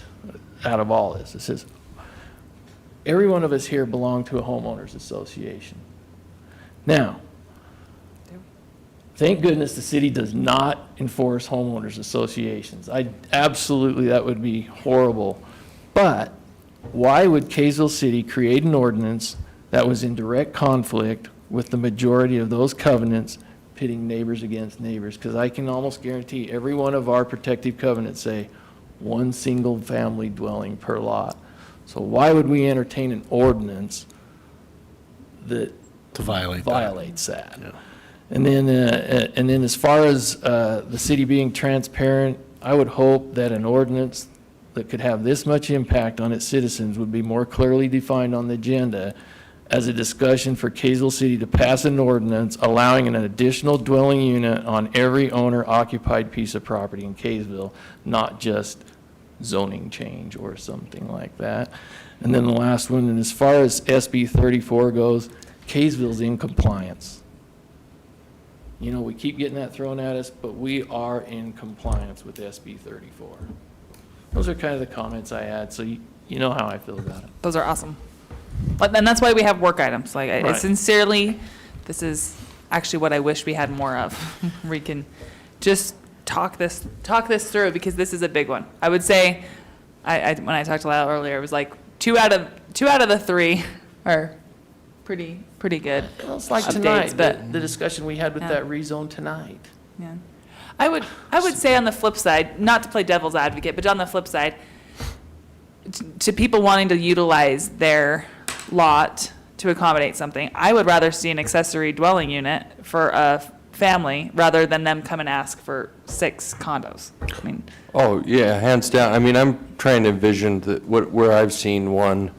B: out of all this. It says, every one of us here belong to a homeowners association. Now, thank goodness the city does not enforce homeowners associations. Absolutely, that would be horrible. But why would Kaysville City create an ordinance that was in direct conflict with the majority of those covenants pitting neighbors against neighbors, because I can almost guarantee every one of our protective covenants say one single-family dwelling per lot. So why would we entertain an ordinance that
E: To violate that.
B: violates that?
E: Yeah.
B: And then as far as the city being transparent, I would hope that an ordinance that could have this much impact on its citizens would be more clearly defined on the agenda as a discussion for Kaysville City to pass an ordinance allowing an additional dwelling unit on every owner-occupied piece of property in Kaysville, not just zoning change or something like that. And then the last one, and as far as SB 34 goes, Kaysville's in compliance. You know, we keep getting that thrown at us, but we are in compliance with SB 34. Those are kind of the comments I had, so you know how I feel about it.
A: Those are awesome. And that's why we have work items. Like, I
B: Right.
A: sincerely, this is actually what I wish we had more of. We can just talk this through, because this is a big one. I would say, when I talked to Lyle earlier, it was like two out of the three are pretty good.
B: Well, it's like
A: updates,
B: tonight,
A: but
B: the discussion we had with
A: Yeah.
B: that rezone tonight.
A: yeah. I would say on the flip side, not to play devil's advocate, but on the flip side, to people wanting to utilize their lot to accommodate something, I would rather see an accessory dwelling unit for a family rather than them come and ask for 6 condos. I mean,
D: Oh, yeah, hands down. I mean, I'm trying to envision where I've seen one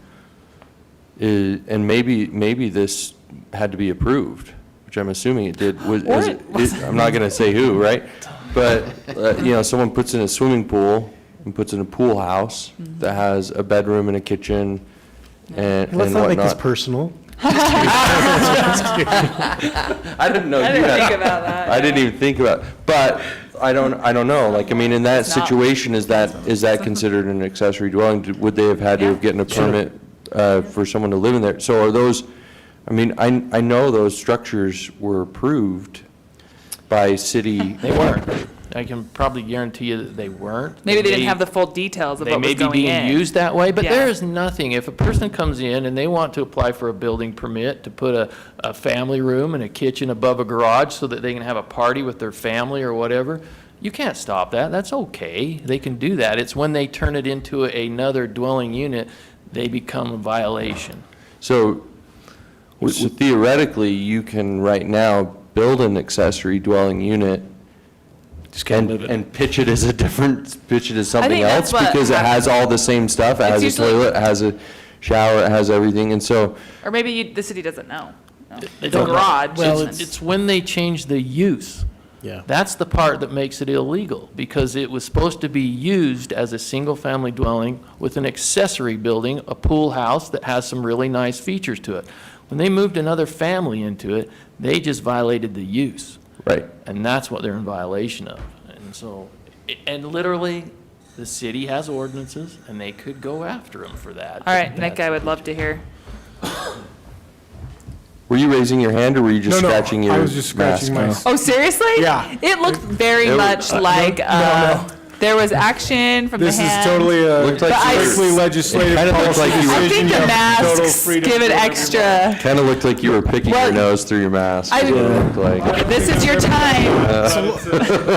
D: is, and maybe this had to be approved, which I'm assuming it did. I'm not going to say who, right? But, someone puts in a swimming pool and puts in a pool house that has a bedroom and a kitchen and
E: Let's not make this
D: whatnot.
E: personal.
D: I didn't know.
A: I
D: you
A: didn't
D: had-
A: think about that.
D: I didn't even think about, but I don't know. Like, I mean, in that
A: It's not.
D: situation, is that considered an accessory dwelling? Would they have had to have gotten a permit for someone to live in there? So are those, I mean, I know those structures were approved by city.
B: They weren't. I can probably guarantee you that they weren't.
A: maybe they didn't have the full details of
B: They
A: what
B: may
A: was
B: be
A: going
B: being
A: in.
B: used that way, but
A: Yeah.
B: there is nothing. If a person comes in and they want to apply for a building permit to put a family room and a kitchen above a garage so that they can have a party with their family or whatever, you can't stop that. That's okay. They can do that. It's when they turn it into another dwelling unit, they become a violation.
D: So theoretically, you can right now build an accessory dwelling unit and pitch it as something
A: that's
D: else
A: what
D: because it has all the same stuff. It has a
A: usually-
D: toilet, it has a shower, it has everything. And so,
A: Or maybe the city doesn't know. No.
B: They
A: It's a
B: don't know.
A: garage.
B: Well,
A: It's-
B: it's when they change the use.
E: Yeah.
B: That's the part that makes it illegal, because it was supposed to be used as a single-family dwelling with an accessory building, a pool house that has some really nice features to it. When they moved another family into it, they just violated the use.
D: right.
B: And that's what they're in violation of. And so, and literally, the city has ordinances, and they could go after them for that.
A: All right, Nick, I would love to hear.
D: Were you raising your hand or were you just
K: No, no,
D: scratching your
K: I was just scratching
D: mask?
K: my-
A: Oh, seriously?
K: Yeah.
A: It looked very
D: It-
A: much like, there was action from the
K: This is
A: hand.
K: totally a
D: Looked like
A: you were-
K: strictly legislative
D: It kinda looked
K: policy
D: like you were-
A: I
K: decision.
A: think
K: You
A: the
K: have total
A: masks
K: freedom
A: give it
K: to do
A: extra.
D: Kind of looked like you were picking
A: Well,
D: your nose through your mask.
A: I-
D: is what it looked like.
A: This is your time.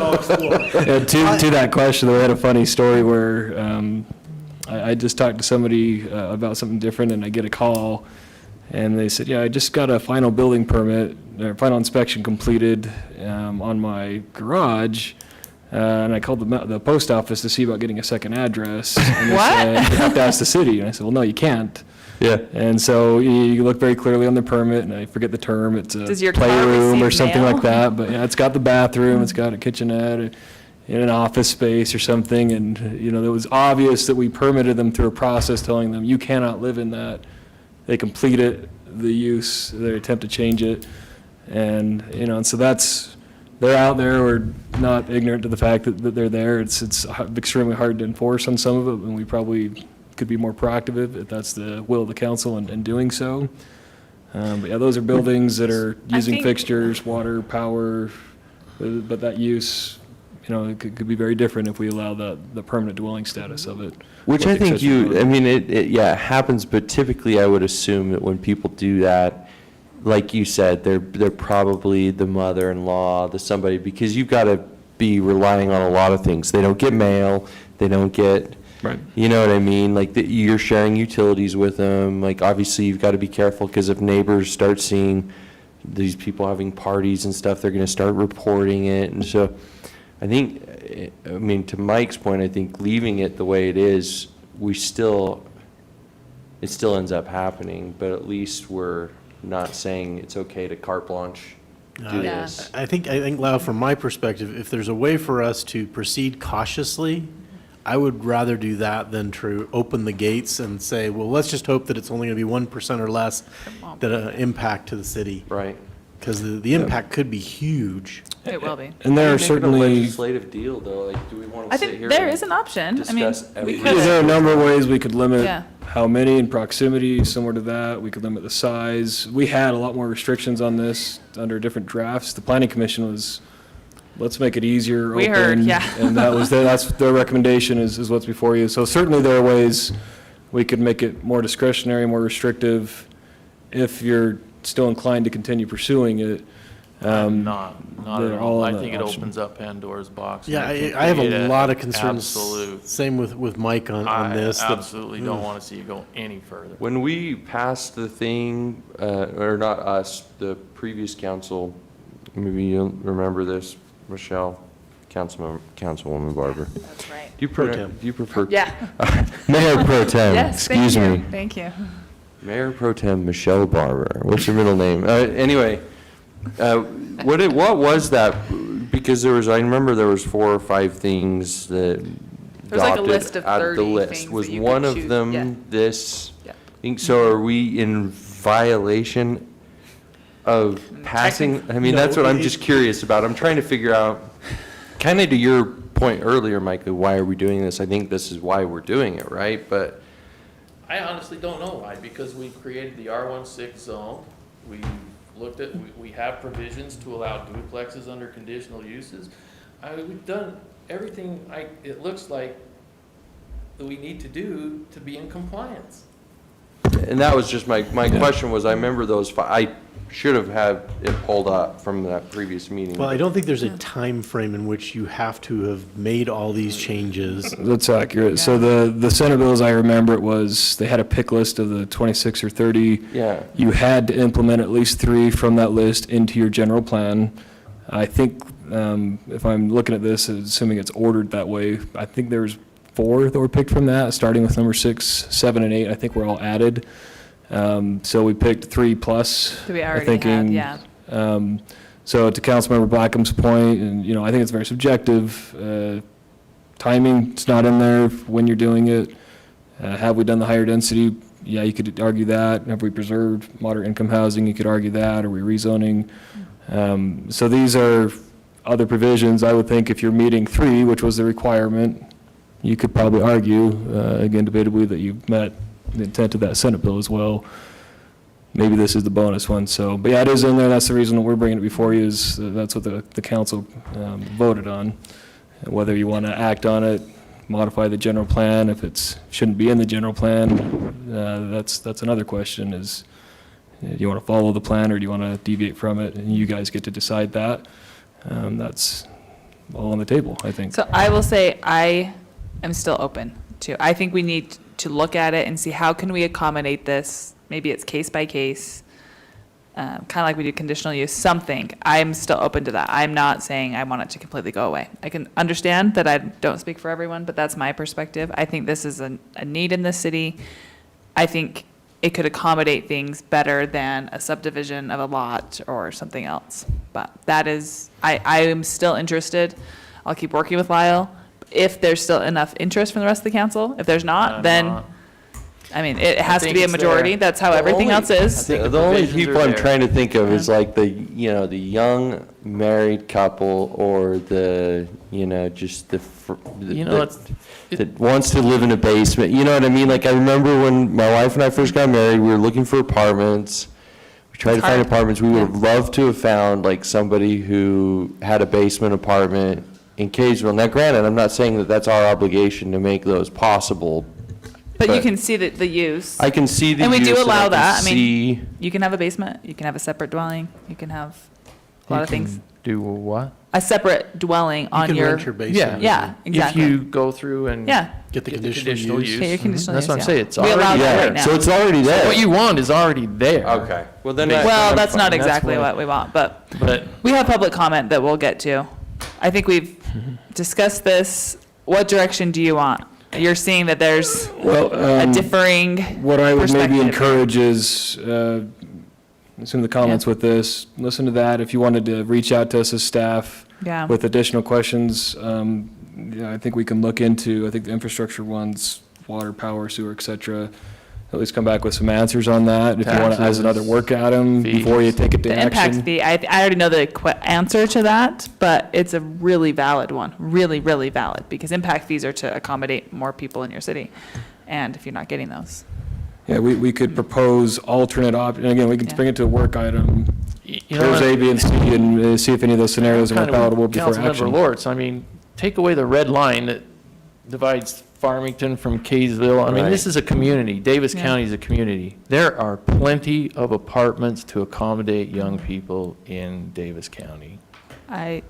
H: Yeah, to that question, we had a funny story where I just talked to somebody about something different, and I get a call, and they said, yeah, I just got a final building permit, or final inspection completed on my garage, and I called the post office to see about getting a second address. And they
A: What?
H: said, you have to ask the city. And I said, well, no, you can't.
D: Yeah.
H: And so you look very clearly on the permit, and I forget the term, it's a
A: Does your car
H: playroom or
A: receive
H: something
A: mail?
H: like that, but yeah, it's got the bathroom, it's got a kitchenette, in an office space or something, and, it was obvious that we permitted them through a process telling them, you cannot live in that. They completed the use, their attempt to change it, and, and so they're out there, we're not ignorant to the fact that they're there. It's extremely hard to enforce on some of it, and we probably could be more proactive if that's the will of the council in doing so. But yeah, those are buildings that are using
A: think-
H: fixtures, water, power, but that use, it could be very different if we allow the permanent dwelling status of it.
D: Which
H: with
D: I think
H: accessory dwelling.
D: it happens, but typically I would assume that when people do that, like you said, they're probably the mother-in-law, the somebody, because you've got to be relying on a lot of things. They don't get mail, they don't get,
H: Right.
D: you know what I mean? Like, you're sharing utilities with them. Like, obviously, you've got to be careful, because if neighbors start seeing these people having parties and stuff, they're going to start reporting it. And so I think, I mean, to Mike's point, I think leaving it the way it is, it still ends up happening, but at least we're not saying it's okay to carte blanche do
A: Yeah.
D: this.
E: I think, Lyle, from my perspective, if there's a way for us to proceed cautiously, I would rather do that than to open the gates and say, well, let's just hope that it's only going to be 1% or less that impact to the city.
D: Right.
E: Because the impact could be huge.
A: It will be.
H: And there are
D: Make it a
H: certainly,
D: legislative deal, though, like, do we want
A: I
D: to sit
A: think
D: here
A: there
D: and
A: is an option. I mean,
D: discuss
A: we
D: everything?
A: could.
H: there are a number of ways we could limit
A: Yeah.
H: how many in proximity, similar to that. We could limit the size. We had a lot more restrictions on this under different drafts. The planning commission was, let's make it easier,
A: We
H: open.
A: heard, yeah.
H: And that's their recommendation is what's before you. So certainly there are ways we could make it more discretionary, more restrictive, if you're still inclined to continue pursuing it.
B: Not at
H: they're
B: all.
H: all
B: I
H: in
B: think
H: that
B: it
H: option.
B: opens up Pandora's box. and
E: Yeah,
B: it can
E: I have
B: create
E: a lot of concerns.
B: Absolute.
E: Same with Mike on this.
B: I
E: that-
B: absolutely don't want to see it go any further.
D: When we passed the thing, or not us, the previous council, maybe you'll remember this, Michelle, Councilwoman Barber.
A: That's right.
D: Do you prefer?
A: Yeah.
D: Mayor Pro Tem,
A: Yes, thank
D: excuse
A: you.
D: me.
A: Thank you.
D: Mayor Pro Tem Michelle Barber. What's your middle name? Anyway, what was that? Because I remember there was 4 or 5 things that
A: There's like a
D: dotted
A: list of
D: at the
A: 30
D: list.
A: things
D: Was
A: that you
D: one
A: could
D: of
A: choose.
D: them
A: Yeah.
D: this?
A: Yeah.
D: Think so? Are we in violation of passing? I mean, that's what I'm just curious about. I'm trying to figure out, kind of to your point earlier, Micah, why are we doing this? I think this is why we're doing it, right? But
B: I honestly don't know why, because we've created the R16 zone. We've looked at, we have provisions to allow duplexes under conditional uses. We've done everything it looks like that we need to do to be in compliance.
D: And that was just my question was, I remember those, I should have had it pulled up from that previous meeting.
E: Well, I don't think there's a time frame in which you have to have made all these changes.
H: That's accurate. So the Senate bills, I remember it was, they had a pick list of the 26 or 30.
D: Yeah.
H: You had to implement at least 3 from that list into your general plan. I think, if I'm looking at this, assuming it's ordered that way, I think there's 4 that were picked from that, starting with number 6, 7, and 8. I think were all added. So we picked 3 plus.
A: Do we already
H: thinking,
A: have, yeah.
H: So to Councilmember Blackham's point, and, I think it's very subjective. Timing's not in there when you're doing it. Have we done the higher density? Yeah, you could argue that. Have we preserved moderate income housing? You could argue that. Are we rezoning? So these are other provisions. I would think if you're meeting 3, which was the requirement, you could probably argue, again, debatably, that you've met the intent of that Senate bill as well. Maybe this is the bonus one. So, but yeah, it is in there. That's the reason that we're bringing it before you is that's what the council voted on. Whether you want to act on it, modify the general plan, if it shouldn't be in the general plan, that's another question is, do you want to follow the plan or do you want to deviate from it? And you guys get to decide that. That's all on the table, I think.
A: So I will say I am still open to. I think we need to look at it and see how can we accommodate this. Maybe it's case by case, kind of like we do conditional use, something. I'm still open to that. I'm not saying I want it to completely go away. I can understand that I don't speak for everyone, but that's my perspective. I think this is a need in the city. I think it could accommodate things better than a subdivision of a lot or something else. But that is, I am still interested. I'll keep working with Lyle. If there's still enough interest from the rest of the council, if there's not, then, I mean, it has to
B: think
A: be a
B: it's
A: majority.
B: there.
A: That's how
D: The
A: everything
D: only-
A: else is.
B: think
D: The
B: the
D: only
B: provisions
D: people
B: are
D: I'm
B: there.
D: trying to think of is like the young married couple or just that wants to live in a basement. You know what I mean? Like, I remember when my wife and I first got married, we were looking for apartments. We tried to find
A: hard.
D: apartments. We would have loved to have found like somebody who had a basement apartment in Kaysville. Now, granted, I'm not saying that that's our obligation to make those possible.
A: But you can see the use.
D: I can see the
A: And we
D: use,
A: do
D: and
A: allow
D: I can
A: that. I mean,
D: see-
A: you can have a basement, you can have a separate dwelling, you can have a lot of things.
B: Do what?
A: A separate dwelling
E: You
A: on
E: can
A: your.
E: rent your basement.
A: Yeah, exactly.
B: If you go through and.
A: Yeah.
E: Get the conditional use.
A: Get your conditional
B: That's
A: use,
B: what I'm
A: yeah.
B: saying, it's
A: We allow
B: already
A: that
B: there.
A: right now.
D: So it's already there.
B: What you want is already there.
D: Okay, well then.
A: Well, that's not
B: That's
A: exactly
B: what-
A: what we want, but
B: But
A: we have public comment that we'll get to. I think we've discussed this. What direction do you want? You're seeing that there's a differing
H: What I would maybe
A: perspective.
H: encourage is, some of the comments with this, listen to that. If you wanted to reach out to us as staff
A: Yeah.
H: with additional questions, I think we can look into, I think the infrastructure ones, water, power, sewer, et cetera, at least come back with some answers on that. If you want to, as another work item before you take it to
A: The impact
H: action.
A: fee, I already know the answer to that, but it's a really valid one, really, really valid, because impact fees are to accommodate more people in your city, and if you're not getting those.
H: Yeah, we could propose alternate and again, we can
A: Yeah.
H: bring it to a work item.
B: you know,
H: Here's A, B, and C, and see if any of those scenarios are more
B: kind of with
H: palatable before
B: Councilmember
H: action.
B: Lortz, I mean, take away the red line that divides Farmington from Kaysville. I mean, this is a community. Davis
A: Yeah.
B: County is a community. There are plenty of apartments to accommodate young people in Davis County.
A: I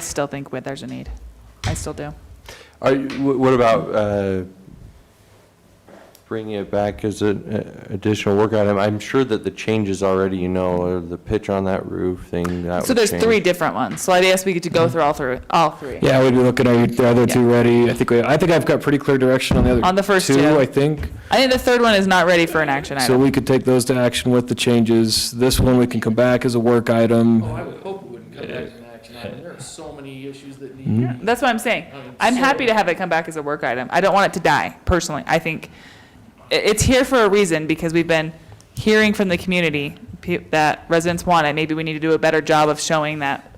A: still think there's a need. I still do.
D: What about bringing it back as an additional work item? I'm sure that the changes already, or the pitch on that roof thing, that
A: So
D: would
A: there's
D: change.
A: 3 different ones, so I guess we get to go through all three.
H: Yeah, we'd be looking at the other two ready. I think I've got pretty clear direction on the other
A: On the first
H: two,
A: two.
H: I think.
A: I think the third one is not ready for an action
H: So
A: item.
H: we could take those to action with the changes. This one, we can come back as a work item.
B: I would hope it wouldn't come back as an action item. There are so many issues that need.
A: That's what I'm saying.
B: I mean,
A: I'm
B: so-
A: happy to have it come back as a work item. I don't want it to die, personally. I think it's here for a reason, because we've been hearing from the community that residents want it. Maybe we need to do a better job of showing that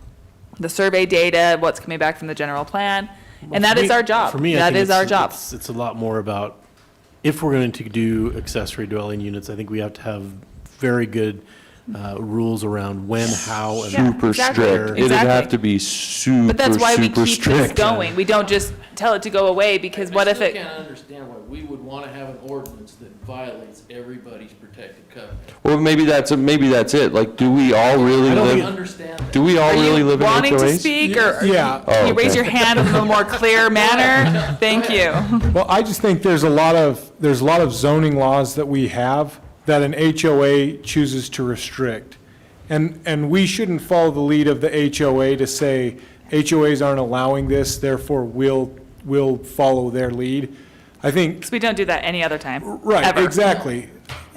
A: the survey data, what's coming back from the general plan, and that is our job.
E: For me, I
A: That
E: think
A: is our job.
E: It's a lot more about, if we're going to do accessory dwelling units, I think we have to have very good rules around when, how, and.
A: Yeah,
D: Super
A: exactly,
D: strict. It'd
A: exactly.
D: have to be super,
A: But that's why we
D: super
A: keep this
D: strict.
A: going. We don't just tell it to go away, because what if
B: I
A: it,
B: still can't understand why we would want to have an ordinance that violates everybody's protected covenant.
D: Well, maybe that's it. Like, do we all really
B: I don't
D: live,
B: understand that.
D: do we all
A: are
D: really
A: you
D: live in
A: wanting to
D: HOAs?
A: speak, or
K: Yeah.
A: can you raise
D: okay.
A: your hand in a more clear manner? Thank you.
N: Well, I just think there's a lot of zoning laws that we have that an HOA chooses to restrict. And we shouldn't follow the lead of the HOA to say, HOAs aren't allowing this, therefore we'll follow their lead. I think.
A: Because we don't do that any other time.
N: Right,
A: ever.
N: exactly.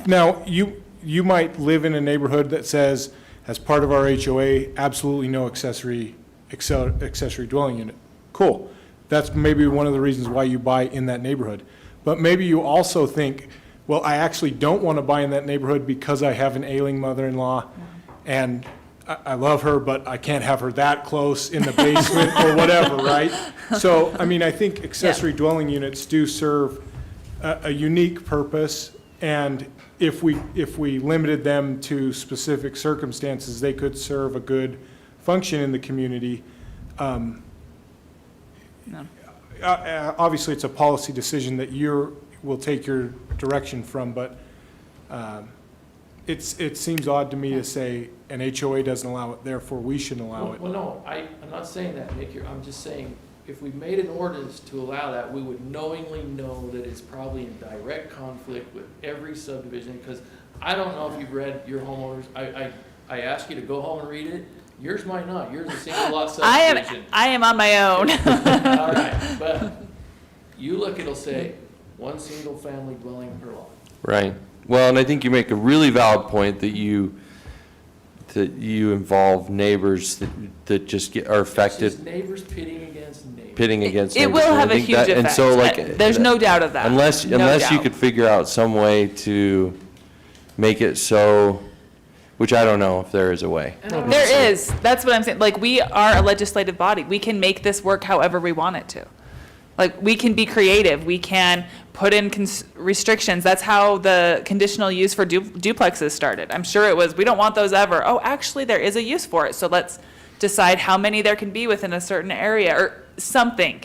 N: Now, you might live in a neighborhood that says, as part of our HOA, absolutely no accessory dwelling unit. Cool. That's maybe one of the reasons why you buy in that neighborhood. But maybe you also think, well, I actually don't want to buy in that neighborhood because I have an ailing mother-in-law, and I love her, but I can't have her that close in the basement or whatever, right? So, I mean, I think accessory dwelling units do serve a unique purpose, and if we limited them to specific circumstances, they could serve a good function in the community. Obviously, it's a policy decision that will take your direction from, but it seems odd to me to say an HOA doesn't allow it, therefore we shouldn't allow it.
B: Well, no, I'm not saying that, Nick, I'm just saying, if we made an ordinance to allow that, we would knowingly know that it's probably in direct conflict with every subdivision, because I don't know if you've read your homeowners, I asked you to go home and read it, yours might not, yours is a single lot subdivision.
A: I am on my own.
B: All right, but you look, it'll say, one single family dwelling per lot.
D: Right. Well, and I think you make a really valid point that you involve neighbors that just are
B: It's
D: affected,
B: just neighbors pitting against neighbors.
D: pitting against
A: It
D: neighbors.
A: will
D: And I
A: have a
D: think
A: huge
D: that-
A: effect.
D: And so, like.
A: There's no doubt of that.
D: Unless
A: No
D: you
A: doubt.
D: could figure out some way to make it so, which I don't know if there is a way.
A: There is. That's what I'm saying. Like, we are a legislative body. We can make this work however we want it to. Like, we can be creative. We can put in restrictions. That's how the conditional use for duplexes started. I'm sure it was, we don't want those ever. Oh, actually, there is a use for it. So let's decide how many there can be within a certain area or something.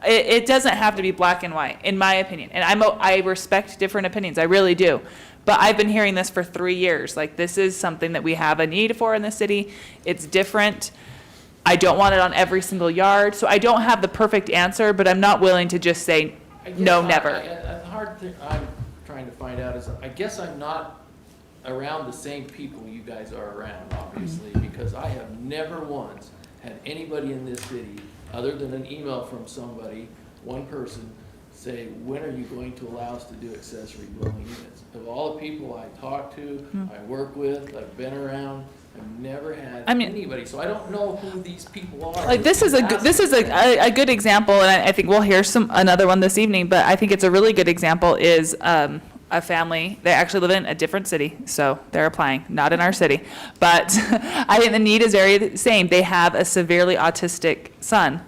A: It doesn't have to be black and white, in my opinion. And I respect different opinions, I really do. But I've been hearing this for 3 years. Like, this is something that we have a need for in the city. It's different. I don't want it on every single yard. So I don't have the perfect answer, but I'm not willing to just say, no, never.
B: The hard thing I'm trying to find out is, I guess I'm not around the same people you guys are around, obviously, because I have never once had anybody in this city, other than an email from somebody, one person, say, when are you going to allow us to do accessory dwelling units? Of all the people I talk to, I work with, I've been around, I've never had anybody, so I don't know who these people are.
A: Like, this is a good example, and I think we'll hear another one this evening, but I think it's a really good example is a family, they actually live in a different city, so they're applying, not in our city. But I think the need is very the same. They have a severely autistic son,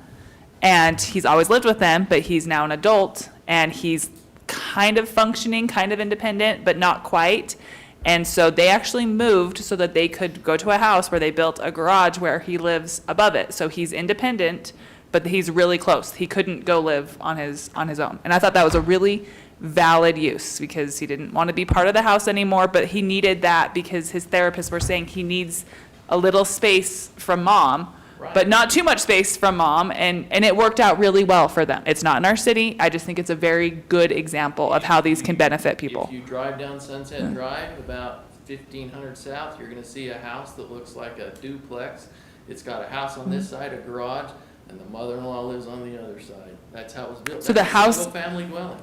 A: and he's always lived with them, but he's now an adult, and he's kind of functioning, kind of independent, but not quite. And so they actually moved so that they could go to a house where they built a garage where he lives above it. So he's independent, but he's really close. He couldn't go live on his own. And I thought that was a really valid use because he didn't want to be part of the house anymore, but he needed that because his therapists were saying he needs a little space from mom, but not too much space from mom, and it worked out really well for them. It's not in our city. I just think it's a very good example of how these can benefit people.
B: If you drive down Sunset Drive, about 1500 south, you're gonna see a house that looks like a duplex. It's got a house on this side, a garage, and the mother-in-law lives on the other side. That's how it was built.
A: So the house-
B: That's a single-family dwelling.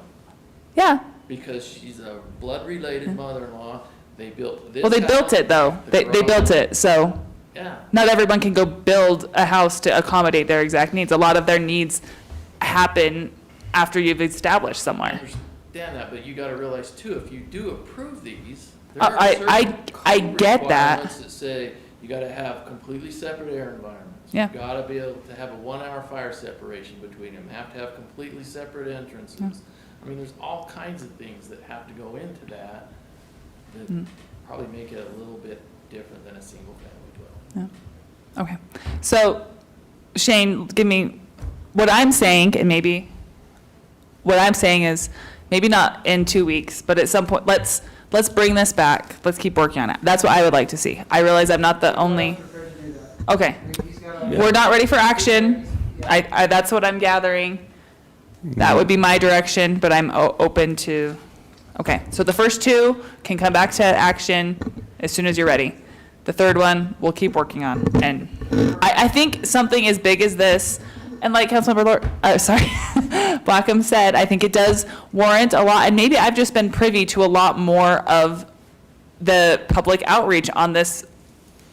A: Yeah.
B: Because she's a blood-related mother-in-law. They built this
A: Well, they built
B: house,
A: it though.
B: the
A: They built
B: garage.
A: it, so
B: Yeah.
A: not everyone can go build a house to accommodate their exact needs. A lot of their needs happen after you've established
B: I
A: somewhere.
B: understand that, but you gotta realize too, if you do approve these, there
A: I-
B: are
A: I
B: certain
A: get that.
B: requirements that say you gotta have completely separate air environments.
A: Yeah.
B: You gotta be able to have a 1-hour fire separation between them, have to have completely separate entrances. I mean, there's all kinds of things that have to go into that probably make it a little bit different than a single-family dwelling.
A: Okay. So Shane, give me, what I'm saying, and maybe, what I'm saying is, maybe not in 2 weeks, but at some point, let's bring this back. Let's keep working on it. That's what I would like to see. I realize I'm not the only. Okay. We're not ready for action. That's what I'm gathering. That would be my direction, but I'm open to, okay. So the first 2 can come back to action as soon as you're ready. The third one, we'll keep working on. And I think something as big as this, and like Councilmember Blackham said, I think it does warrant a lot, and maybe I've just been privy to a lot more of the public outreach on this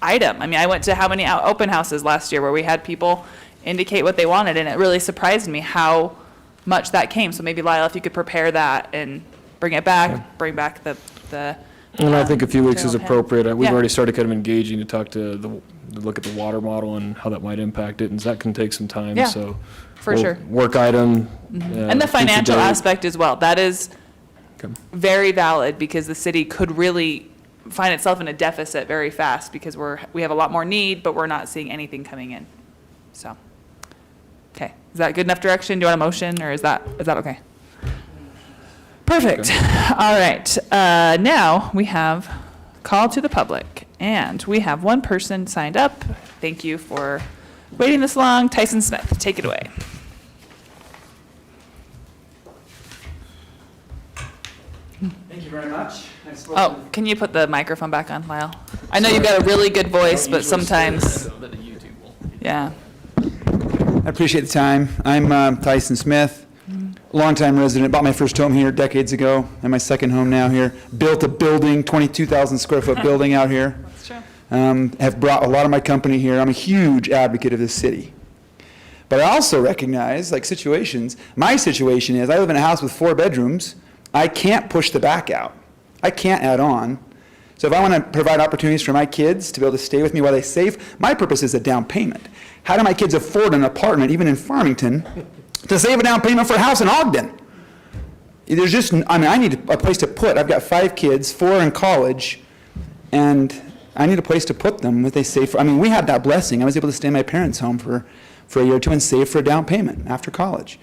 A: item. I mean, I went to how many open houses last year where we had people indicate what they wanted, and it really surprised me how much that came. So maybe Lyle, if you could prepare that and bring it back, bring back the.
H: And I think a few weeks is
A: general plan.
H: appropriate. We've
A: Yeah.
H: already started kind of engaging to talk to look at the water model and how that might impact it, and that can take some time,
A: Yeah,
H: so.
A: for
H: we'll
A: sure.
H: Work item.
A: And the
H: future
A: financial
H: date.
A: aspect as well. That is
H: Okay.
A: very valid because the city could really find itself in a deficit very fast because we have a lot more need, but we're not seeing anything coming in. So, okay. Is that good enough direction? Do you want a motion or is that okay? Perfect. All right. Now we have call to the public and we have one person signed up. Thank you for waiting this long. Tyson Smith, take it away.
O: Thank you very much.
A: Oh, can you put the microphone back on, Lyle? I know you've got a really good voice, but sometimes, yeah.
O: I appreciate the time. I'm Tyson Smith, longtime resident. Bought my first home here decades ago, and my second home now here. Built a building, 22,000 square foot building out here.
A: That's true.
O: Have brought a lot of my company here. I'm a huge advocate of this city. But I also recognize, like situations, my situation is I live in a house with 4 bedrooms. I can't push the back out. I can't add on. So if I want to provide opportunities for my kids to be able to stay with me while they save, my purpose is a down payment. How do my kids afford an apartment, even in Farmington, to save a down payment for a house in Ogden? There's just, I mean, I need a place to put. I've got 5 kids, 4 in college, and I need a place to put them if they save. I mean, we had that blessing. I was able to stay in my parents' home for for a year or two and save for a down payment after college.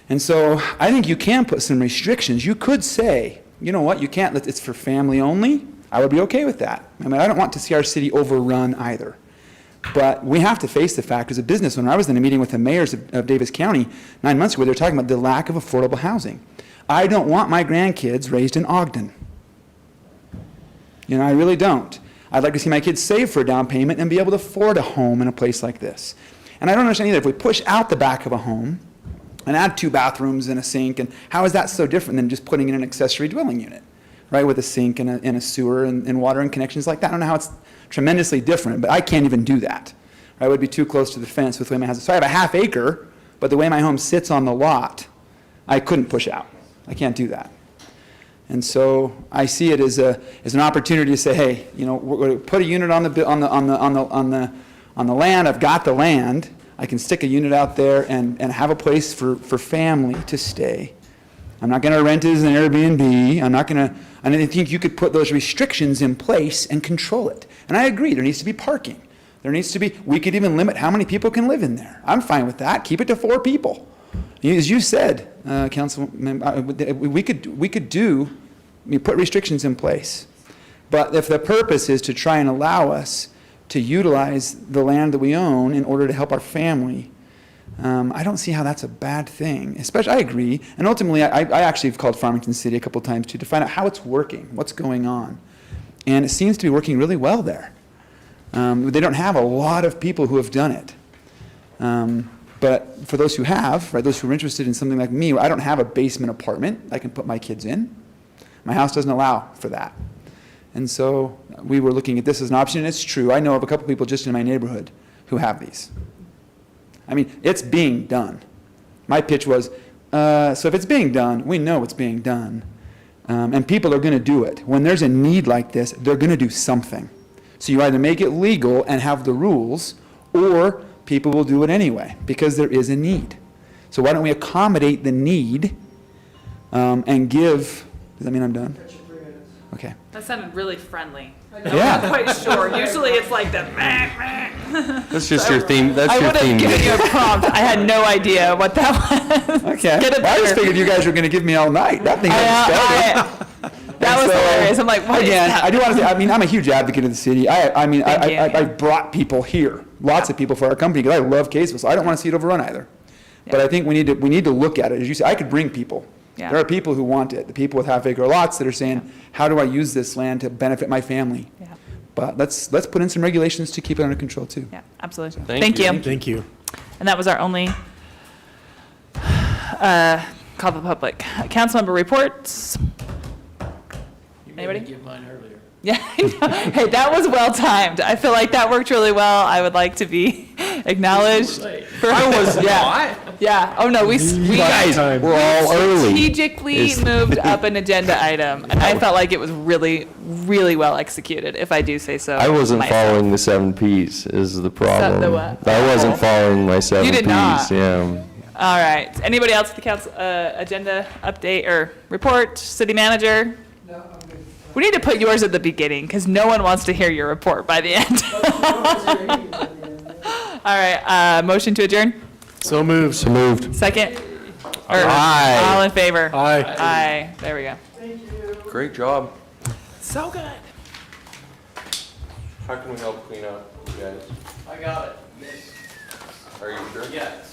O: And so I think you can put some restrictions. You could say, you know what, you can't, it's for family only. I would be okay with that. I mean, I don't want to see our city overrun either. But we have to face the fact, as a business owner, I was in a meeting with the mayors of Davis County 9 months ago, they were talking about the lack of affordable housing. I don't want my grandkids raised in Ogden. You know, I really don't. I'd like to see my kids save for a down payment and be able to afford a home in a place like this. And I don't understand either, if we push out the back of a home and add 2 bathrooms and a sink, and how is that so different than just putting in an accessory dwelling unit, right, with a sink and a sewer and water and connections like that? I don't know how it's tremendously different, but I can't even do that. I would be too close to the fence with the way my house is. So I have a half acre, but the way my home sits on the lot, I couldn't push out. I can't do that. And so I see it as an opportunity to say, hey, you know, we're going to put a unit on the land. I've got the land. I can stick a unit out there and have a place for family to stay. I'm not going to rent it as an Airbnb. I'm not going to. And I think you could put those restrictions in place and control it. And I agree, there needs to be parking. There needs to be. We could even limit how many people can live in there. I'm fine with that. Keep it to 4 people. As you said, Councilman, we could put restrictions in place. But if the purpose is to try and allow us to utilize the land that we own in order to help our family, I don't see how that's a bad thing. Especially, I agree. And ultimately, I actually have called Farmington City a couple times too to find out how it's working, what's going on. And it seems to be working really well there. They don't have a lot of people who have done it. But for those who have, right, those who are interested in something like me, I don't have a basement apartment I can put my kids in. My house doesn't allow for that. And so we were looking at this as an option, and it's true. I know of a couple people just in my neighborhood who have these. I mean, it's being done. My pitch was, so if it's being done, we know it's being done. And people are going to do it. When there's a need like this, they're going to do something. So you either make it legal and have the rules, or people will do it anyway, because there is a need. So why don't we accommodate the need and give, does that mean I'm done? Okay.
A: That sounded really friendly.
O: Yeah.
A: I'm not quite sure. Usually it's like the
D: That's just your theme, that's
A: I
D: your
A: would have
D: theme.
A: given you a prompt. I had no idea what that was.
O: Okay.
A: Get it
O: I just
A: better.
O: figured you guys were going to give me all night. That thing hasn't started.
A: That was
O: So,
A: hilarious. I'm like, what is
O: again,
A: that?
O: I do want to say, I mean, I'm a huge advocate of the city. I mean,
A: Thank you,
O: I
A: yeah.
O: brought people here, lots of people for our company, because I love Kaysville, so I don't want to see it overrun either. But
A: Yeah.
O: I think we need to look at it. As you say, I could bring people.
A: Yeah.
O: There are people who want it, the people with half-acre lots that are saying, how do I use this land to benefit my family?
A: Yeah.
O: But let's put in some regulations to keep it under control, too.
A: Yeah, absolutely.
D: Thank you.
E: Thank you.
A: And that was our only call to the public. Councilmember reports.
B: You made
A: Anybody?
B: me give mine earlier.
A: Yeah, I know. Hey, that was well timed. I feel like that worked really well. I would like to be acknowledged. I was, yeah. Yeah, oh no, we
D: Guys, we're all early.
A: strategically moved up an agenda item, and I felt like it was really, really well executed, if I do say so.
D: I wasn't
A: myself.
D: following the 7 Ps is the problem.
A: the what?
D: I wasn't following my 7
A: You did
D: Ps,
A: not.
D: yeah.
A: All right. Anybody else at the council, agenda update or report? City manager? No, I'm good. We need to put yours at the beginning because no one wants to hear your report by the end. All right. Motion to adjourn?
E: So moved.
D: So moved.
A: Second? Or
D: Aye.
A: all in favor?
E: Aye.
A: Aye. There we go.
D: Great job.
A: So good.
D: How can we help clean up, you guys?
B: I got it.
D: Are you sure?
B: Yes.